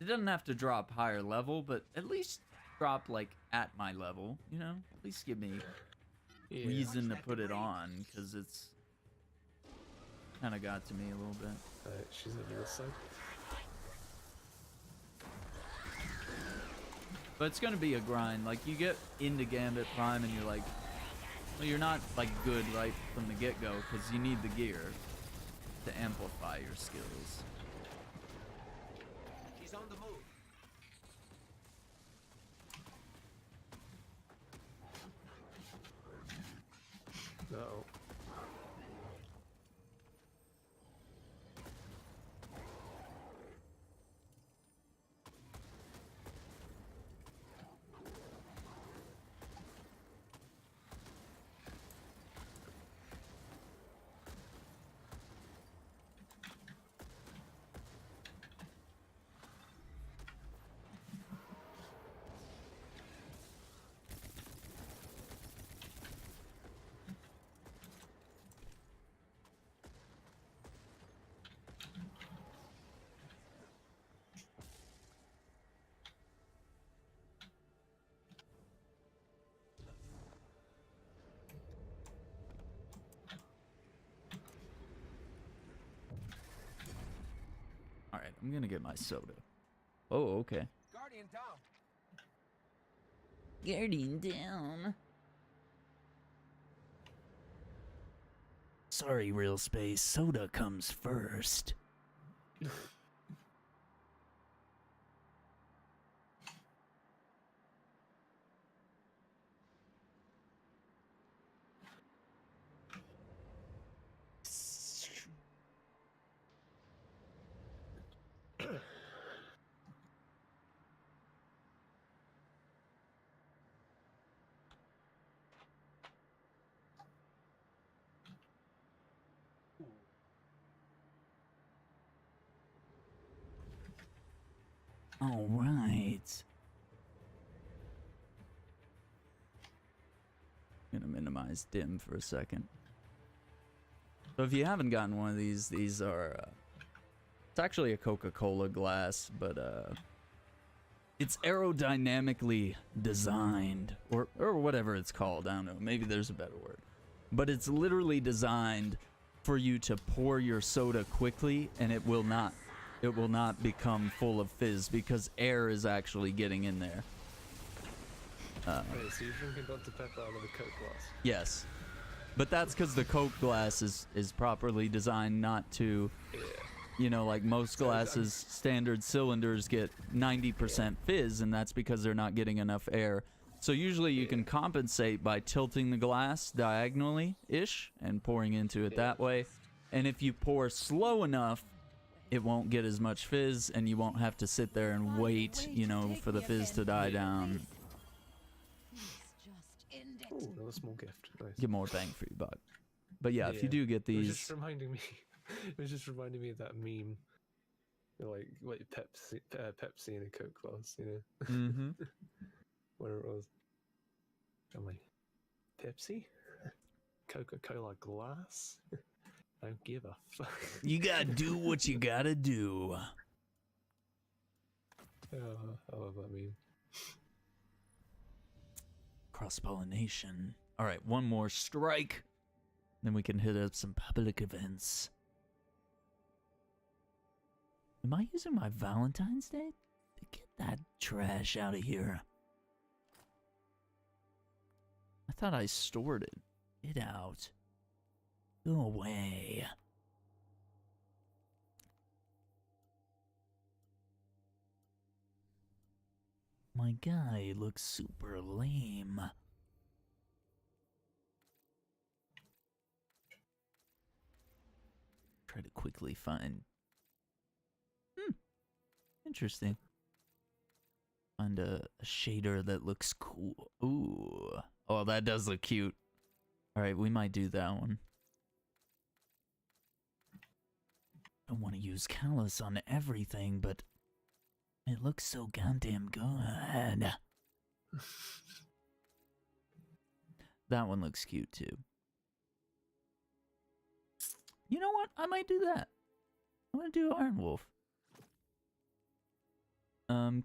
It doesn't have to drop higher level, but at least drop like at my level, you know? At least give me reason to put it on, because it's kind of got to me a little bit. Alright, she's on this side. But it's gonna be a grind. Like, you get into Gambit Prime and you're like, well, you're not like good right from the get-go, because you need the gear to amplify your skills. She's on the move. No. Alright, I'm gonna get my soda. Oh, okay. Guardian down. Guardian down. Sorry, real space. Soda comes first. All right. Gonna minimize dim for a second. So if you haven't gotten one of these are it's actually a Coca-Cola glass, but it's aerodynamically designed, or whatever it's called. I don't know. Maybe there's a better word. But it's literally designed for you to pour your soda quickly, and it will not become full of fizz because air is actually getting in there. Wait, so you're drinking Dr. Pepper out of a Coke glass? Yes. But that's because the Coke glass is properly designed not to, you know, like most glasses, standard cylinders get 90% fizz, and that's because they're not getting enough air So usually you can compensate by tilting the glass diagonally-ish and pouring into it that way. And if you pour slow enough, it won't get as much fizz, and you won't have to sit there and wait, you know, for the fizz to die down. Oh, another small gift. Nice. Get more bang for your buck. But yeah, if you do get It was these... just reminding me. It was just reminding me of that meme. Like Pepsi in a Coke glass, you know? Mm-hmm. Where it was. I'm like, Pepsi? Coca-Cola glass? Don't give a fuck. You gotta do what you gotta do. I love that meme. Cross-pollination. Alright, one more strike. Then we can hit up some public events. Am I using my Valentine's Day? Get that trash out of here. I thought I stored it. Get out. Go away. My guy looks super lame. Try to quickly find... Interesting. Find a shader that looks cool. Ooh. Oh, that does look cute. Alright, we might do that one. Don't want to use callus on everything, but it looks so goddamn good. That one looks cute too. You know what? I might do that. I'm gonna do Iron Wolf.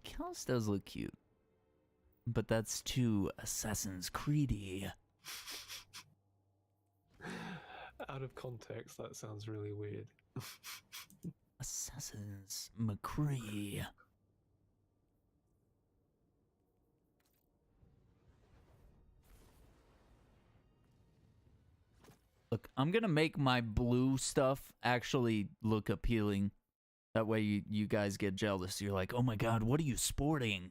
Callus does look cute. But that's too Assassin's Creedy. Out of context, that sounds really weird. Assassin's McCree. Look, I'm gonna make my blue stuff actually look appealing. That way you guys get jealous. You're like, oh my god, what are you sporting?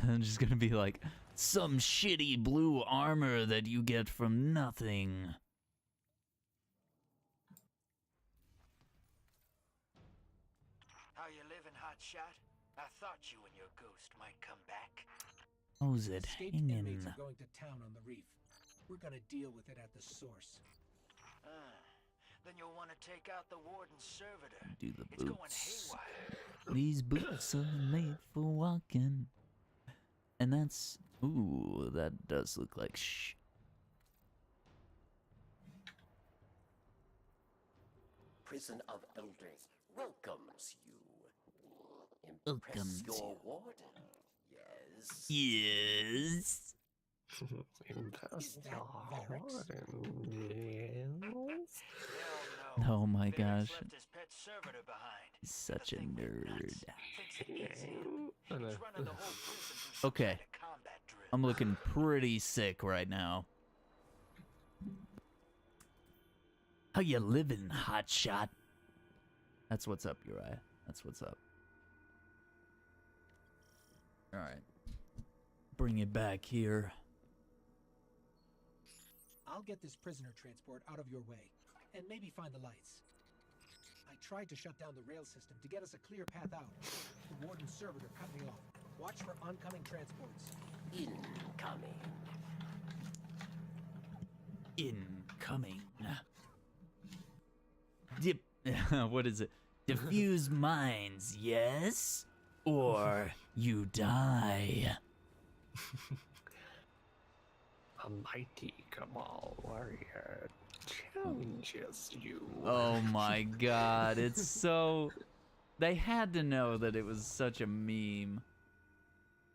I'm just gonna be like, some shitty blue armor that you get from nothing. How you living, hotshot? I thought you and your ghost might come back. How's it Escaped hanging? inmates are going to town on the reef. We're gonna deal with it at the source. Then you'll want to take out the warden's servitor. Do the It's going boots. haywire. These boots are made for walking. And that's... Ooh, that does look like Prison of Elders welcomes you. Impress Welcomes your you. warden. Yes. Yes. Impress your warden. Yes. Oh my gosh. Left his pet servitor behind. He's such a nerd. I know. He's running the whole prison through some Okay. kind of combat drill. I'm looking pretty sick right now. How you living, hotshot? That's what's up, Uriah. That's what's up. Alright. Bring it back here. I'll get this prisoner transport out of your way, and maybe find the lights. I tried to shut down the rail system to get us a clear path out. The warden's servitor cut me off. Watch for oncoming transports. Incoming. Incoming. What is it? Diffuse minds, yes? Or you die. A mighty Cabal warrior challenges you. Oh my god, it's so... They had to know that it was such a meme.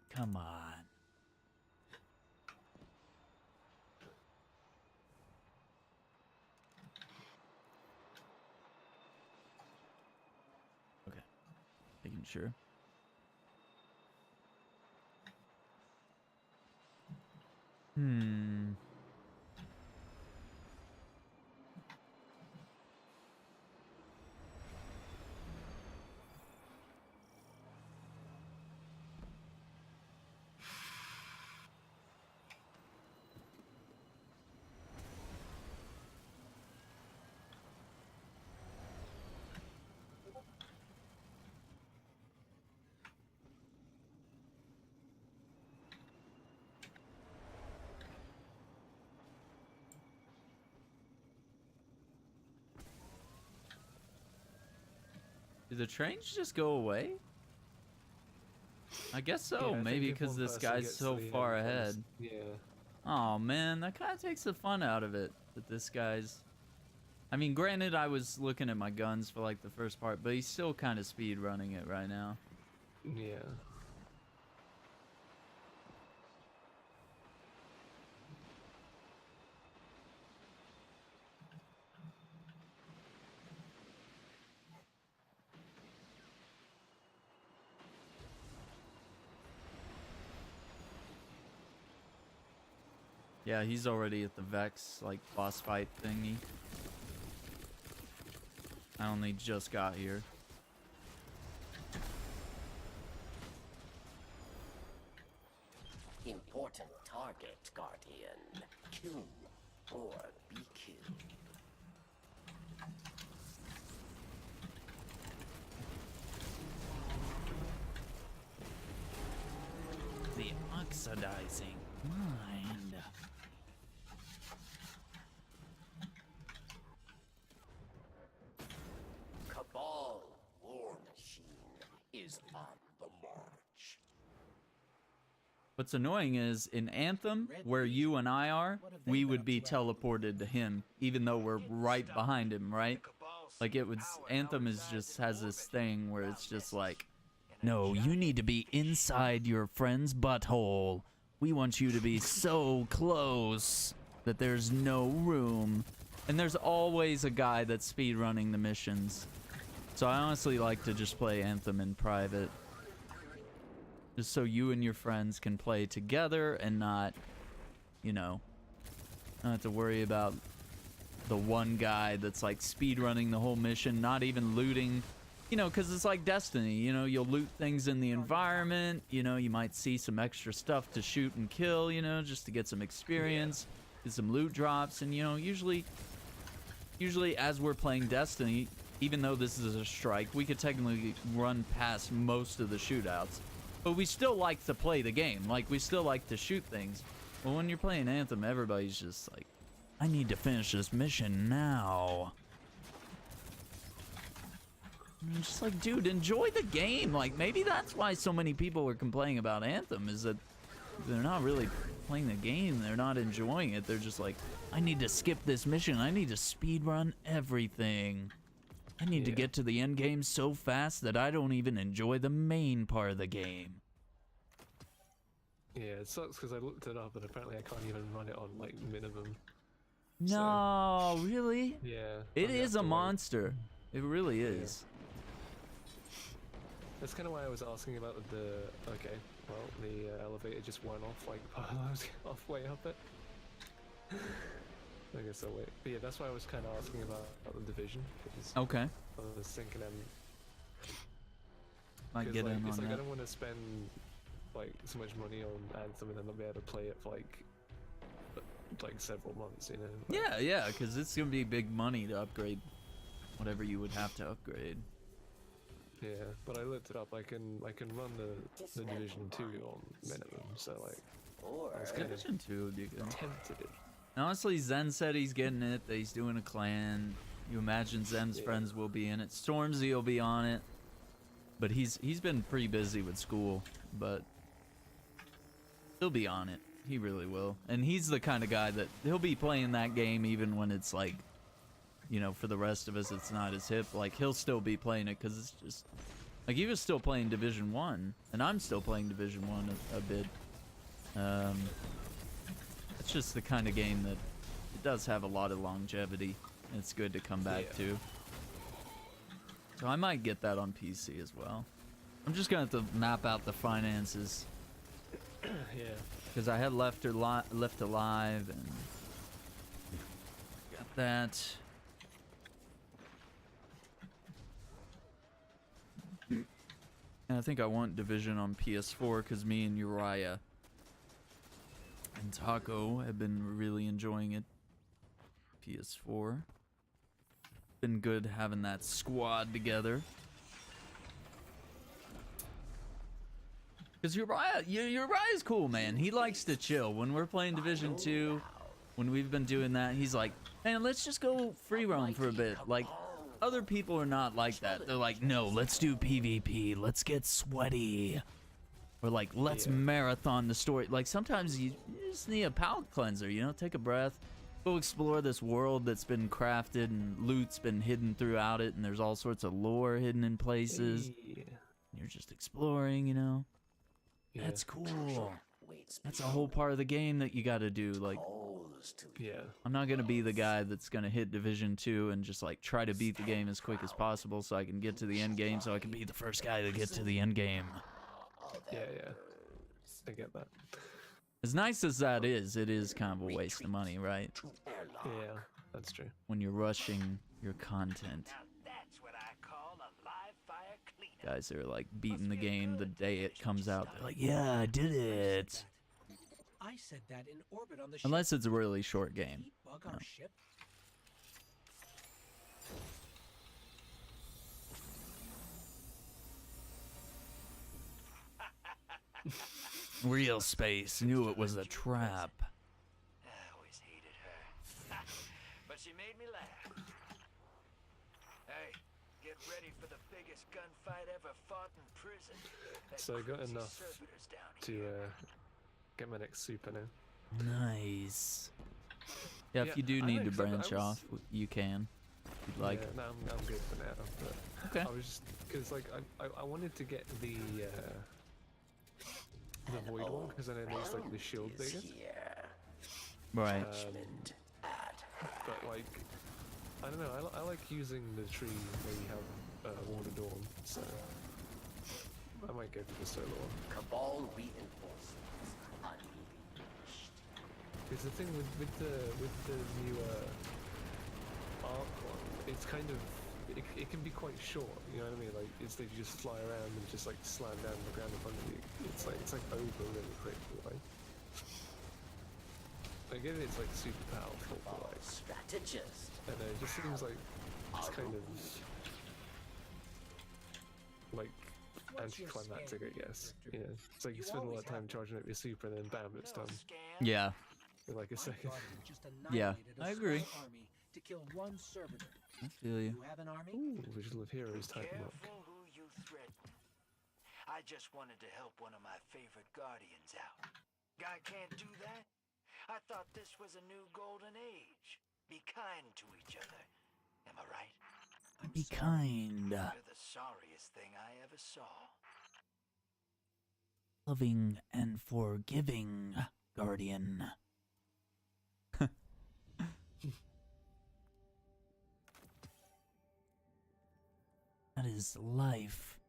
Come on. Okay. Making sure. Do the trains just go away? I guess so. Yeah, I Maybe think if because one this person guy's gets so to the far end ahead. first- Yeah. Oh man, that kind of takes the fun out of it. That this guy's. I mean, granted, I was looking at my guns for like the first part, but he's still kind of speed running it right now. Yeah. Yeah, he's already at the Vex, like, boss fight thingy. I only just got here. Important target, Guardian. Kill or be killed. The oxidizing mind. Cabal war machine is on the march. What's annoying is in Anthem, where you and I are, we would be teleported to him, even though we're right behind him, right? Like it would. Anthem is just has this thing where it's just like, no, you need to be inside your friend's butthole. We want you to be so close that there's no room. And there's always a guy that's speedrunning the missions. So I honestly like to just play Anthem in private. Just so you and your friends can play together and not, you know, not have to worry about the one guy that's like speedrunning the whole mission, not even looting. You know, because it's like Destiny, you know, you'll loot things in the environment, you know, you might see some extra stuff to shoot and kill, you know, just to get some experience, get some loot drops, and, you know, usually as we're playing Destiny, even though this is a strike, we could technically run past most of the shootouts, but we still like to play the game, like, we still like to shoot things. But when you're playing Anthem, everybody's just like, I need to finish this mission now. I'm just like, dude, enjoy the game. Like, maybe that's why so many people are complaining about Anthem, is that they're not really playing the game. They're not enjoying it. They're just like, I need to skip this mission. I need to speedrun everything. I need to get to the end game so fast that I don't even enjoy the main part of the game. Yeah, it sucks because I looked it up and apparently I can't even run it on, like, minimum. No, really? Yeah. It is a monster. It really is. That's kind of why I was asking about the, okay, well, the elevator just went off, like, while I was halfway up it. I guess I'll wait. But yeah, that's why I was kind of asking about the Division. Okay. I was thinking, Might get like, in it's on like that. I don't want to spend, like, so much money on Anthem and then not be able to play it for, like several months, you know? Like, Yeah, because it's going to be big money to upgrade whatever you would have to upgrade. Yeah, but I looked it up. I can run the Division 2 on minimum, so like I was kind Division 2 would be good. tempted. Honestly, Zen said he's getting it, that he's doing a clan. You imagine Zen's friends will be in it. Stormzy will be on it. But he's been pretty busy with school, but he'll be on it. He really will. And he's the kind of guy that he'll be playing that game even when it's like, you know, for the rest of us, it's not as hip. Like, he'll still be playing it because it's just... Like, he was still playing Division 1, and I'm still playing Division 1 a bit. It's just the kind of game that it does have a lot of longevity, and it's good to come back to. So I might get that on PC as well. I'm just going to have to map out the finances. Yeah. Because I had Left Alive, and got that. And I think I want Division on PS4 because me and Uriah and Taco have been really enjoying it. PS4. Been good having that squad together. Because Uriah's cool, man. He likes to chill. When we're playing Division 2, when we've been doing that, he's like, man, let's just go free roam for a bit. Like, other people are not like that. They're like, no, let's do PvP. Let's get sweaty. Or like, let's marathon the story. Like, sometimes you just need a palate cleanser, you know? Take a breath. Go explore this world that's been crafted and loot's been hidden throughout it. And there's all sorts of lore hidden in places. You're just exploring, you know? That's cool. That's a whole part of the game that you gotta do. Like, I'm not gonna be the guy that's gonna hit Division 2 and just like try to beat the game as quick as possible so I can get to the end game, so I can be the first guy to get to the end game. Yeah. I get that. As nice as that is, it is kind of a waste of money, right? Yeah, that's true. When you're rushing your content. Guys are like beating the game the day it comes out. They're like, yeah, I did it. I said that in orbit on the ship. Unless it's a really short game. Bug our ship? Real space knew it was a trap. I always hated her. But she made me laugh. Hey, get ready for the biggest gunfight ever fought in prison. So I got enough to get my next super now. Nice. Yeah, if you do need to branch off, you can. If you'd like. Yeah, no, I'm good for now. But okay. I was just because like I wanted to get the void one because then it makes like the shield bigger. Right. But like I don't know. I like using the tree where you have Water Dawn, so I might go for the solar one. Cabal reinforcements unleashed. Because the thing with the newer arc one, it's kind of it can be quite short. You know what I mean? Like instead you just fly around and just like slam down the ground in front of you. It's like over really quickly, right? I get it. It's like super powerful, but like strategist. I know. It just seems like it's kind of like anticlimactic, I guess. You know, it's like you spend a lot of time charging up your super and then bam, it's done. Yeah. In like a second. Yeah, I agree. To kill one servitor. I feel you. You have an army? Ooh, Visual of Heroes type look. Careful who you threaten. I just wanted to help one of my favorite guardians out. Guy can't do that? I thought this was a new golden age. Be kind to each other. Am I right? Be kind. You're the sorriest thing I ever saw. Loving and forgiving, Guardian. That is life.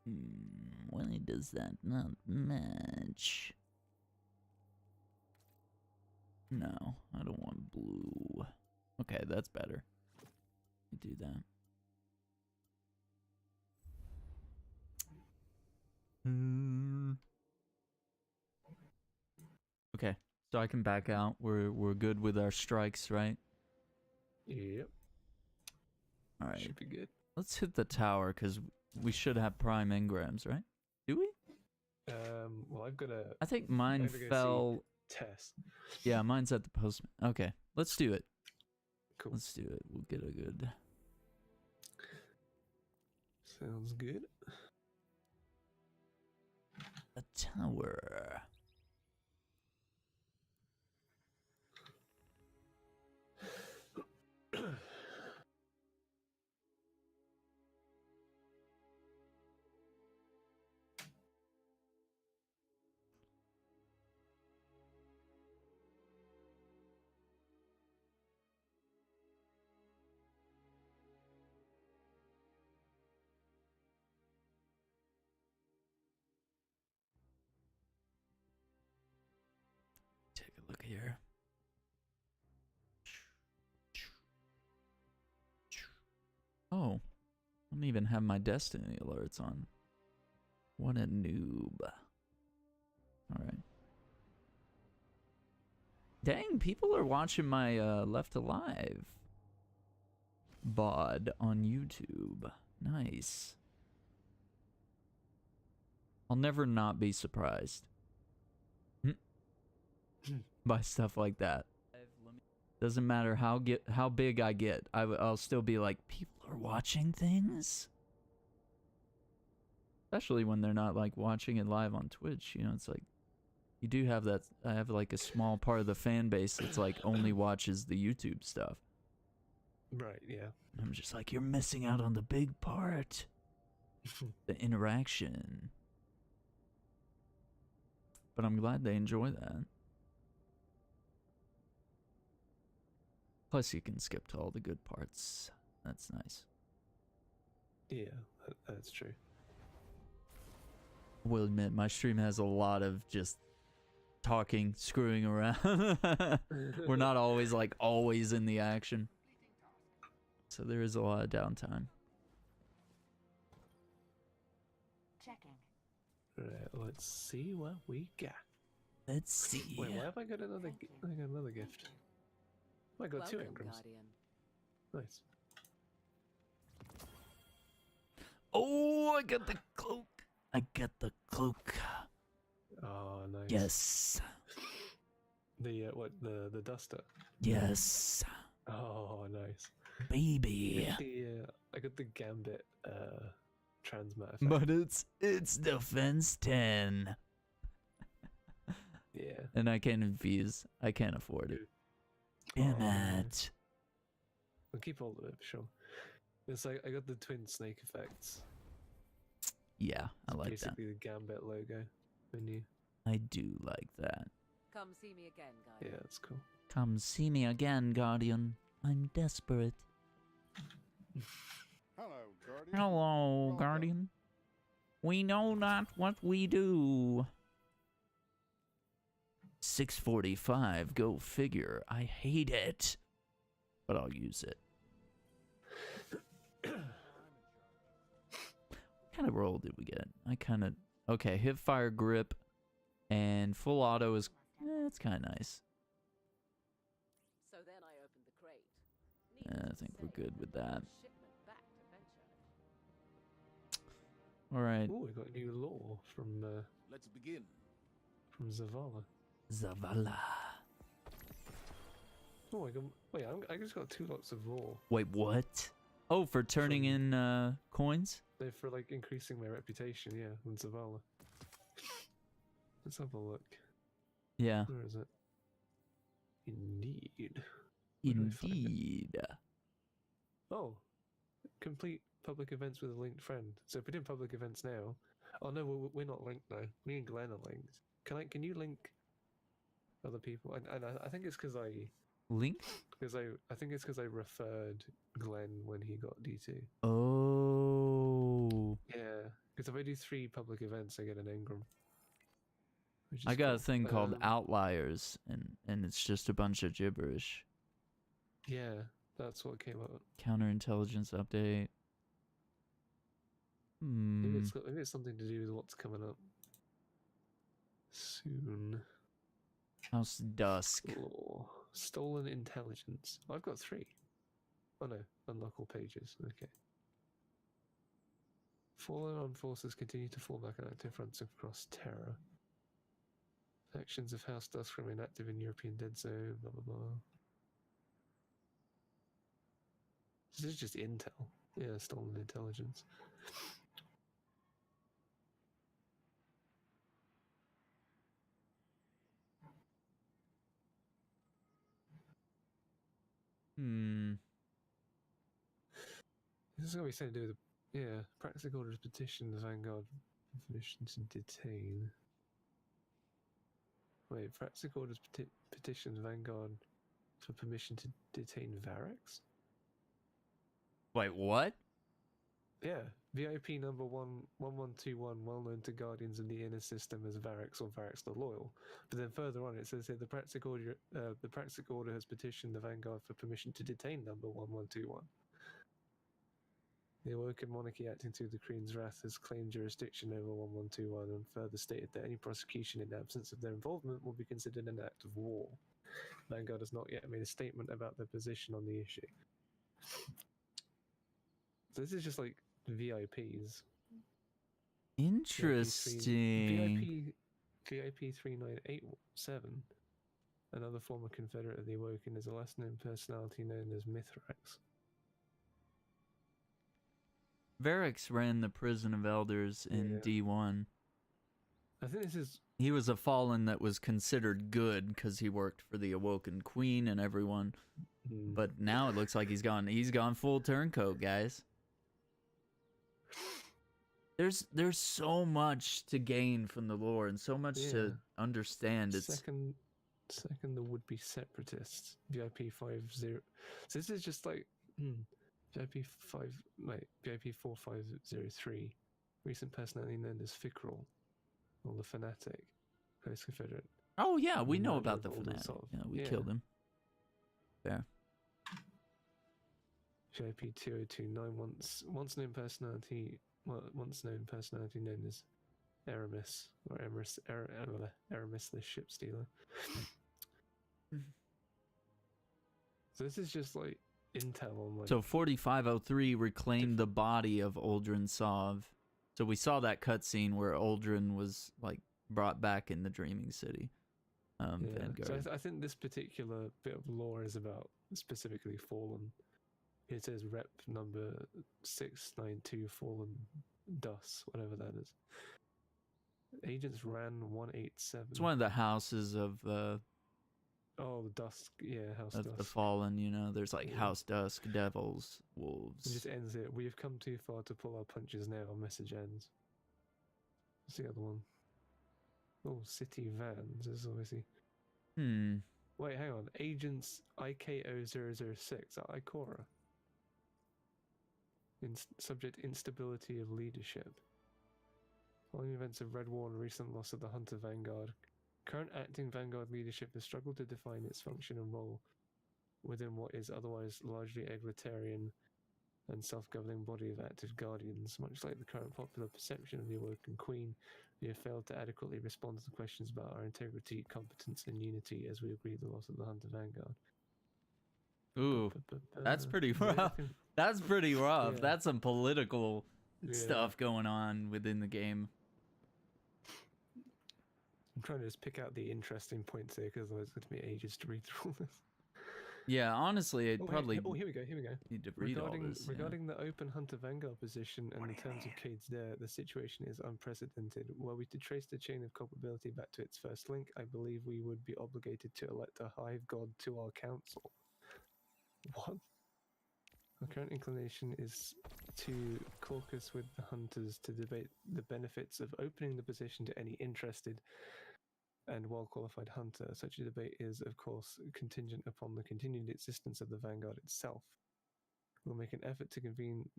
Why does that not match? No, I don't want blue. Okay, that's better. Do that. Okay, so I can back out. We're good with our strikes, right? Yep. All right. Should be good. Let's hit the tower because we should have prime engrams, right? Do we? Well, I've got a. I think mine fell. Test. Yeah, mine's at the postman. Okay, let's do it. Cool. Let's do it. We'll get a good. Sounds good. A tower. Take a look here. Oh, I don't even have my Destiny alerts on. What a noob. Alright. Dang, people are watching my Left Alive VOD on YouTube. Nice. I'll never not be surprised. by stuff like that. Doesn't matter how big I get, I'll still be like, people are watching things? Especially when they're not like watching it live on Twitch, you know, it's like, you do have that, I have like a small part of the fan base that's like only watches the YouTube stuff. Right, yeah. I'm just like, you're missing out on the big part. The interaction. But I'm glad they enjoy that. Plus you can skip to all the good parts. That's nice. Yeah, that's true. I will admit, my stream has a lot of just talking, screwing around. We're not always like always in the action. So there is a lot of downtime. Checking. Right, let's see what we got. Let's see. Wait, why have I got another? I got another gift. Oh, I got 2 engrams. Guardian. Nice. Oh, I got the cloak. I got the cloak. Oh, nice. Yes. The what? The duster. Yes. Oh, nice. Baby. I got the Gambit transmat effect. But it's defense 10. Yeah. And I can't infuse. I can't afford it. Damn it. I'll keep all of it for sure. It's like I got the twin snake effects. Yeah, I like that. Basically the Gambit logo menu. I do like that. Come see me again, Guardian. Yeah, that's cool. Come see me again, Guardian. I'm desperate. Hello, Guardian. Hello, Guardian. We know not what we do. 6:45, go figure. I hate it. But I'll use it. What kind of roll did we get? Okay, hip fire grip and full auto is, it's kind of nice. So then I opened the crate. I think we're good with that. Alright. Oh, we got new lore from Let's begin. From Zavala. Zavala. Oh, I just got 2 lots of lore. Wait, what? Oh, for turning in coins? They're for like increasing my reputation, yeah, on Zavala. Let's have a look. Yeah. Where is it? Indeed. Indeed. Oh, complete public events with a linked friend. So if we're doing public events now, oh no, we're not linked now. Me and Glenn are linked. Can you link other people? And I think it's because I link. Because I think it's because I referred Glenn when he got D2. Oh. Yeah, because if I do 3 public events, I get an engram. I got a thing called Outliers, and it's just a bunch of gibberish. Yeah, that's what came up. Counterintelligence update. Maybe it's something to do with what's coming up soon. House Dusk. Oh, stolen intelligence. I've got 3. Oh no, unlock all pages. Okay. Fallen armed forces continue to fall back on active fronts across Terra. Factions of House Dusk remain active in European Dead Zone, blah blah blah. This is just intel. Yeah, stolen intelligence. This is what we say to do with the, practical orders petition the Vanguard for permission to detain. Wait, practical orders petition the Vanguard for permission to detain Varex? Wait, what? Yeah, VIP number 1121, well known to Guardians in the inner system as Varex or Varex the Loyal. But then further on it says here the practical order has petitioned the Vanguard for permission to detain number 1121. The Awoken Monarchy, acting through the Queen's wrath, has claimed jurisdiction over 1121 and further stated that any prosecution in absence of their involvement will be considered an act of war. Vanguard has not yet made a statement about their position on the issue. So this is just like VIPs. Interesting. VIP 3987. Another former Confederate of the Awoken is a less-known personality known as Mithrax. Varix ran the Prison of Elders in D1. I think this is... He was a Fallen that was considered good because he worked for the Awoken Queen and everyone. But now it looks like he's gone full turncoat, guys. There's so much to gain from the lore and so much to understand. It's Second, the would-be separatists. VIP 50. So this is just like VIP 4503. Recent personality known as Fickrel, or the Fanatic, post-Confederate. Oh yeah, we know about the Fanatic. Yeah, we killed him. Fair. VIP 2029 once known personality known as Aramis, or Aramis the ship stealer. So this is just like intel on like... So 4503 reclaimed the body of Uldren Sov. So we saw that cutscene where Uldren was like brought back in the Dreaming City. Vanguard. So I think this particular bit of lore is about specifically Fallen. It says rep number 692 Fallen Dus, whatever that is. Agents ran 187. It's one of the houses of Oh, the Dusk, House Dusk. The Fallen, you know, there's like House Dusk, Devils, Wolves. It just ends it. We have come too far to pull our punches now. Message ends. What's the other one? Oh, City Vans. This is obviously... Wait, hang on. Agents IKO006 at Ikora. Subject instability of leadership. Following events of Red War and recent loss of the Hunter Vanguard, current acting Vanguard leadership has struggled to define its function and role within what is otherwise largely egalitarian and self-governing body of active Guardians. Much like the current popular perception of the Awoken Queen, we have failed to adequately respond to the questions about our integrity, competence, and unity as we agree the loss of the Hunter Vanguard. Ooh, that's pretty rough. That's pretty rough. Yeah. That's some political stuff going on within the game. I'm trying to just pick out the interesting points here because otherwise it's going to be ages to read through all this. Yeah, honestly, I'd probably... Oh, here we go. Need to read all this. Regarding the open Hunter Vanguard position and the terms of Cade's Dare, the situation is unprecedented. Were we to trace the chain of culpability back to its first link, I believe we would be obligated to elect a hive god to our council. What? Our current inclination is to caucus with the hunters to debate the benefits of opening the position to any interested and well-qualified hunter. Such a debate is, of course, contingent upon the continued existence of the Vanguard itself. We'll make an effort to convene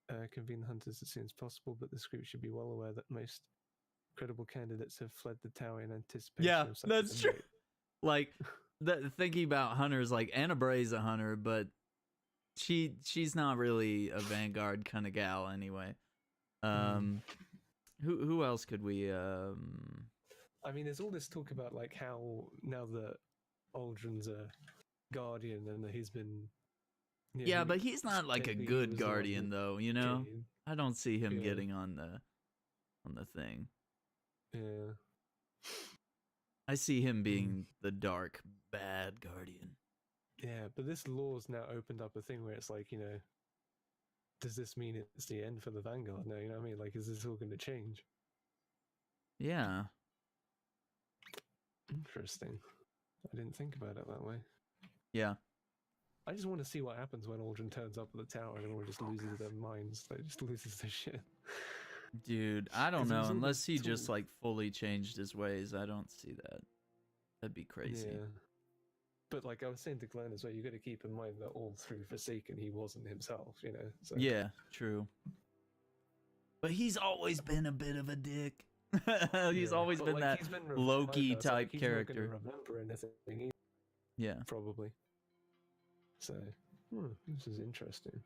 the hunters as soon as possible, but this group should be well aware that most credible candidates have fled the tower in anticipation of such that's a true. debate. Like, thinking about hunters, like Anna Bray's a hunter, but she's not really a Vanguard kind of gal anyway. Who else could we I mean, there's all this talk about like how now that Uldren's a guardian and he's been but he's not like a good guardian though, you know? I don't see him getting on the thing. Yeah. I see him being the dark, bad guardian. Yeah, but this law's now opened up a thing where it's like, you know, does this mean it's the end for the Vanguard now? You know what I mean? Like, is this all going to change? Yeah. Interesting. I didn't think about it that way. Yeah. I just want to see what happens when Uldren turns up at the tower and everyone just loses their minds. They just loses their shit. Dude, I don't know. Unless he just like fully changed his ways, I don't see that. That'd be crazy. Yeah. But like I was saying to Glenn as well, you got to keep in mind that all through Forsaken, he wasn't himself, you know. So. Yeah, true. But he's always been a bit of a dick. He's always been like, that Loki type character. Not remember anything. Yeah, probably. So this is interesting.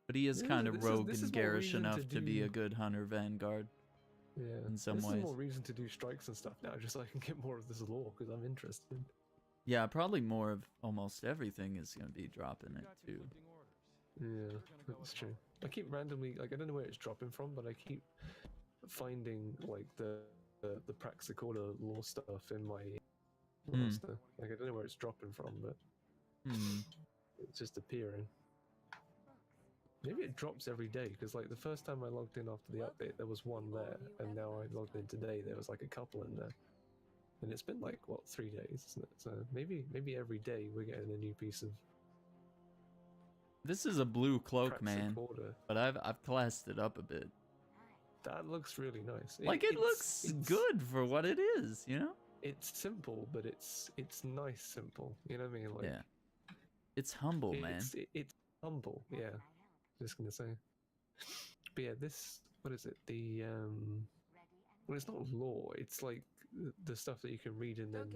But he is kind of rogue and garish enough to be a good hunter Vanguard. Yeah, in some ways. This is more reason to do strikes and stuff now, just so I can get more of this lore because I'm interested. Yeah, probably more of almost everything is going to be dropping it too. Yeah, that's true. I keep randomly, like, I don't know where it's dropping from, but I keep finding like the Praxicorda lore stuff in my Master. Like I don't know where it's dropping from, but it's just appearing. Maybe it drops every day because like the first time I logged in after the update, there was one there, and now I logged in today, there was like a couple in there, and it's been like what 3 days, isn't it? So maybe every day we're getting a new piece of. This is a blue cloak, Praxic man, order. but I've classed it up a bit. That looks really nice. Like it looks good for what it is, you know? It's simple, but it's nice simple. You know what I mean? Like yeah. It's humble, man. It's humble. Yeah. Just gonna say. But yeah, this what is it? The well, it's not law. It's like the stuff that you can read and then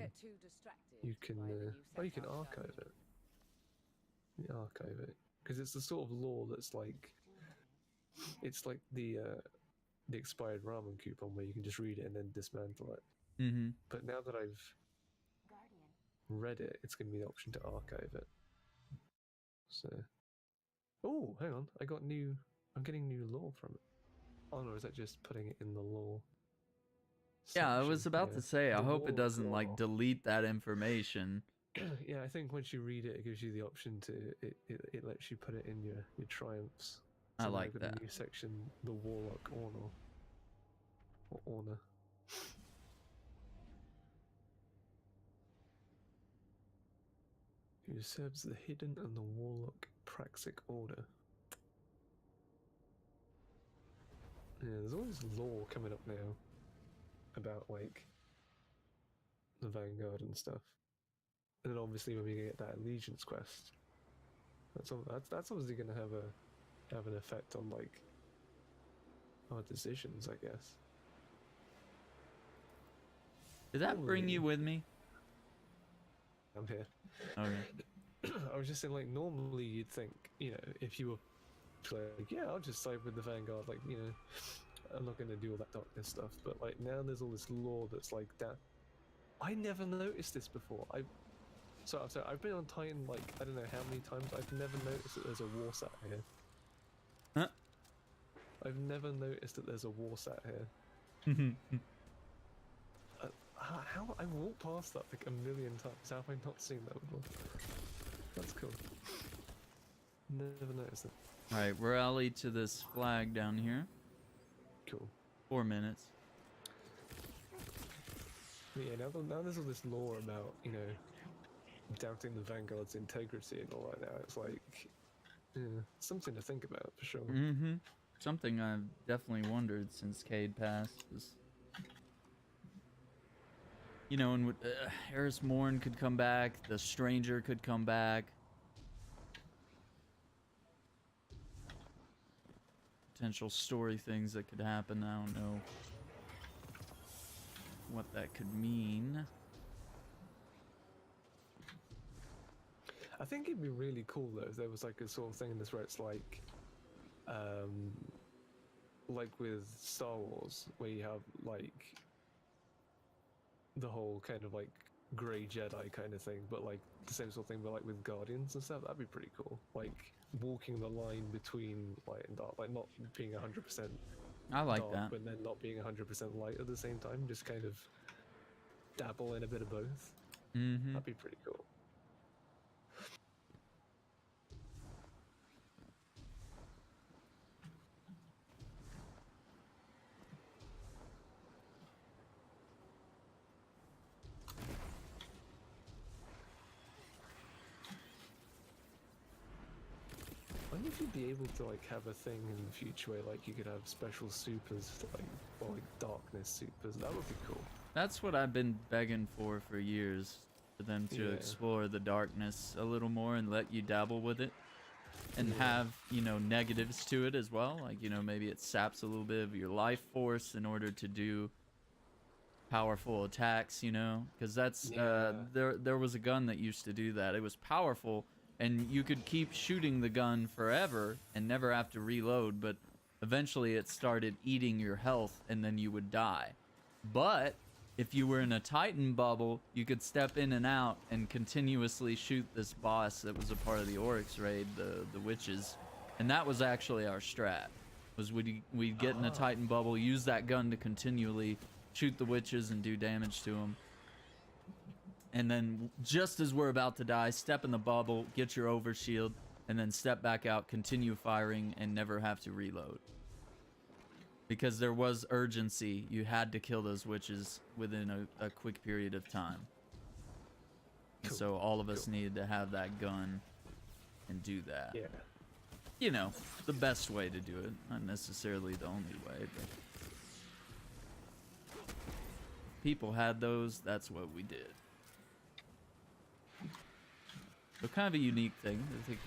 you can you can archive it. You archive it because it's the sort of law that's like it's like the expired ramen coupon where you can just read it and then dismantle it. But now that I've read it, it's going to be the option to archive it. So, oh, hang on, I'm getting new lore from it. Oh no, is that just putting it in the lore? Yeah, I was about to say, I hope it doesn't lore. like delete that information. Yeah, I think once you read it, it gives you the option to it lets you put it in your triumphs. So I like I've got that. a new section, the Warlock Honor. Or Honor. Who serves the Hidden and the Warlock Praxic Order. Yeah, there's all this lore coming up now about like the Vanguard and stuff. And then obviously when we get that Allegiance quest, that's obviously going to have an effect on like our decisions, I guess. Did that bring you with me? I'm here. Okay. I was just saying, like, normally you'd think, you know, if you were like, yeah, I'll just side with the Vanguard, like, you know, I'm not going to do all that darkness stuff. But, like, now there's all this lore that's like that. I never noticed this before. So I've been on Titan, like, I don't know how many times. I've never noticed that there's a war sat here. Huh? I've never noticed that there's a war sat here. How I walked past that like a million times. How have I not seen that before? That's cool. Never noticed it. Alright, we're allied to this flag down here. Cool. 4 minutes. But yeah, now there's all this lore about, you know, doubting the Vanguard's integrity and all that now. It's like, yeah, something to think about for sure. Something I've definitely wondered since Cade passed was, you know, and Eris Morn could come back, the Stranger could come back. Potential story things that could happen. I don't know what that could mean. I think it'd be really cool though if there was like a sort of thing in this where it's like with Star Wars, where you have like the whole kind of like grey Jedi kind of thing, but like the same sort of thing, but like with Guardians and stuff. That'd be pretty cool. Like walking the line between light and dark, like not being 100%. I like dark, that. but then not being 100% light at the same time. Just kind of dabble in a bit of both. That'd be pretty cool. I wonder if you'd be able to like have a thing in the future where like you could have special supers, like or like darkness supers. That would be cool. That's what I've been begging for years, for them to explore the darkness a little more and let you dabble with it, and have, you know, negatives to it as well. Like, you know, maybe it saps a little bit of your life force in order to do powerful attacks, you know, because that's there was a gun that used to do that. It was powerful, and you could keep shooting the gun forever and never have to reload, but eventually it started eating your health and then you would die. But if you were in a Titan bubble, you could step in and out and continuously shoot this boss that was a part of the Oryx raid, the witches. And that was actually our strat, was we'd get in a Titan bubble, use that gun to continually shoot the witches and do damage to them. and then just as we're about to die, step in the bubble, get your overshield, and then step back out, continue firing, and never have to reload. Because there was urgency. You had to kill those witches within a quick period of time. And so all of us needed to have that gun and do that. Yeah. You know, the best way to do it. Not necessarily the only way, but... people had those, that's what we did. So kind of a unique thing. I think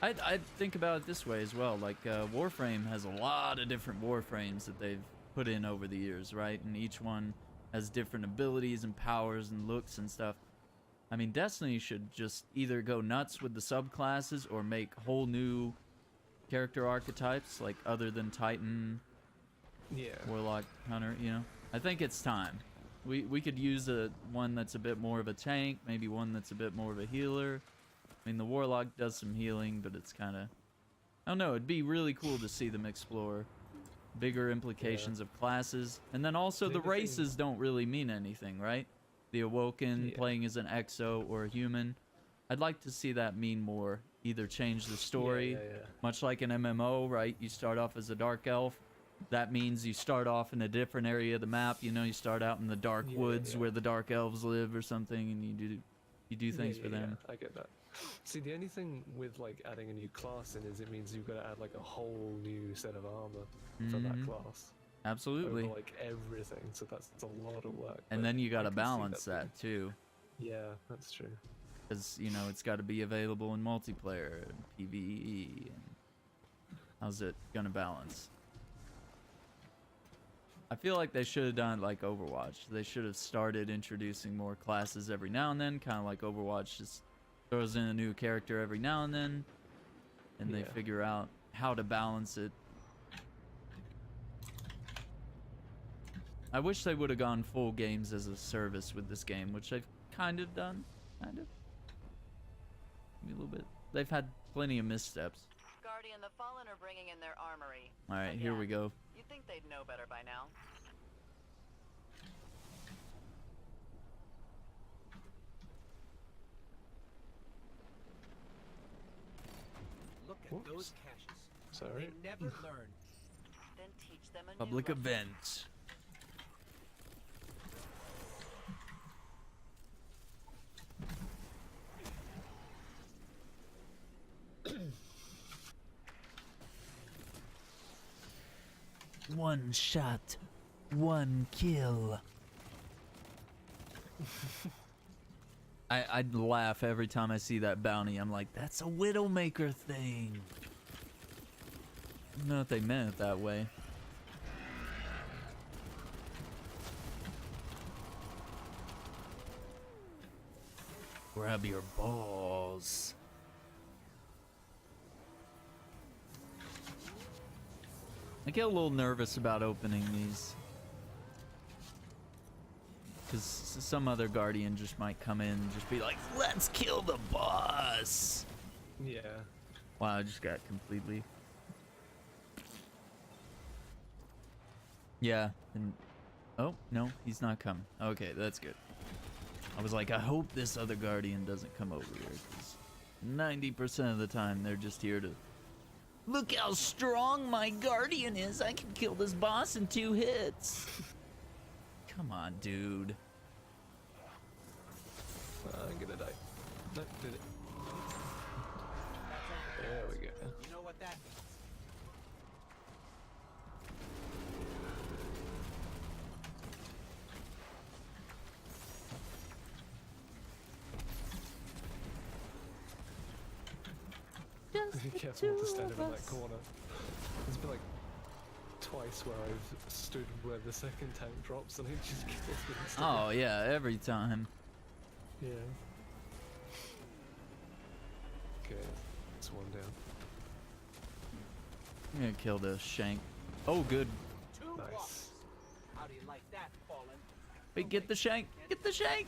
I'd think about it this way as well. Like, Warframe has a lot of different Warframes that they've put in over the years, right? And each one has different abilities and powers and looks and stuff. I mean, Destiny should just either go nuts with the subclasses or make whole new character archetypes, like other than Titan, Warlock, Hunter, you know? I think it's time. We could use one that's a bit more of a tank, maybe one that's a bit more of a healer. I mean, the Warlock does some healing, but it's kind of... I don't know, it'd be really cool to see them explore bigger implications of classes. And then also the races don't really mean anything, right? The Awoken playing as an Exo or a human. I'd like to see that mean more. Either change the story, much like an MMO, right? You start off as a Dark Elf. That means you start off in a different area of the map. You know, you start out in the Dark Woods where the Dark Elves live or something, and you do things for them. I get that. See, the only thing with like adding a new class in is it means you've got to add like a whole new set of armor for that class. Absolutely. Over, like everything, so that's a lot of work. And then you got to balance that too. Yeah, that's true. Because, you know, it's got to be available in multiplayer and PvE. And how's it gonna balance? I feel like they should have done like Overwatch. They should have started introducing more classes every now and then, kind of like Overwatch just throws in a new character every now and then, and they figure out how to balance it. I wish they would have gone full games as a service with this game, which they've kind of done, kind of. Maybe a little bit. They've had plenty of missteps. Guardian, the Fallen are bringing in their armory. All right, here we go. You'd think they'd know better by now. Look at those caches. Sorry. They never learn. Then teach them a Public new event. One shot, one kill. I'd laugh every time I see that bounty. I'm like, that's a Widowmaker thing. I don't know if they meant it that way. Grab your balls. I get a little nervous about opening these. Because some other Guardian just might come in and just be like, let's kill the boss! Yeah. Wow, I just got completely... Yeah, and... Oh, no, he's not coming. Okay, that's good. I was like, I hope this other Guardian doesn't come over here, because 90% of the time they're just here to... Look how strong my Guardian is! I can kill this boss in 2 hits! Come on, dude. I'm gonna die. No, did it. There we go. You know what that means. Be careful to stand in that corner. There's been like twice where I've stood where the second tank drops and it just kills me instead. Oh yeah, every time. Yeah. Okay, it's one down. I'm gonna kill this Shank. Oh, good. Nice. How do you like that, Fallen? Wait, get the Shank! Get the Shank!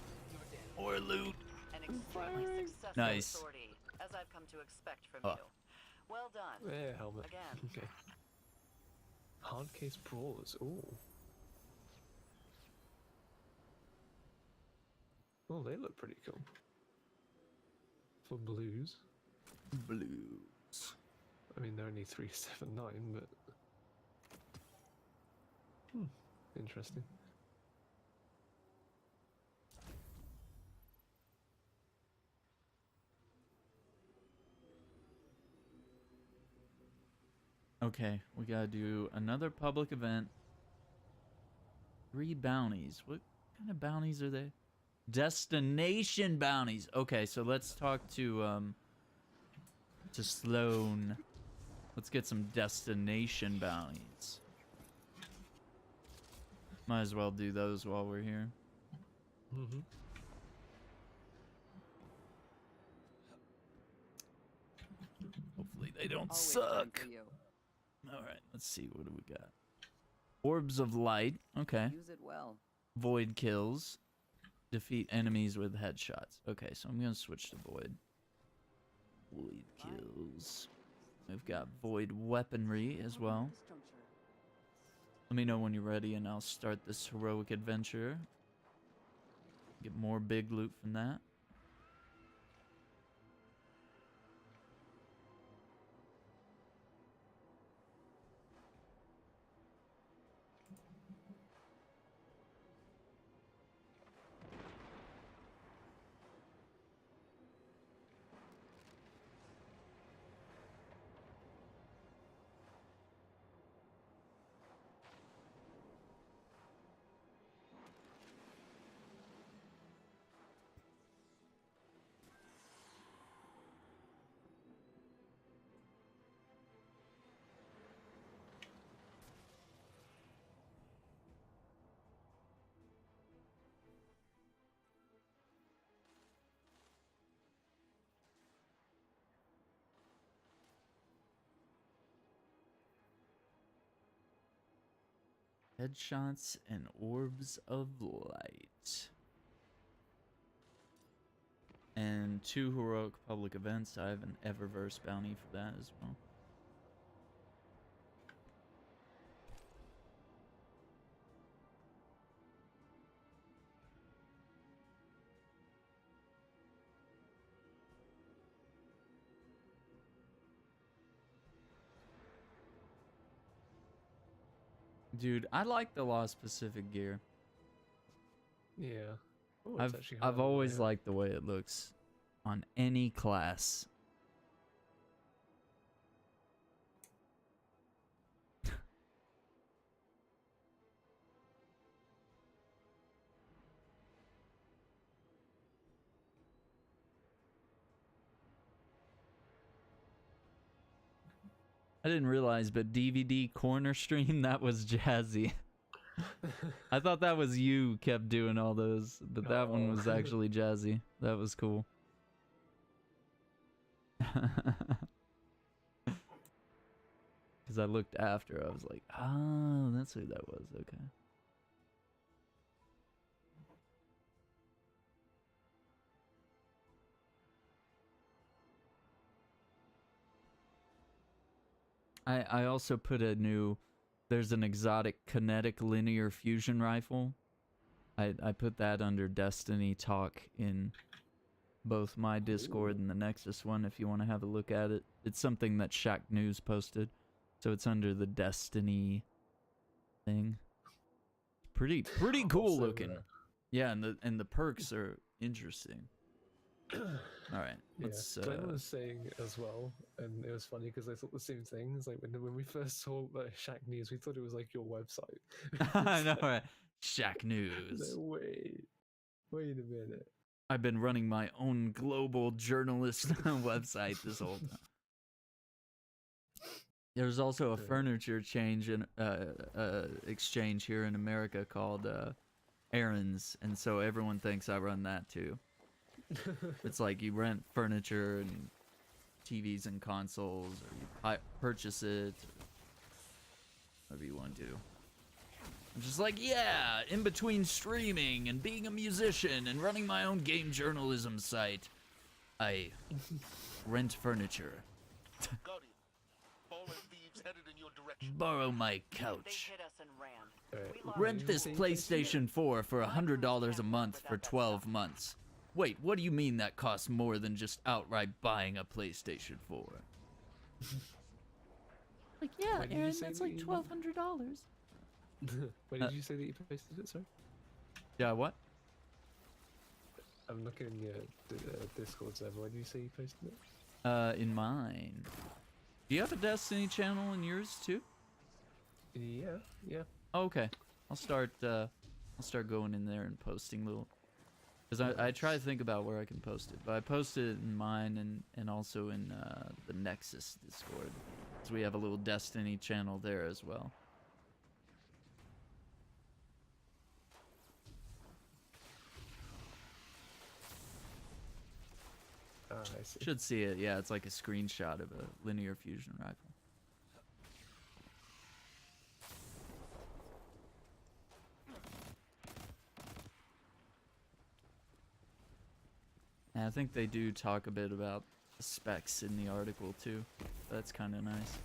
Or loot. An extremely successful Nice. sortie, as I've come to expect from Oh. you. Well done. Yeah, helmet. Again. Okay. Hard case brawlers. Ooh. Oh, they look pretty cool. For blues. Blues. I mean, they're only 379, but interesting. Okay, we gotta do another public event. 3 bounties. What kind of bounties are they? Destination bounties. Okay, so let's talk to Sloan. Let's get some destination bounties. Might as well do those while we're here. Mm-hmm. Hopefully they don't suck. Alright, let's see. What do we got? Orbs of Light. Okay. Use it well. Void kills. Defeat enemies with headshots. Okay, so I'm going to switch to Void. Void kills. We've got Void weaponry as well. Let me know when you're ready and I'll start this heroic adventure. Get more big loot from that. Headshots and orbs of light. And 2 heroic public events. I have an Eververse bounty for that as well. Dude, I like the Lost Pacific gear. Yeah. Oh, I've always liked the way it looks on any class. I didn't realize, but DVD corner stream, that was jazzy. I thought that was you kept doing all those, but that one was actually jazzy. That was cool. Because I looked after, I was like, oh, that's who that was, okay. I also put a new, there's an exotic kinetic linear fusion rifle. I put that under Destiny talk in both my Discord and the Nexus one if you want to have a look at it. It's something that Shaq News posted. So it's under the Destiny thing. Pretty cool looking. Yeah, and the perks are interesting. All right, let's. Yeah, Glenn was saying as well, and it was funny because I thought the same thing. It's like when we first saw Shaq News, we thought it was like your website. I know, right? Shaq News. No, wait a minute. I've been running my own global journalist website this whole time. There's also a furniture exchange here in America called Aaron's, and so everyone thinks I run that too. It's like you rent furniture and TVs and consoles, or you purchase it, or whatever you want to do. I'm just like, yeah, in between streaming and being a musician and running my own game journalism site, I rent furniture. Guardian, fallen thieves Trucks headed in your direction. Borrow my They couch. hit us and ran. Rent this PlayStation 4 for $100 a month for 12 months. Wait, what do you mean that costs more than just outright buying a PlayStation 4? Like, yeah, When did you Aaron, say that's that like you- $1,200. When did you say that you posted it, sorry? Yeah, what? I'm looking in your Discord server. When did you say you posted it? In mine. Do you have a Destiny channel in yours too? Yeah, yeah. Okay, I'll start going in there and posting little. Cause I try to think about where I can post it, but I posted it in mine and also in the Nexus Discord, so we have a little Destiny channel there as well. I see. Should see it. Yeah, it's like a screenshot of a linear fusion rifle. And I think they do talk a bit about the specs in the article too. That's kind of nice.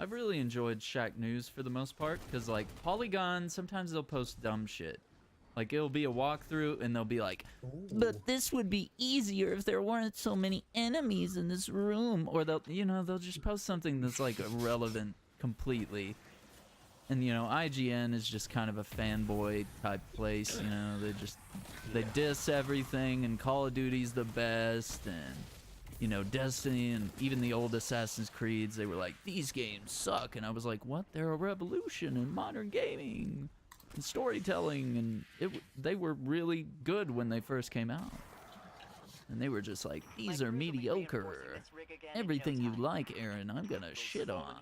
I've really enjoyed Shack News for the most part, because like Polygon, sometimes they'll post dumb shit. Like it'll be a walkthrough and they'll be like, but this would be easier if there weren't so many enemies in this room. Or they'll, they'll just post something that's like irrelevant completely. And IGN is just kind of a fanboy type place, they diss everything, and Call of Duty's the best, and Destiny and even the old Assassin's Creeds, they were like, these games suck. And I was like, what? They're a revolution in modern gaming and storytelling, and they were really good when they first came out. And they were just like, these are mediocre. Everything you like, Aaron, I'm gonna shit on.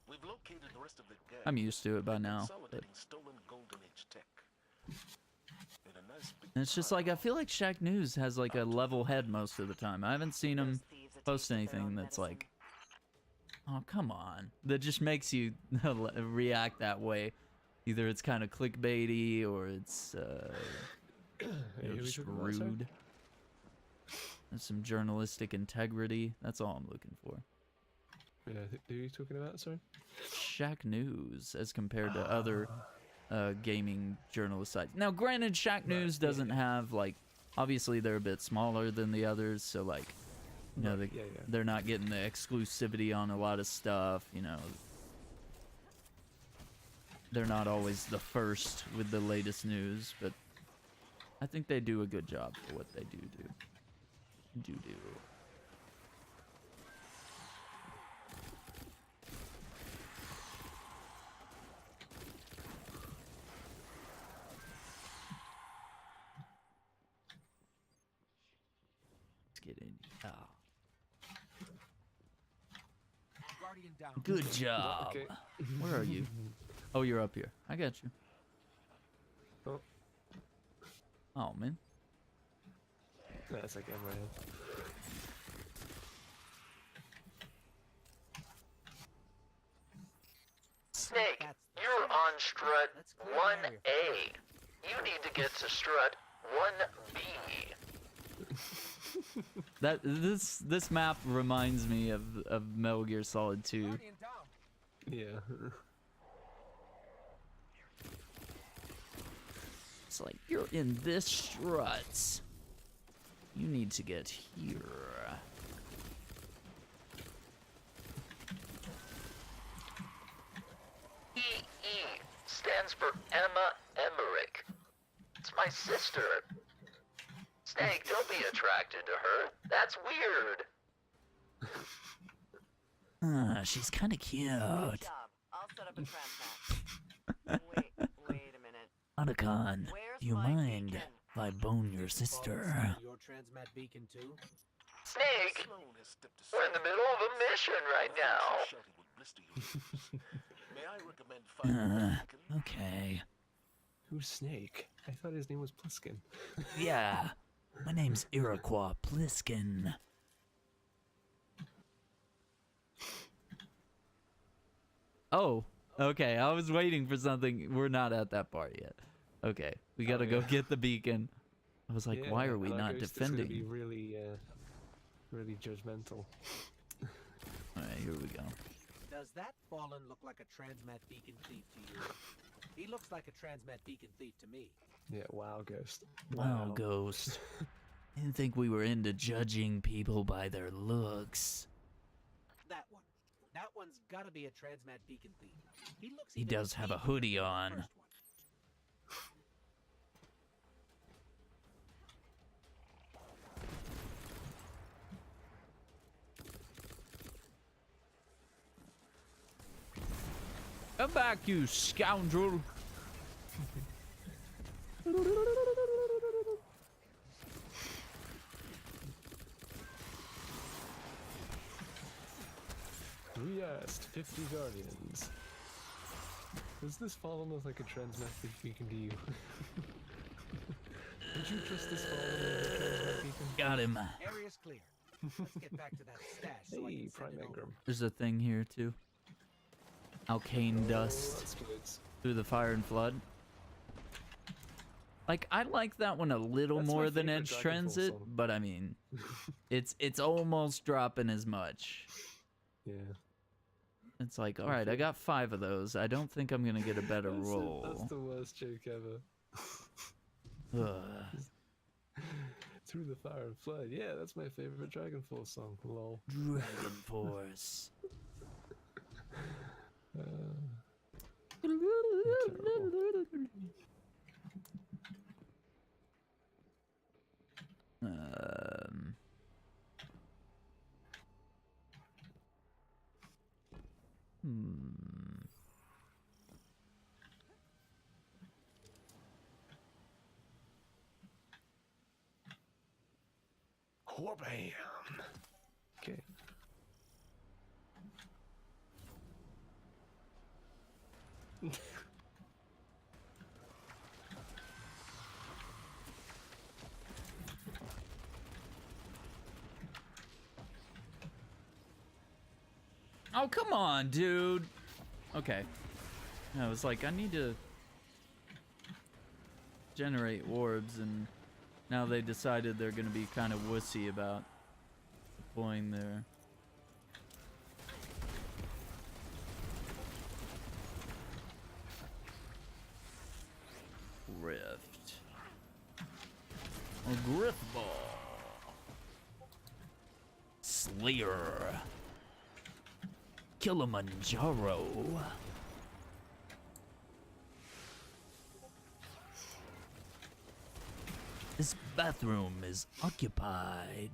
We've located the rest of the gang. I'm used to it by now. But Consolidating stolen Golden Age tech. In a nice big and it's just like, I feel like Shack News has like a level head most of the time. I haven't seen him post anything that's like, oh, come on. That just makes you react that way. Either it's kind of clickbaity or it's just rude. There's some journalistic integrity. That's all I'm looking for. Yeah, who are you talking about, sorry? Shack News as compared to other gaming journalist sites. Now, granted, Shack News doesn't have, like, obviously they're a bit smaller than the others, so, like, they're not getting the exclusivity on a lot of stuff, They're not always the first with the latest news, but I think they do a good job for what they do. Get in. Good job. Okay. Where are you? Oh, you're up here. I got you. Oh, man. That's like right here. Snake, you're on strut 1A. You need to get to strut 1B. This map reminds me of Metal Gear Solid 2. Yeah. It's like, you're in this struts. You need to get here. EE stands for Emma Emmerich. It's my sister. Snake, don't be attracted to her. That's weird. She's kind of cute. Good job. I'll set up a transmat. Wait a minute. Otacon, do you mind if I bone your sister? Your transmat beacon too? Snake, we're in the middle of a mission right now. May I recommend finding Okay. Who's Snake? I thought his name was Pliskin. Yeah, my name's Iroquois Pliskin. Oh, okay. I was waiting for something. We're not at that part yet. Okay, we gotta go get the beacon. I was like, why are we and our not ghost is gonna be defending? really, really judgmental. Alright, here we go. Does that fallen look like a transmat beacon thief to you? He looks like a transmat beacon thief to me. Yeah, wow, ghost. Wow, Ghost. I didn't think we were into judging people by their looks. That one. That one's gotta be a transmat beacon thief. He looks He even does have a thief hoodie than the on. first one. Come back, you scoundrel. We asked 50 guardians. Does this fallen look like a transmatic beacon to you? Would you trust this fallen as a transmatic beacon? Got him. Area's clear. Let's get back to that stash so I Hey, can Prime send it over. Engram. There's a thing here too. Alkane dust That's good. through the fire and flood. Like, I like that one a little That's my more than favorite Edge Dragonfall Transit, song. but I mean, it's almost dropping as much. Yeah. It's like, all right, I got 5 of those. I don't think I'm gonna get a better roll. That's the worst joke ever. Through the fire and flood. Yeah, that's my favorite Dragonfall song. Lol. Dragon Force. Um. Hmm. Whabam. Okay. Oh, come on, dude. Okay. I was like, I need to generate orbs, and now they decided they're going to be kind of wussy about deploying their... Rift. A Griff Ball. Slayer. Kilimanjaro. This bathroom is occupied.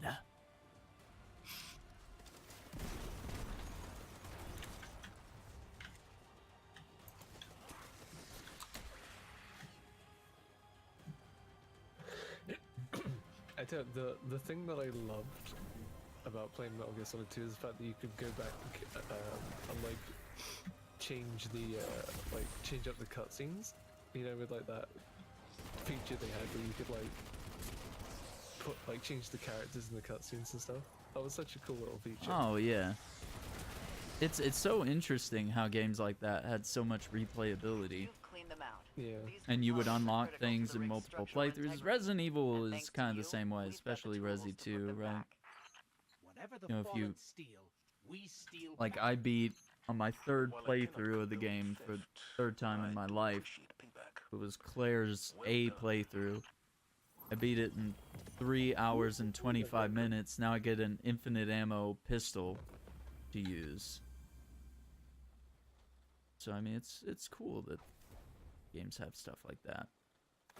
I tell you, the thing that I loved about playing Metal Gear Solid 2 is the fact that you could go back and like change the change up the cutscenes. You know, with like that feature they had where you could change the characters in the cutscenes and stuff. That was such a cool little feature. Oh yeah. It's so interesting how games like that had so much replayability. Clean them out. Yeah. And you would unlock things in multiple playthroughs. Resident Evil is kind of the same way, especially Resi 2, right? You know, if you like, I beat on my 3rd playthrough of the game for the 3rd time in my life. It was Claire's A playthrough. I beat it in 3 hours and 25 minutes. Now I get an infinite ammo pistol to use. So I mean, it's cool that games have stuff like that.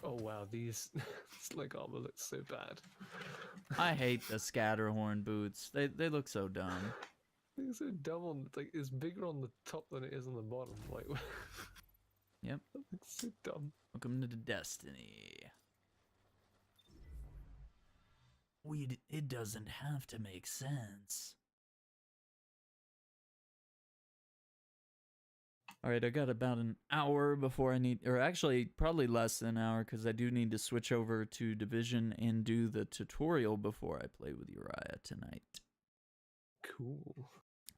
Oh wow, these this leg armor looks so bad. I hate the Scatterhorn boots. They look so dumb. It's so dumb. It's bigger on the top than it is on the bottom. Like, Yep. that looks so dumb. Welcome to Destiny. It doesn't have to make sense. Alright, I got about an hour before I need, or actually probably less than an hour, because I do need to switch over to Division and do the tutorial before I play with Uriah tonight. Cool.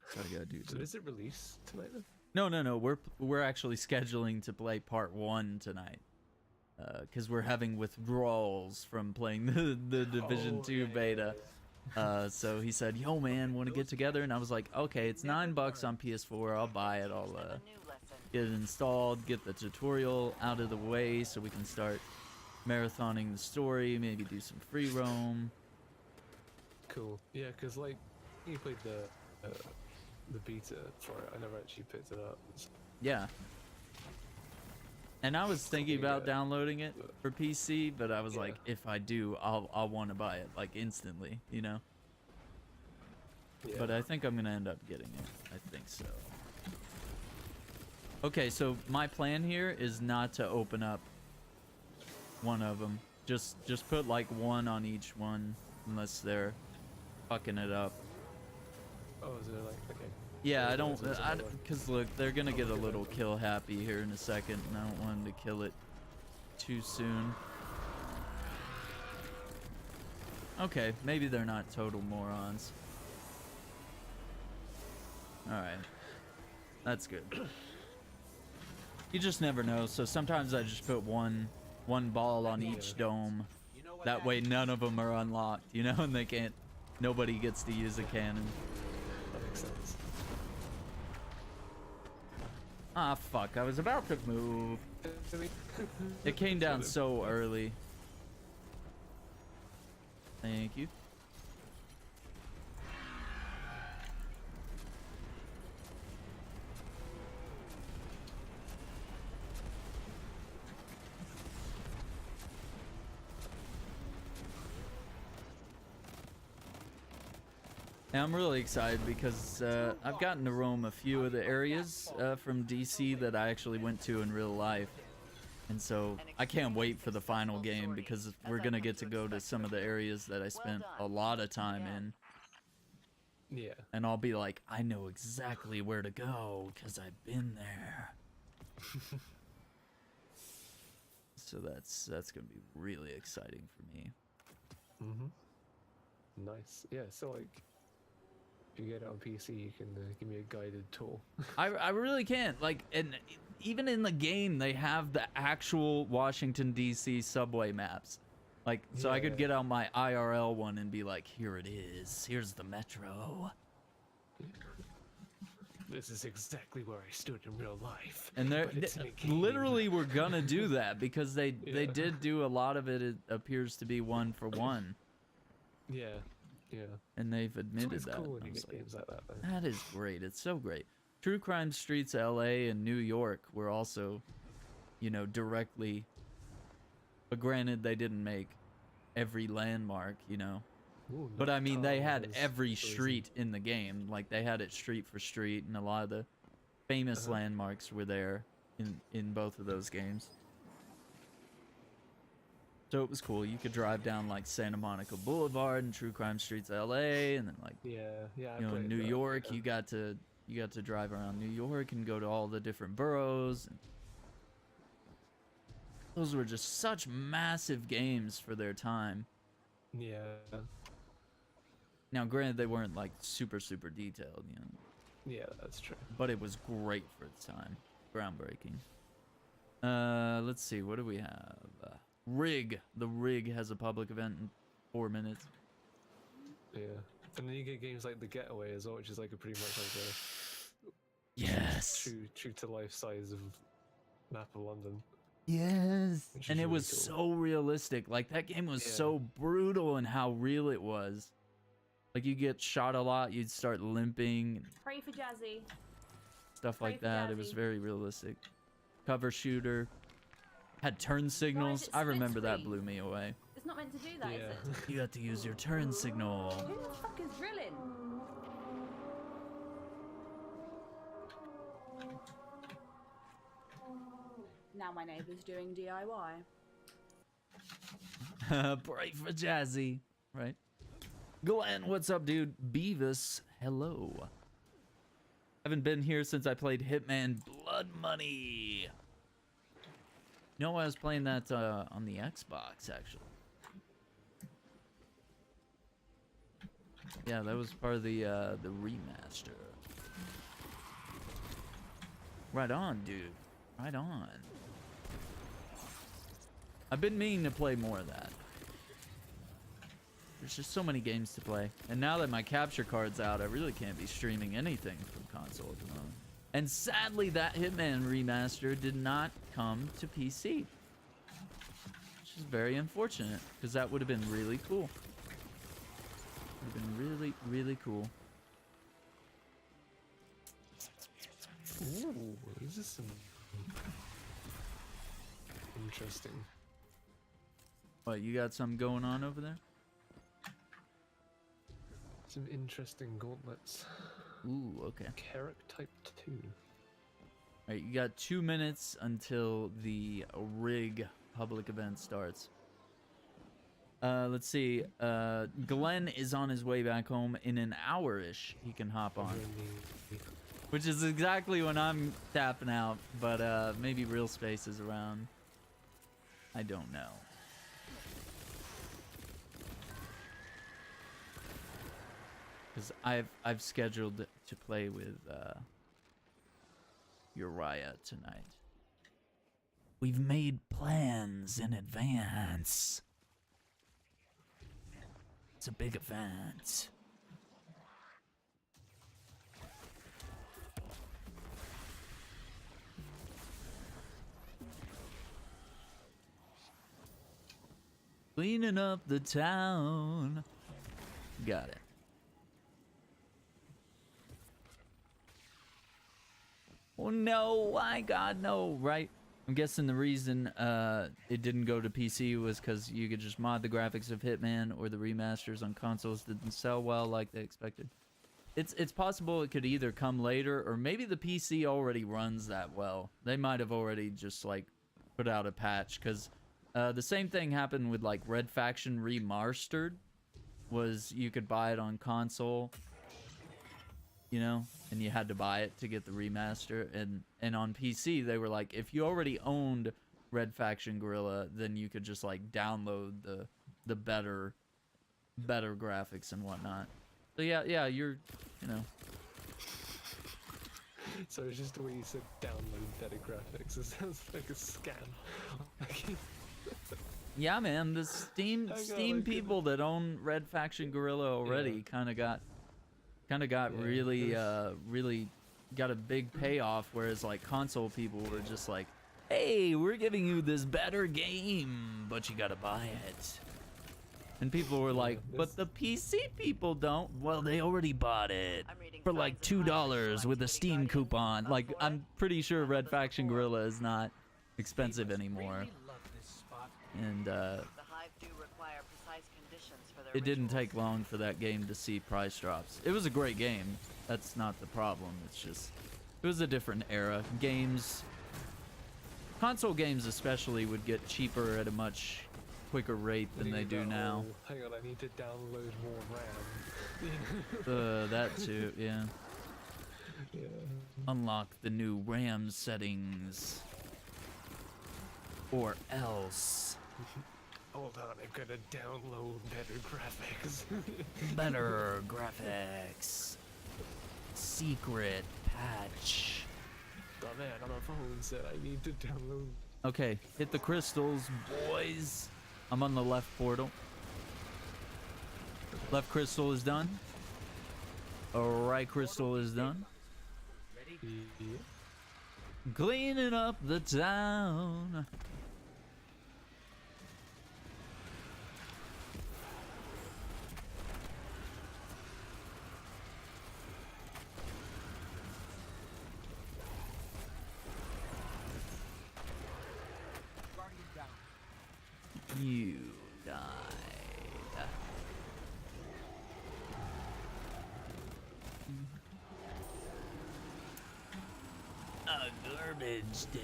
So I gotta do So does it release tonight then? No. We're actually scheduling to play part 1 tonight. because we're having withdrawals from playing the Division 2 beta. So he said, yo man, want to get together? And I was like, okay, it's $9 on PS4, I'll buy it. I'll get it installed, get the tutorial out of the way so we can start marathoning the story, maybe do some free roam. Cool. Yeah, because like you played the beta for it. I never actually picked it up. Yeah. And I was thinking about downloading it for PC, but I was like, if I do, I'll want to buy it like instantly, you know. Yeah. But I think I'm gonna end up getting it. I think so. Okay, so my plan here is not to open up one of them. Just put like one on each one, unless they're fucking it up. Oh, is it like okay? Yeah, I don't, because look, they're gonna get a little kill happy here in a second, and I don't want them to kill it too soon. Okay, maybe they're not total morons. Alright. That's good. You just never know, so sometimes I just put one ball on each dome. That way none of them are unlocked, you know, and they can't, nobody gets to use a cannon. That makes sense. Ah, fuck, I was about to move. It came down so early. Thank you. Now, I'm really excited because I've gotten to roam a few of the areas from DC that I actually went to in real life. And so I can't wait for the final game because we're going to get to go to some of the areas that I spent a lot of time in. Yeah. And I'll be like, I know exactly where to go because I've been there. So that's going to be really exciting for me. Mm-hmm. Nice. Yeah, so like, if you get it on PC, you can give me a guided tour. I really can't. Like, and even in the game, they have the actual Washington, D.C. subway maps. Like, so I could get out my IRL one and be like, here it is. Here's the metro. This is exactly where I stood in real life. And they're literally we're gonna do that because they did do a lot of it. It appears to be one for one. Yeah. Yeah. And they've admitted that. Cool when you get games like that, though. That is great. It's so great. True Crime Streets LA and New York were also, you know, directly. But granted, they didn't make every landmark, you know. Ooh, but I mean, they had every street in the game. Like, they had it street for street, and a lot of the famous landmarks were there in both of those games. So it was cool. You could drive down like Santa Monica Boulevard and True Crime Streets LA, and then like you know, in New York, you got to drive around New York and go to all the different boroughs. Those were just such massive games for their time. Yeah. Now, granted, they weren't like super detailed, you know. Yeah, that's true. But it was great for its time. Groundbreaking. Let's see. What do we have? Rig. The Rig has a public event in 4 minutes. Yeah. And then you get games like The Getaway as well, which is like a pretty much like a true to life size of map of London. Yes. And it was really so realistic. Like, that game was so brutal in how real it was. Like, you get shot a lot, you'd start limping. Pray for Jazzy. Stuff like that. It was very realistic. Cover shooter. Had turn signals. I remember that blew me away. It's not meant to do that, is it? You have to use your turn signal. Who the fuck is drilling? Now my neighbour's doing DIY. Pray for Jazzy. Right? Glenn, what's up, dude? Beavis, hello. Haven't been here since I played Hitman Blood Money. You know, I was playing that on the Xbox, actually. Yeah, that was part of the remaster. Right on, dude. Right on. I've been meaning to play more of that. There's just so many games to play. And now that my capture card's out, I really can't be streaming anything from console at the moment. And sadly, that Hitman remaster did not come to PC. Which is very unfortunate, because that would have been really cool. Would have been really, really cool. Ooh, this is some interesting. What, you got something going on over there? Some interesting gauntlets. Ooh, okay. Carrot type 2. Alright, you got 2 minutes until the rig public event starts. Let's see. Glenn is on his way back home in an hour-ish. He can hop on. Which is exactly when I'm tapping out, but maybe Real Space is around. I don't know. Because I've scheduled to play with Uriah tonight. We've made plans in advance. It's a big event. Cleaning up the town. Got it. Oh no, my God, no, right? I'm guessing the reason it didn't go to PC was because you could just mod the graphics of Hitman, or the remasters on consoles didn't sell well like they expected. It's possible it could either come later, or maybe the PC already runs that well. They might have already just like put out a patch, because the same thing happened with like Red Faction Remastered, was you could buy it on console, you know, and you had to buy it to get the remaster, and on PC they were like, if you already owned Red Faction Guerrilla, then you could just like download the better graphics and whatnot. So yeah, you're, you know. So it's just the way you said download better graphics. It sounds like a scam. Yeah, man, the Steam people that own Red Faction Guerrilla already kind of got really got a big payoff, whereas like console people were just like, hey, we're giving you this better game, but you gotta buy it. And people were like, but the PC people don't. Well, they already bought it for like $2 with a Steam coupon. Like, I'm pretty sure Red Faction Guerrilla is not expensive anymore. And it didn't take long for that game to see price drops. It was a great game. That's not the problem. It's just, it was a different era. Console games especially, would get cheaper at a much quicker rate than they do now. Hang on, I need to download more RAM. That too, yeah. Unlock the new RAM settings. Or else. Hold on, I'm gonna download better graphics. Better graphics. Secret patch. The man on the phone said I need to download. Okay, hit the crystals, boys. I'm on the left portal. Left crystal is done. Right crystal is done. Ready? Cleaning up the town. You died. A garbage day.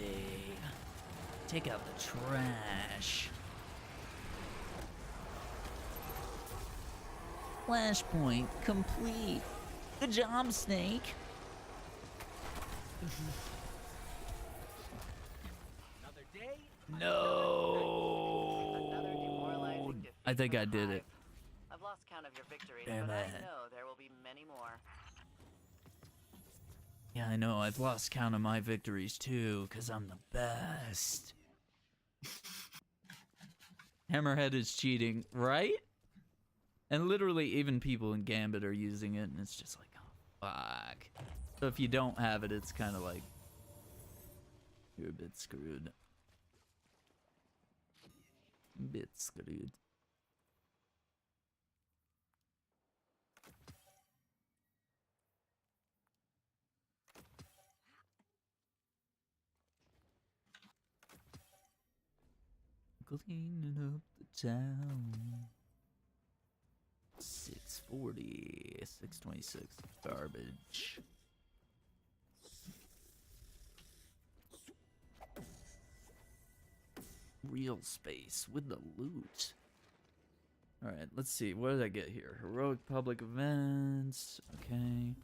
Take out the trash. Flashpoint complete. Good job, Snake. Another day. No. I think I did it. I've lost count of your victories, Damn but I it. know there will be many more. Yeah, I know. I've lost count of my victories too, because I'm the best. Hammerhead is cheating, right? And literally even people in Gambit are using it, and it's just like, oh, fuck. So if you don't have it, it's kind of like, you're a bit screwed. Bit screwed. Cleaning up the town. 640, 626, garbage. Real space with the loot. All right, let's see. What did I get here? Heroic public events. Okay.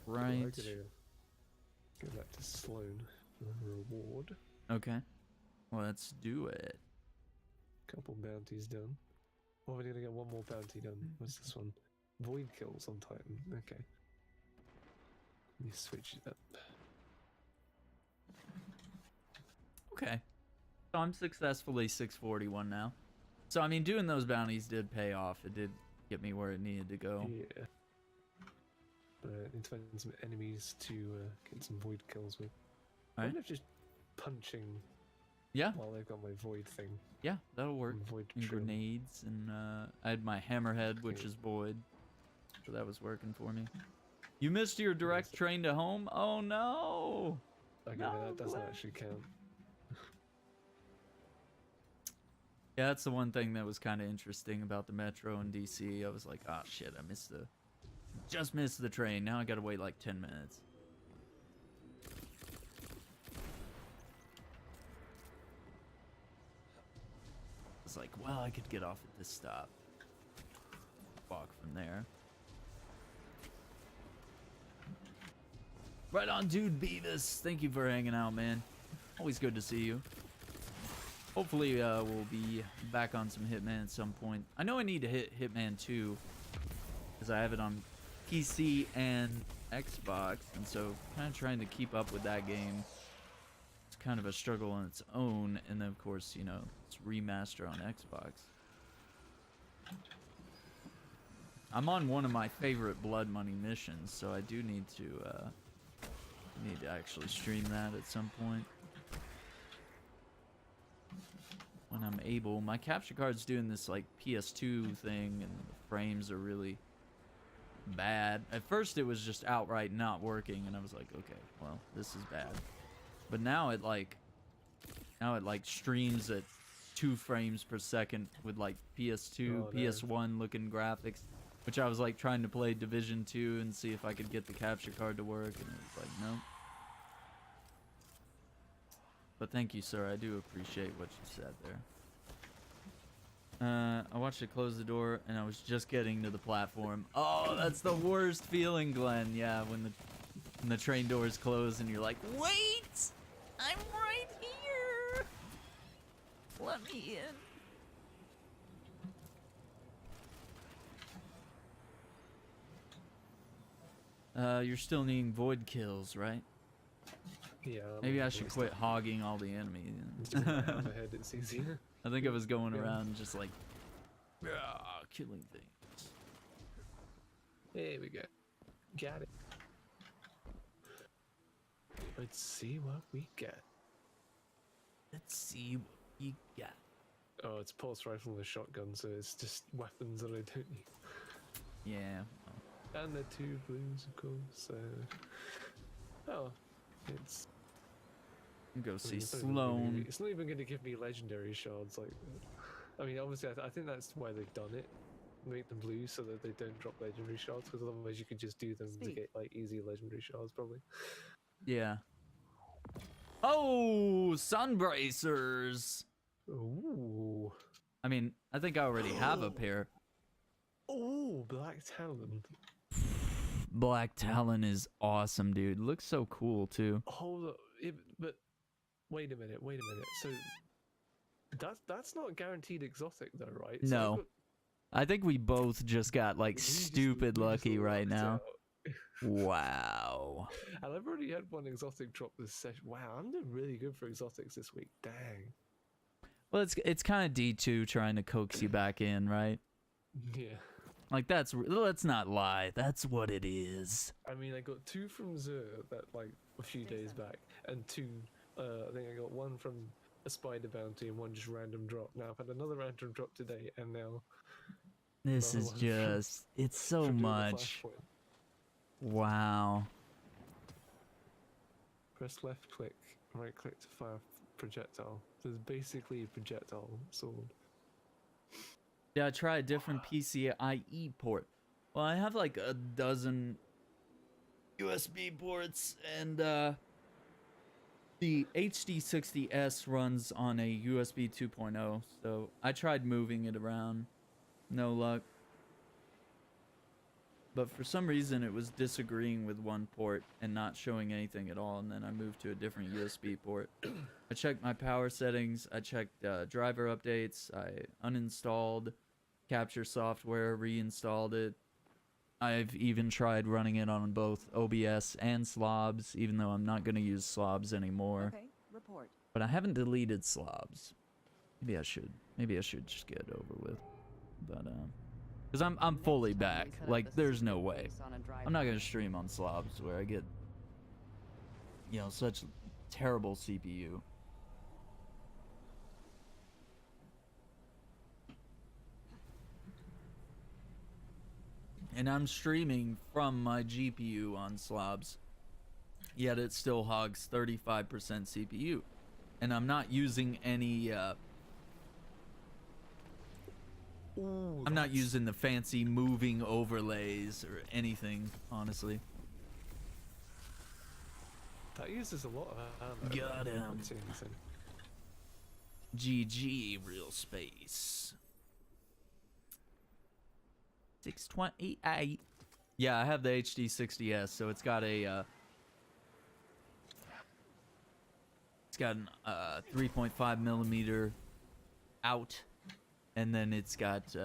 Right. I'm gonna go back to Sloan for a reward. Okay. Let's do it. Couple bounties done. Well, we're gonna get one more bounty done. What's this one? Void kills on Titan. Okay. Let me switch it up. Okay. So I'm successfully 641 now. So, I mean, doing those bounties did pay off. It did get me where it needed to go. Yeah. Need to find some enemies to get some void kills with. I Alright. wonder if just punching. Yeah. While they've got my void thing. Yeah, that'll work. Void And trim. grenades, and I had my hammerhead, which is void. So that was working for me. You missed your direct train to home? Oh no! Okay, No, that doesn't Glenn. actually count. Yeah, that's the one thing that was kind of interesting about the Metro in DC. I was like, ah, shit, I just missed the train. Now I gotta wait like 10 minutes. It's like, well, I could get off at this stop. Walk from there. Right on, dude, Beavis. Thank you for hanging out, man. Always good to see you. Hopefully, we'll be back on some Hitman at some point. I know I need to hit Hitman 2, because I have it on PC and Xbox, and so kind of trying to keep up with that game. It's kind of a struggle on its own, and then, of course, you know, it's remaster on Xbox. I'm on one of my favorite Blood Money missions, so I do need to actually stream that at some point. When I'm able. My capture card's doing this like PS2 thing, and the frames are really bad. At first it was just outright not working, and I was like, okay, well, this is bad. But now it like streams at 2 frames per second with like PS2, PS1 looking graphics, which I was like trying to play Division 2 and see if I could get the capture card to work, and it was like, nope. But thank you, sir. I do appreciate what you said there. I watched it close the door, and I was just getting to the platform. Oh, that's the worst feeling, Glenn. Yeah, when the train doors close, and you're like, wait! I'm right here! Let me in. You're still needing void kills, right? Yeah. Maybe I should quit hogging all the enemies. Hammerhead, it's easier. I think I was going around just like, killing things. There we go. Got it. Let's see what we got. Let's see what we got. Oh, it's pulse rifle and a shotgun, so it's just weapons that I don't need. Yeah. And the 2 blues, of course. Oh, it's. Go see it's not Sloan. It's not even going to give me legendary shards. Like, I mean, obviously, I think that's why they've done it. Make them blue so that they don't drop legendary shards, because otherwise you could just do them to get like easy legendary shards, probably. Yeah. Oh, sunbracers. Ooh. I mean, I think I already have a pair. Oh, Black Talon. Black Talon is awesome, dude. Looks so cool too. Hold up, but wait a minute. So that's not guaranteed exotic though, right? So No. I think we both just got like stupid lucky right now. Wow. And I've already had one exotic drop this session. Wow, I'm doing really good for exotics this week. Dang. Well, it's kind of D2 trying to coax you back in, right? Yeah. Like let's not lie. That's what it is. I mean, I got 2 from Zur that like a few days back, and 2. I think I got 1 from a spider bounty and 1 just random drop. Now I've had another random drop today, and now This another is one just it's so from doing the much. flashpoint. Wow. Press left click, right click to fire projectile. So it's basically a projectile sword. Yeah, try a different PCIe port. Well, I have like a dozen USB ports, and the HD60S runs on a USB 2.0, so I tried moving it around. No luck. But for some reason, it was disagreeing with one port and not showing anything at all, and then I moved to a different USB port. I checked my power settings, I checked driver updates, I uninstalled capture software, reinstalled it. I've even tried running it on both OBS and slobs, even though I'm not going to use slobs anymore. Okay, report. But I haven't deleted slobs. Maybe I should. Maybe I should just get it over with. But because I'm fully back. Like, there's no way. I'm not going to stream on slobs where I get, you know, such terrible CPU. And I'm streaming from my GPU on slobs, yet it still hogs 35% CPU. And I'm not using any, I'm not using the fancy moving overlays or anything, honestly. That uses a lot of ammo. Got him. GG, real space. 628. Yeah, I have the HD60S, so it's got a it's got an 3.5 millimeter out, and then it's got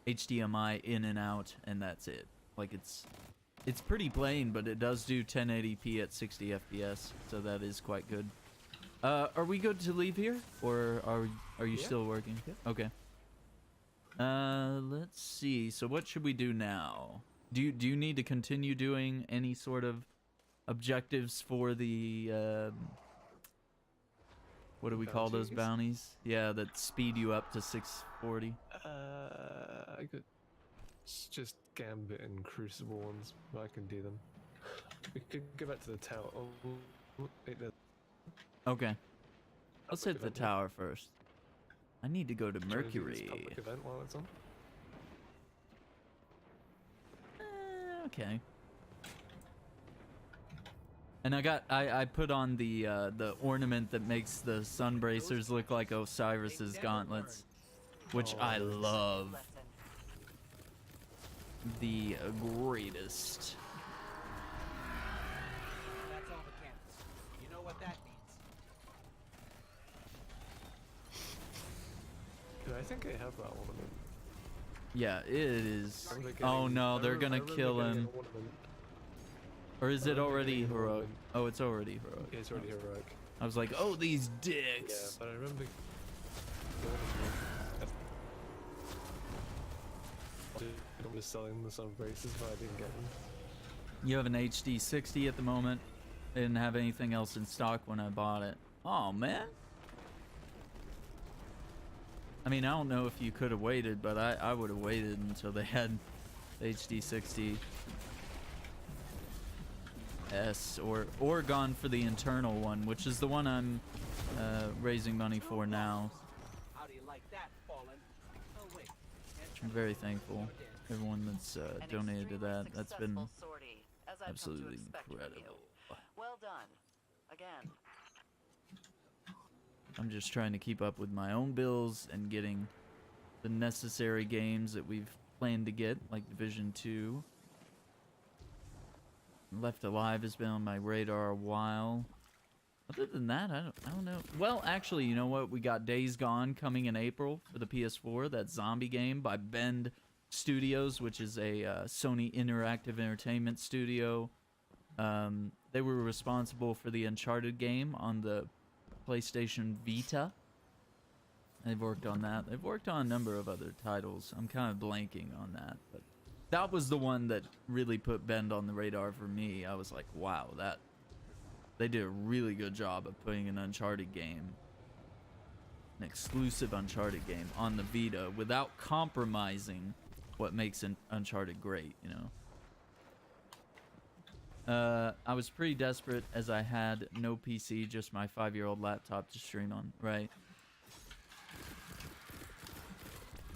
HDMI in and out, and that's it. Like it's pretty plain, but it does do 1080p at 60 FPS, so that is quite good. Are we good to leave here, or are you still working? Yeah. Okay. Let's see. So what should we do now? Do you need to continue doing any sort of objectives for the what do we call those bounties? Yeah, that speed you up to 640. I could just Gambit and Crucible ones, but I can do them. We could go back to the tower. Oh, wait, Okay. Let's hit the tower first. I need to go to Mercury. Public event while it's on. Okay. And I put on the ornament that makes the sun bracers look like Osiris's gauntlets, which I love. The greatest. That's all the cannons. You know what that means. I think I have that ornament. Yeah, it is. Oh no, they're gonna kill him. Or is it already heroic? Oh, it's already heroic. Yeah, it's already heroic. I was like, oh, these Yeah, dicks. but I remember. I was selling the sun braces, but I didn't get them. You have an HD60 at the moment. I didn't have anything else in stock when I bought it. Oh man. I mean, I don't know if you could have waited, but I would have waited until they had the HD60 S or gone for the internal one, which is the one I'm raising money for now. How do you like that, Fallen? Oh wait. I'm very thankful. Everyone that's donated to that. That's been absolutely incredible. Well done. Again. I'm just trying to keep up with my own bills and getting the necessary games that we've planned to get, like Division 2. Left Alive has been on my radar a while. Other than that, I don't know. Well, actually, you know what? We got Days Gone coming in April for the PS4. That zombie game by Bend Studios, which is a Sony Interactive Entertainment studio. They were responsible for the Uncharted game on the PlayStation Vita. They've worked on that. They've worked on a number of other titles. I'm kind of blanking on that, but that was the one that really put Bend on the radar for me. I was like, wow, they did a really good job of putting an Uncharted game, an exclusive Uncharted game, on the Vita without compromising what makes an Uncharted great, you know? I was pretty desperate as I had no PC, just my 5-year-old laptop to stream on, right?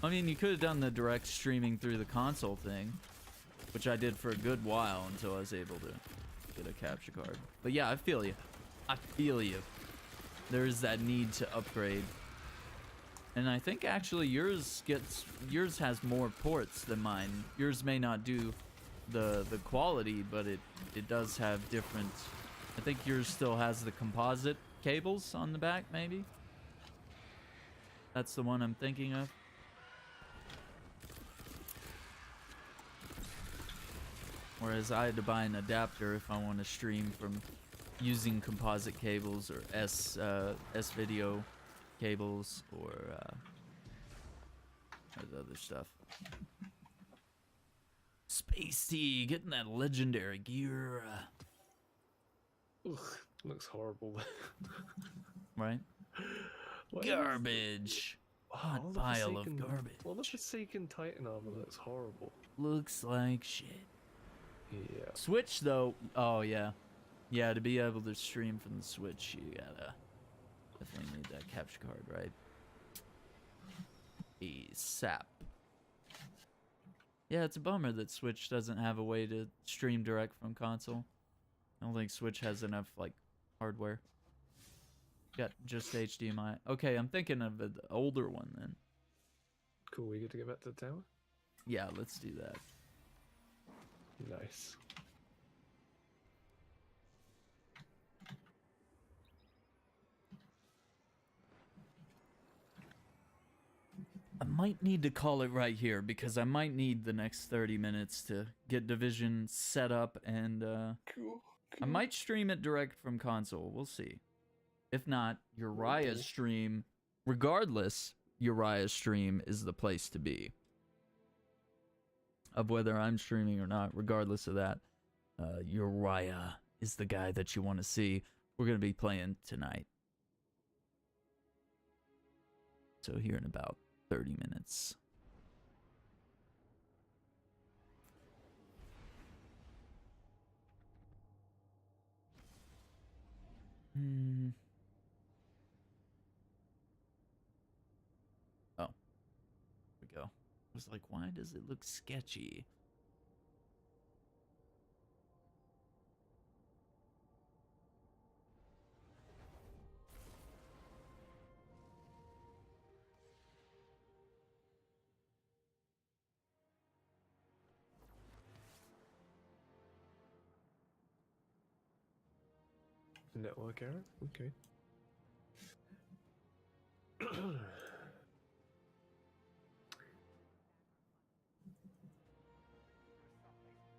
I mean, you could have done the direct streaming through the console thing, which I did for a good while until I was able to get a capture card. But yeah, I feel you. I feel you. There is that need to upgrade. And I think actually yours has more ports than mine. Yours may not do the quality, but it does have different. I think yours still has the composite cables on the back, maybe. That's the one I'm thinking of. Whereas I had to buy an adapter if I want to stream from using composite cables or S video cables or other stuff. Spacey, getting that legendary gear. Ugh, looks horrible. Right? Garbage. Hot pile of garbage. Well, the Forsaken Titan armor looks horrible. Looks like shit. Yeah. Switch though, oh yeah. Yeah, to be able to stream from the Switch, you gotta definitely need that capture card, right? ASAP. Yeah, it's a bummer that Switch doesn't have a way to stream direct from console. I don't think Switch has enough, like, hardware. Got just HDMI. Okay, I'm thinking of an older one then. Cool, we get to get back to the tower? Yeah, let's do that. Nice. I might need to call it right here because I might need the next 30 minutes to get Division set up and cool. I might stream it direct from console. We'll see. If not, Uriah's stream, regardless, Uriah's stream is the place to be. Of whether I'm streaming or not, regardless of that, Uriah is the guy that you want to see. We're going to be playing tonight. So here in about 30 minutes. Oh. Here we go. I was like, why does it look sketchy? Network error? Okay.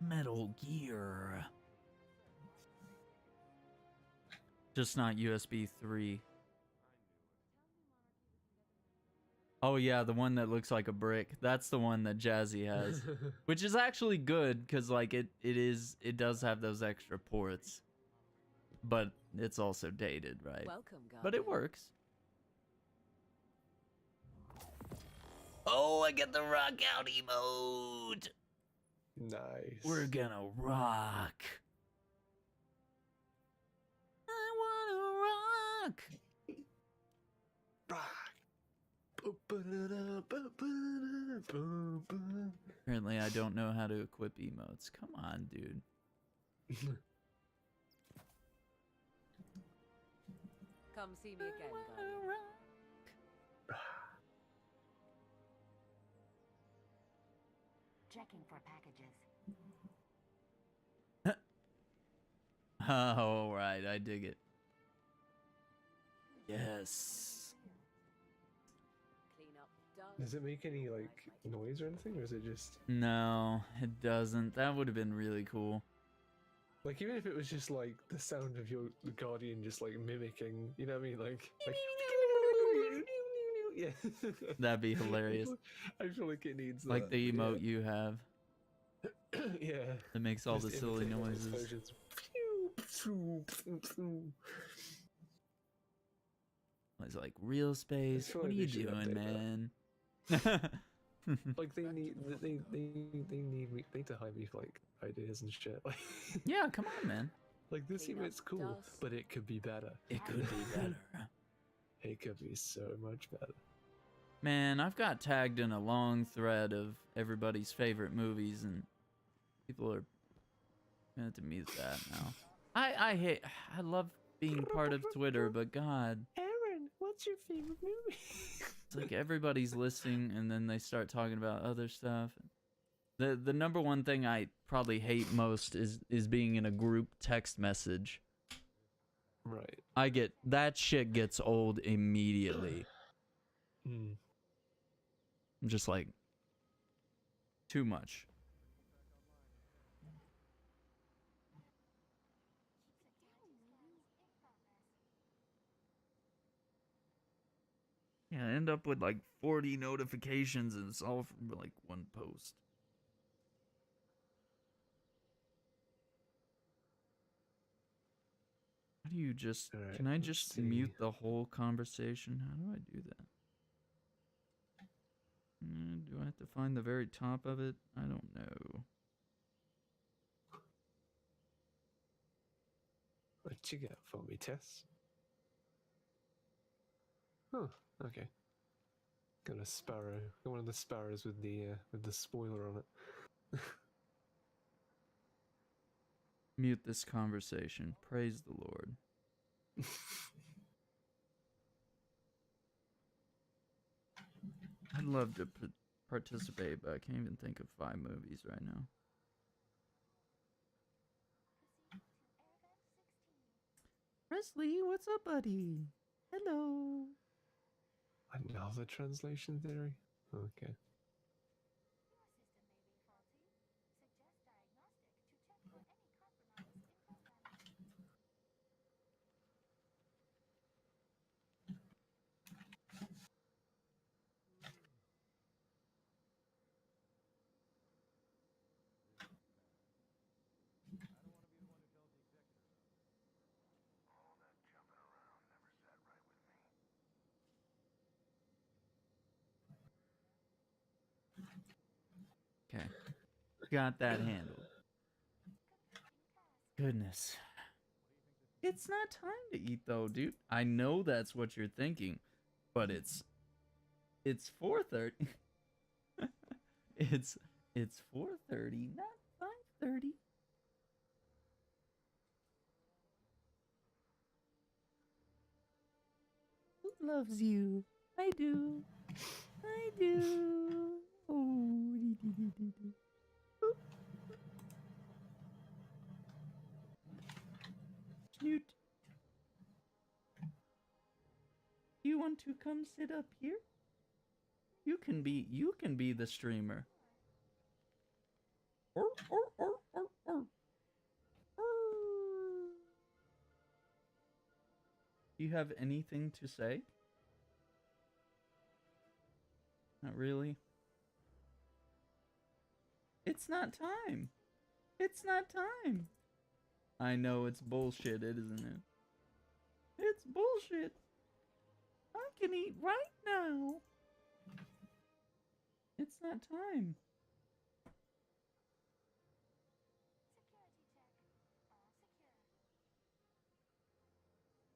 Metal Gear. Just not USB 3. Oh yeah, the one that looks like a brick. That's the one that Jazzy has. Which is actually good, because like it does have those extra ports. But it's also dated, right? Welcome, but it works. Oh, I get the rock out emote. Nice. We're gonna rock. I wanna rock. Apparently, I don't know how to equip emotes. Come on, dude. Come see me again, Guardian. Checking for packages. Oh, right, I dig it. Yes. Clean up dust. Does it make any like noise or anything, or is it just No, it doesn't. That would have been really cool. like, even if it was just like the sound of your Guardian just like mimicking, you know what I mean? Like Yeah. That'd be hilarious. I feel like it needs Like that, the emote yeah. you have. Yeah. That makes all Just the silly imitating all the noises. explosions. It's like, real space. feel What are like you they should doing, update man? Like they need to hire me for like ideas and shit. Like, Yeah, come on, man. like this emote's cool, dust. but it could be better. It could be better. It could be so much better. Man, I've got tagged in a long thread of everybody's favorite movies, and people are gonna have to mute that now. I love being part of Twitter, but God, Aaron, what's your favorite movie? it's like everybody's listening, and then they start talking about other stuff. The number one thing I probably hate most is being in a group text message. Right. That shit gets old immediately. Mm. I'm just like, too much. Yeah, I end up with like 40 notifications, and it's all from like one post. How do you just... Alright, can I let's just see. mute the whole conversation? How do I do that? Do I have to find the very top of it? I don't know. What you got for me, Tess? Oh, okay. Got a sparrow. Got one of the sparrows with the spoiler on it. Mute this conversation. Praise the Lord. I'd love to participate, but I can't even think of 5 movies right now. Presley, what's up, buddy? Hello. Another translation theory? Okay. Okay. Got that handled. Goodness. It's not time to eat though, dude. I know that's what you're thinking, but it's 4:30. it's 4:30, not 5:30. Who loves you? I do. I do. Oh, Snoot. You want to come sit up here? You can be the streamer. Do you have anything to say? Not really. It's not time. It's not time. I know it's bullshit, isn't it? It's bullshit. I can eat right now. It's not time.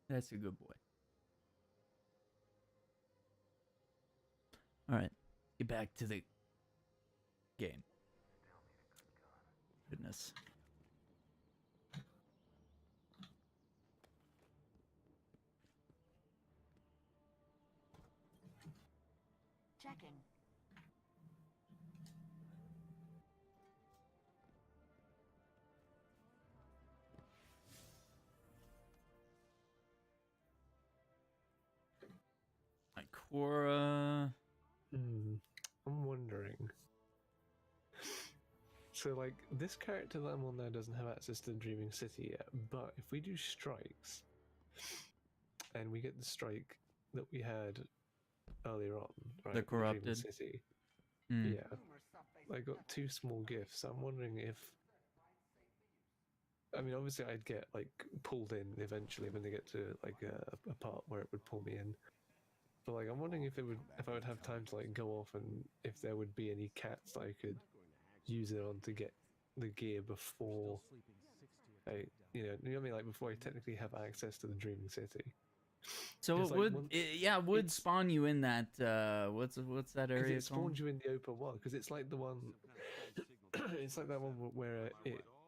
That's a good boy. Alright, get back to the game. Goodness. Checking. Quora. I'm wondering. So, like, this character that I'm on now doesn't have access to Dreaming City yet, but if we do strikes, and we get the strike that we had earlier on, right? The with Dreaming corrupted. City. Mm. Yeah, I got 2 small gifts. I'm wondering if, I mean, obviously I'd get like pulled in eventually when they get to like a part where it would pull me in. But like, I'm wondering if I would have time to like go off, and if there would be any cats that I could use it on to get the gear before you know what I mean, like before I technically have access to the Dreaming City. So 'Cause, it like, would, it would spawn you in that what's that area it spawns called? you in the open world, because it's like the one, it's like that one where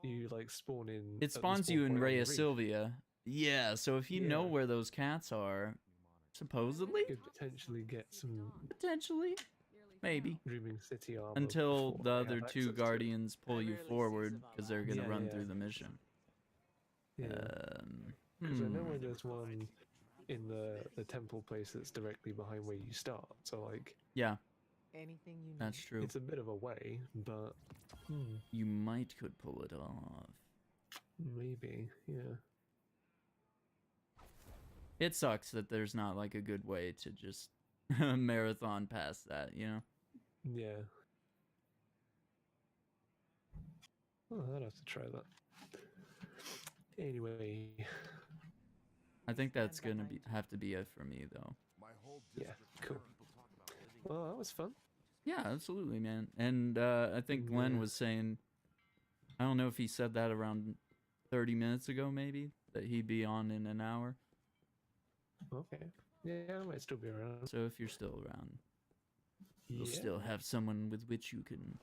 you like spawn in. It spawns you in Rhea Sylvia. Yeah, so if you know where those cats are, supposedly, you could potentially get some maybe Dreaming City armor until before the I other have 2 access to it. guardians pull you forward because they're gonna run Yeah. through the mission. Yeah. Because I know where there's one in the temple place that's directly behind where you start. So like, yeah, anything you need. that's true. It's a bit of a way, but you could pull it off. Maybe, yeah. It sucks that there's not like a good way to just marathon past that, you know? Yeah. Oh, I'd have to try that. Anyway. I think that's gonna have to be it for me though. Yeah, cool. Well, that was fun. Yeah, absolutely, man. And I think Glenn was saying, I don't know if he said that around 30 minutes ago, maybe, that he'd be on in an hour. Okay. Yeah, I might still be around. So if you're still around, you'll Yeah. still have someone with which you can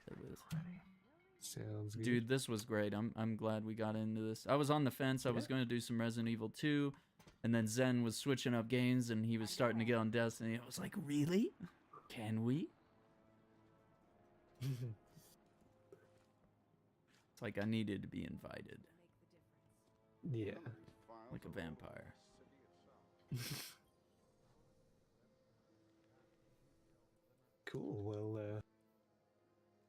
play with. Sounds good. Dude, this was great. I'm glad we got into this. I was on the fence. I was going to do some Resident Evil 2, and then Zen was switching up games, and he was starting to get on Destiny. I was like, really? Can we? It's like I needed to be invited. Yeah. Like a vampire. Cool. Well,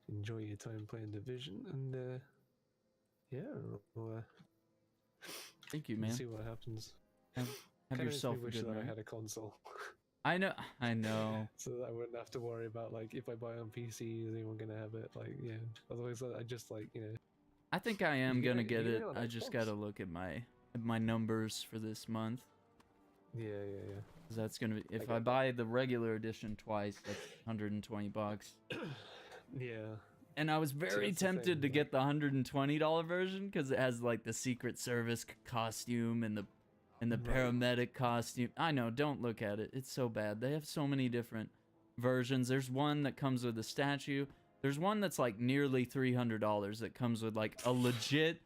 enjoy your time playing Division, and yeah, we'll, thank you, man. See what happens. Have Kinda yourself makes me a wish good that night. I had a console. I know. So that I wouldn't have to worry about like if I buy on PC, is anyone gonna have it? Like, yeah. Otherwise, I just like, you know. I think I am You gonna get get it it. on I just Xbox. gotta look at my numbers for this month. Yeah. 'Cause that's gonna be, if got I buy the regular edition twice, that's $120. Yeah. And I was very that's the tempted thing, to get the $120 version because it has like the Secret Service costume and the paramedic costume. I know, don't look at it. It's so bad. They have so many different versions. There's one that comes with a statue. There's one that's like nearly $300 that comes with like a legitimate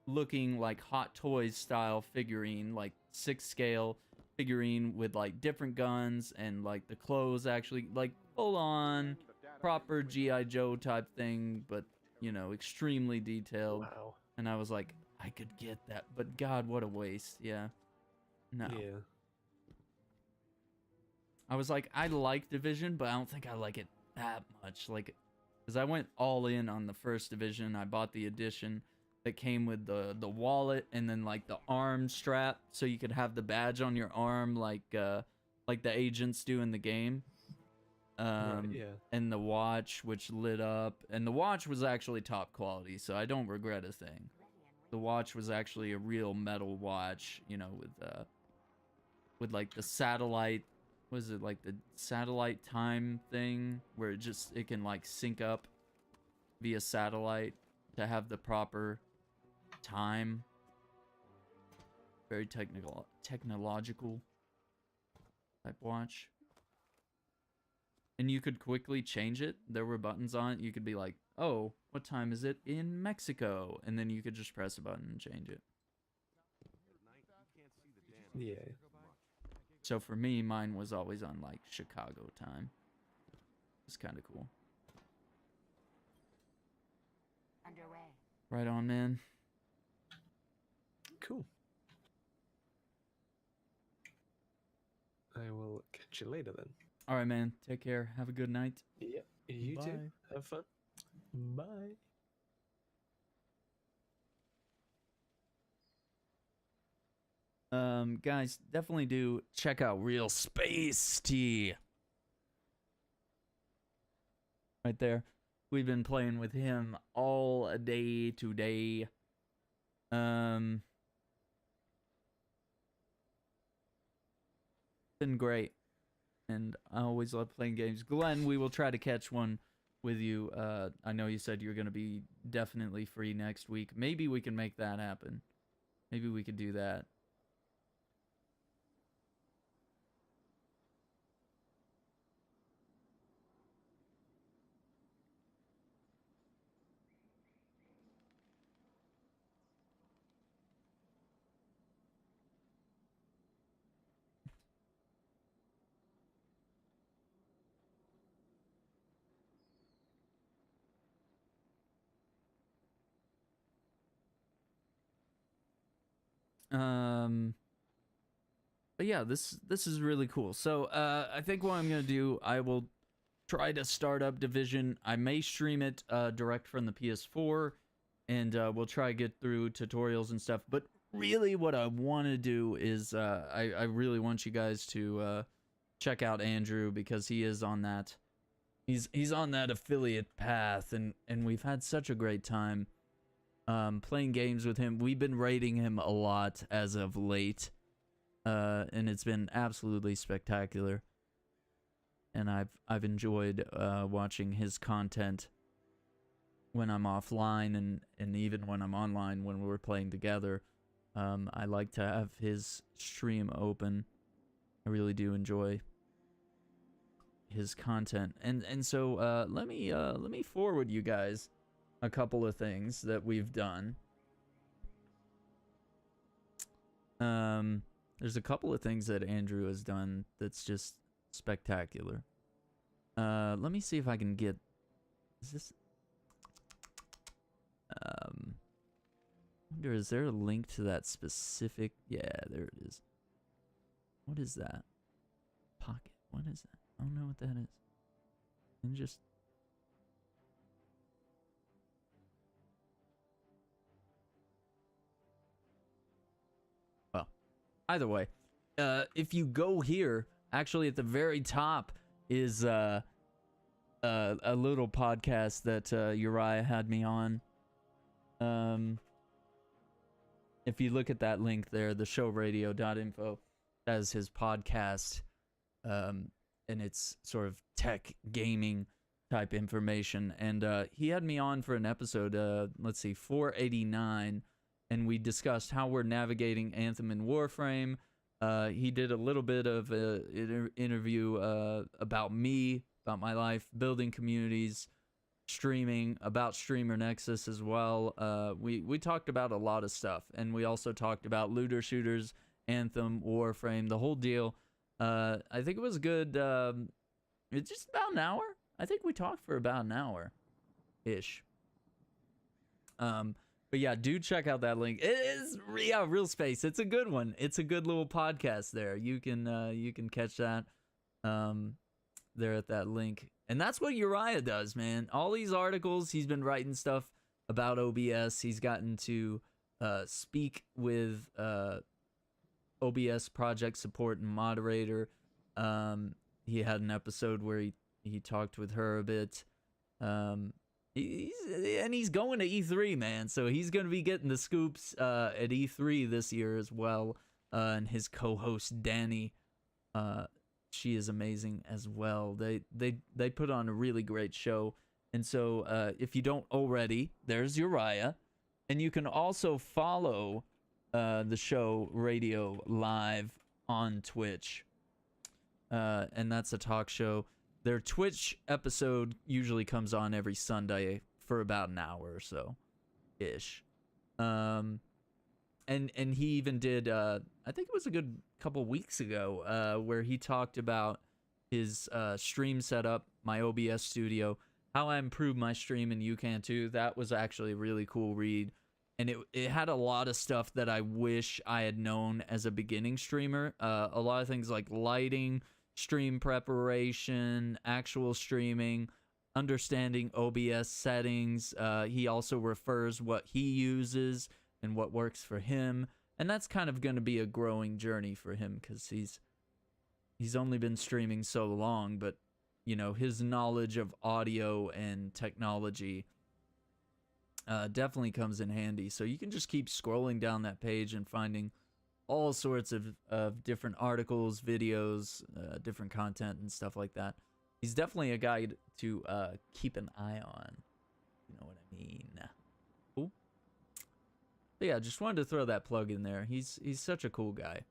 looking like Hot Toys style figurine, like 6 scale figurine with like different guns and like the clothes actually like full on proper G.I. Joe type thing, but you know, extremely detailed. Wow. And I was like, I could get that, but God, what a waste. Yeah. No. Yeah. I was like, I like Division, but I don't think I like it that much. Like, because I went all in on the first Division. I bought the edition that came with the wallet and then like the arm strap, so you could have the badge on your arm, like the agents do in the game. Right, yeah. And the watch, which lit up, and the watch was actually top quality, so I don't regret a thing. The watch was actually a real metal watch, you know, with like the satellite, was it like the satellite time thing where it can like sync up via satellite to have the proper time. Very technological type watch. And you could quickly change it. There were buttons on it. You could be like, oh, what time is it in Mexico? And then you could just press a button and change it. Yeah. So for me, mine was always on like Chicago time. It's kind of cool. Underway. Right on, man. Cool. I will catch you later then. All right, man. Take care. Have a good night. Yep. You too. Bye. Have fun. Bye. Guys, definitely do check out Real Space Tea. Right there. We've been playing with him all day today. Been great. And I always love playing games. Glenn, we will try to catch one with you. I know you said you're going to be definitely free next week. Maybe we can make that happen. Maybe we could do that. But yeah, this is really cool. So I think what I'm gonna do, I will try to start up Division. I may stream it direct from the PS4, and we'll try to get through tutorials and stuff. But really, what I want to do is I really want you guys to check out Andrew, because he is on that. He's on that affiliate path, and we've had such a great time playing games with him. We've been rating him a lot as of late. And it's been absolutely spectacular. And I've enjoyed watching his content when I'm offline, and even when I'm online when we're playing together. I like to have his stream open. I really do enjoy his content. And so let me forward you guys a couple of things that we've done. There's a couple of things that Andrew has done that's just spectacular. Let me see if I can get... Is this... I wonder, is there a link to that specific... Yeah, there it is. What is that? Pocket. What is that? I don't know what that is. And just... Either way, if you go here, actually at the very top is a little podcast that Uriah had me on. If you look at that link there, the showradio.info, as his podcast, and it's sort of tech gaming type information. And he had me on for an episode, let's see, 489. And we discussed how we're navigating Anthem and Warframe. He did a little bit of an interview about me, about my life, building communities, streaming, about Streamer Nexus as well. We talked about a lot of stuff. And we also talked about looter shooters, Anthem, Warframe, the whole deal. I think it was good. It's just about an hour. I think we talked for about an hour-ish. But yeah, do check out that link. It is, yeah, Real Space. It's a good one. It's a good little podcast there. You can catch that there at that link. And that's what Uriah does, man. All these articles, he's been writing stuff about OBS. He's gotten to speak with OBS project support and moderator. He had an episode where he talked with her a bit. He's going to E3, man, so he's going to be getting the scoops at E3 this year as well. And his co-host Danny, she is amazing as well. They put on a really great show. And so if you don't already, there's Uriah, and you can also follow the show Radio Live on Twitch, and that's a talk show. Their Twitch episode usually comes on every Sunday for about an hour or so, ish. And he even did, I think it was a good couple weeks ago, where he talked about his stream setup, my OBS studio, how I improved my stream, and you can too. That was actually a really cool read. And it had a lot of stuff that I wish I had known as a beginning streamer. A lot of things like lighting, stream preparation, actual streaming, understanding OBS settings. He also refers what he uses and what works for him. And that's kind of going to be a growing journey for him because he's only been streaming so long, but you know, his knowledge of audio and technology definitely comes in handy. So you can just keep scrolling down that page and finding all sorts of different articles, videos, different content and stuff like that. He's definitely a guy to keep an eye on. You know what I mean? Cool. But yeah, just wanted to throw that plug in there. He's such a cool guy,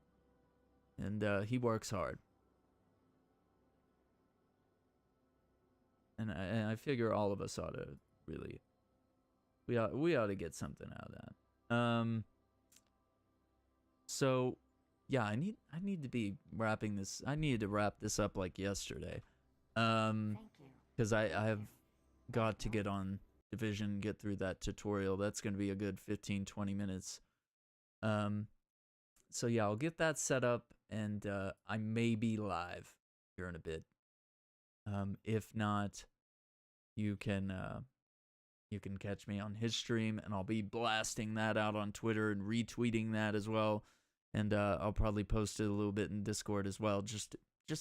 and he works hard. And I figure all of us ought to really, we ought to get something out of that. So yeah, I need to be wrapping this. I needed to wrap this up like yesterday. Because I have got to get on Division, get through that tutorial. That's going to be a good 15-20 minutes. So yeah, I'll get that set up, and I may be live here in a bit. If not, you can catch me on his stream, and I'll be blasting that out on Twitter and retweeting that as well. And I'll probably post it a little bit in Discord as well, just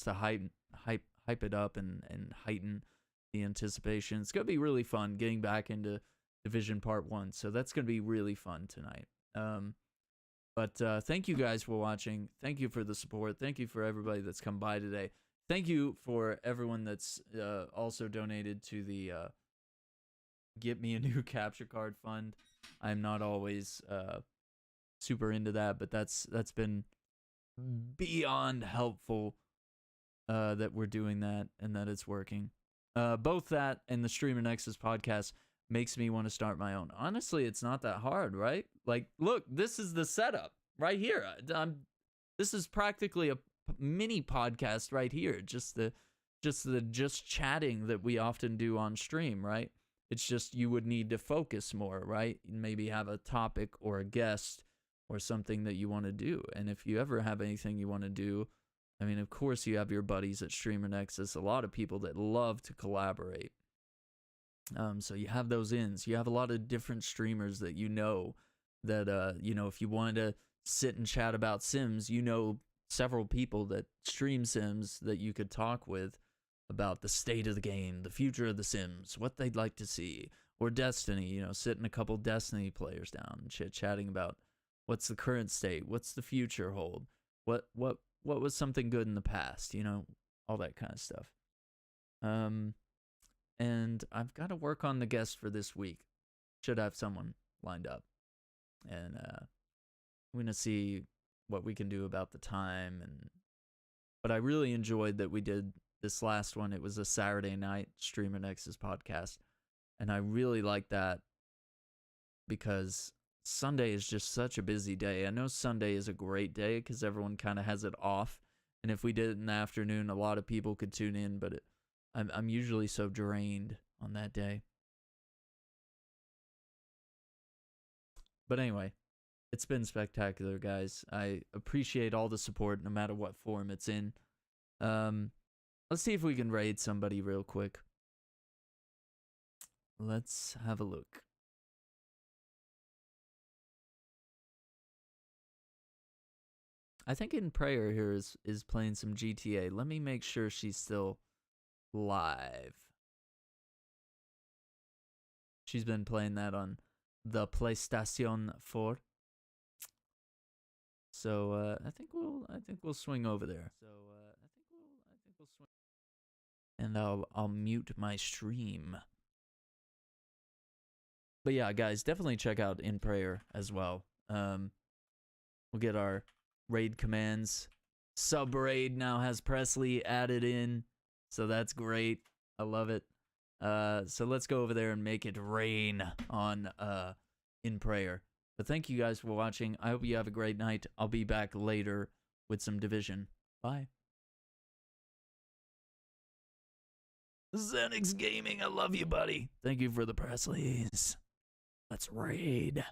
to hype it up and heighten the anticipation. It's gonna be really fun getting back into Division Part 1, so that's gonna be really fun tonight. But thank you guys for watching. Thank you for the support. Thank you for everybody that's come by today. Thank you for everyone that's also donated to the Get Me a New Capture Card Fund. I'm not always super into that, but that's been beyond helpful that we're doing that and that it's working. Both that and the Streamer Nexus podcast makes me want to start my own. Honestly, it's not that hard, right? Like, look, this is the setup right here. This is practically a mini podcast right here. Just chatting that we often do on stream, right? It's just you would need to focus more, right? Maybe have a topic or a guest or something that you want to do. And if you ever have anything you want to do, I mean, of course you have your buddies at Streamer Nexus, a lot of people that love to collaborate. So you have those ins. You have a lot of different streamers that that, you know, if you wanted to sit and chat about Sims, you know several people that stream Sims that you could talk with about the state of the game, the future of the Sims, what they'd like to see. Or Destiny, you know, sitting a couple Destiny players down and chatting about what's the current state, what's the future hold, what was something good in the past, you know, all that kind of stuff. And I've got to work on the guest for this week. Should have someone lined up. And I'm going to see what we can do about the time. But I really enjoyed that we did this last one. It was a Saturday night Streamer Nexus podcast. And I really like that because Sunday is just such a busy day. I know Sunday is a great day because everyone kind of has it off. And if we did it in the afternoon, a lot of people could tune in. But I'm usually so drained on that day. But anyway, it's been spectacular, guys. I appreciate all the support, no matter what form it's in. Let's see if we can raid somebody real quick. Let's have a look. I think In Prayer here is playing some GTA. Let me make sure she's still live. She's been playing that on the PlayStation 4. So I think we'll swing over there. And I'll mute my stream. But yeah, guys, definitely check out In Prayer as well. We'll get our raid commands. Sub raid now has Presley added in, so that's great. I love it. So let's go over there and make it rain on In Prayer. But thank you guys for watching. I hope you have a great night. I'll be back later with some Division. Bye. zenyxgaming, I love you, buddy. Thank you for the Presleys. Let's raid.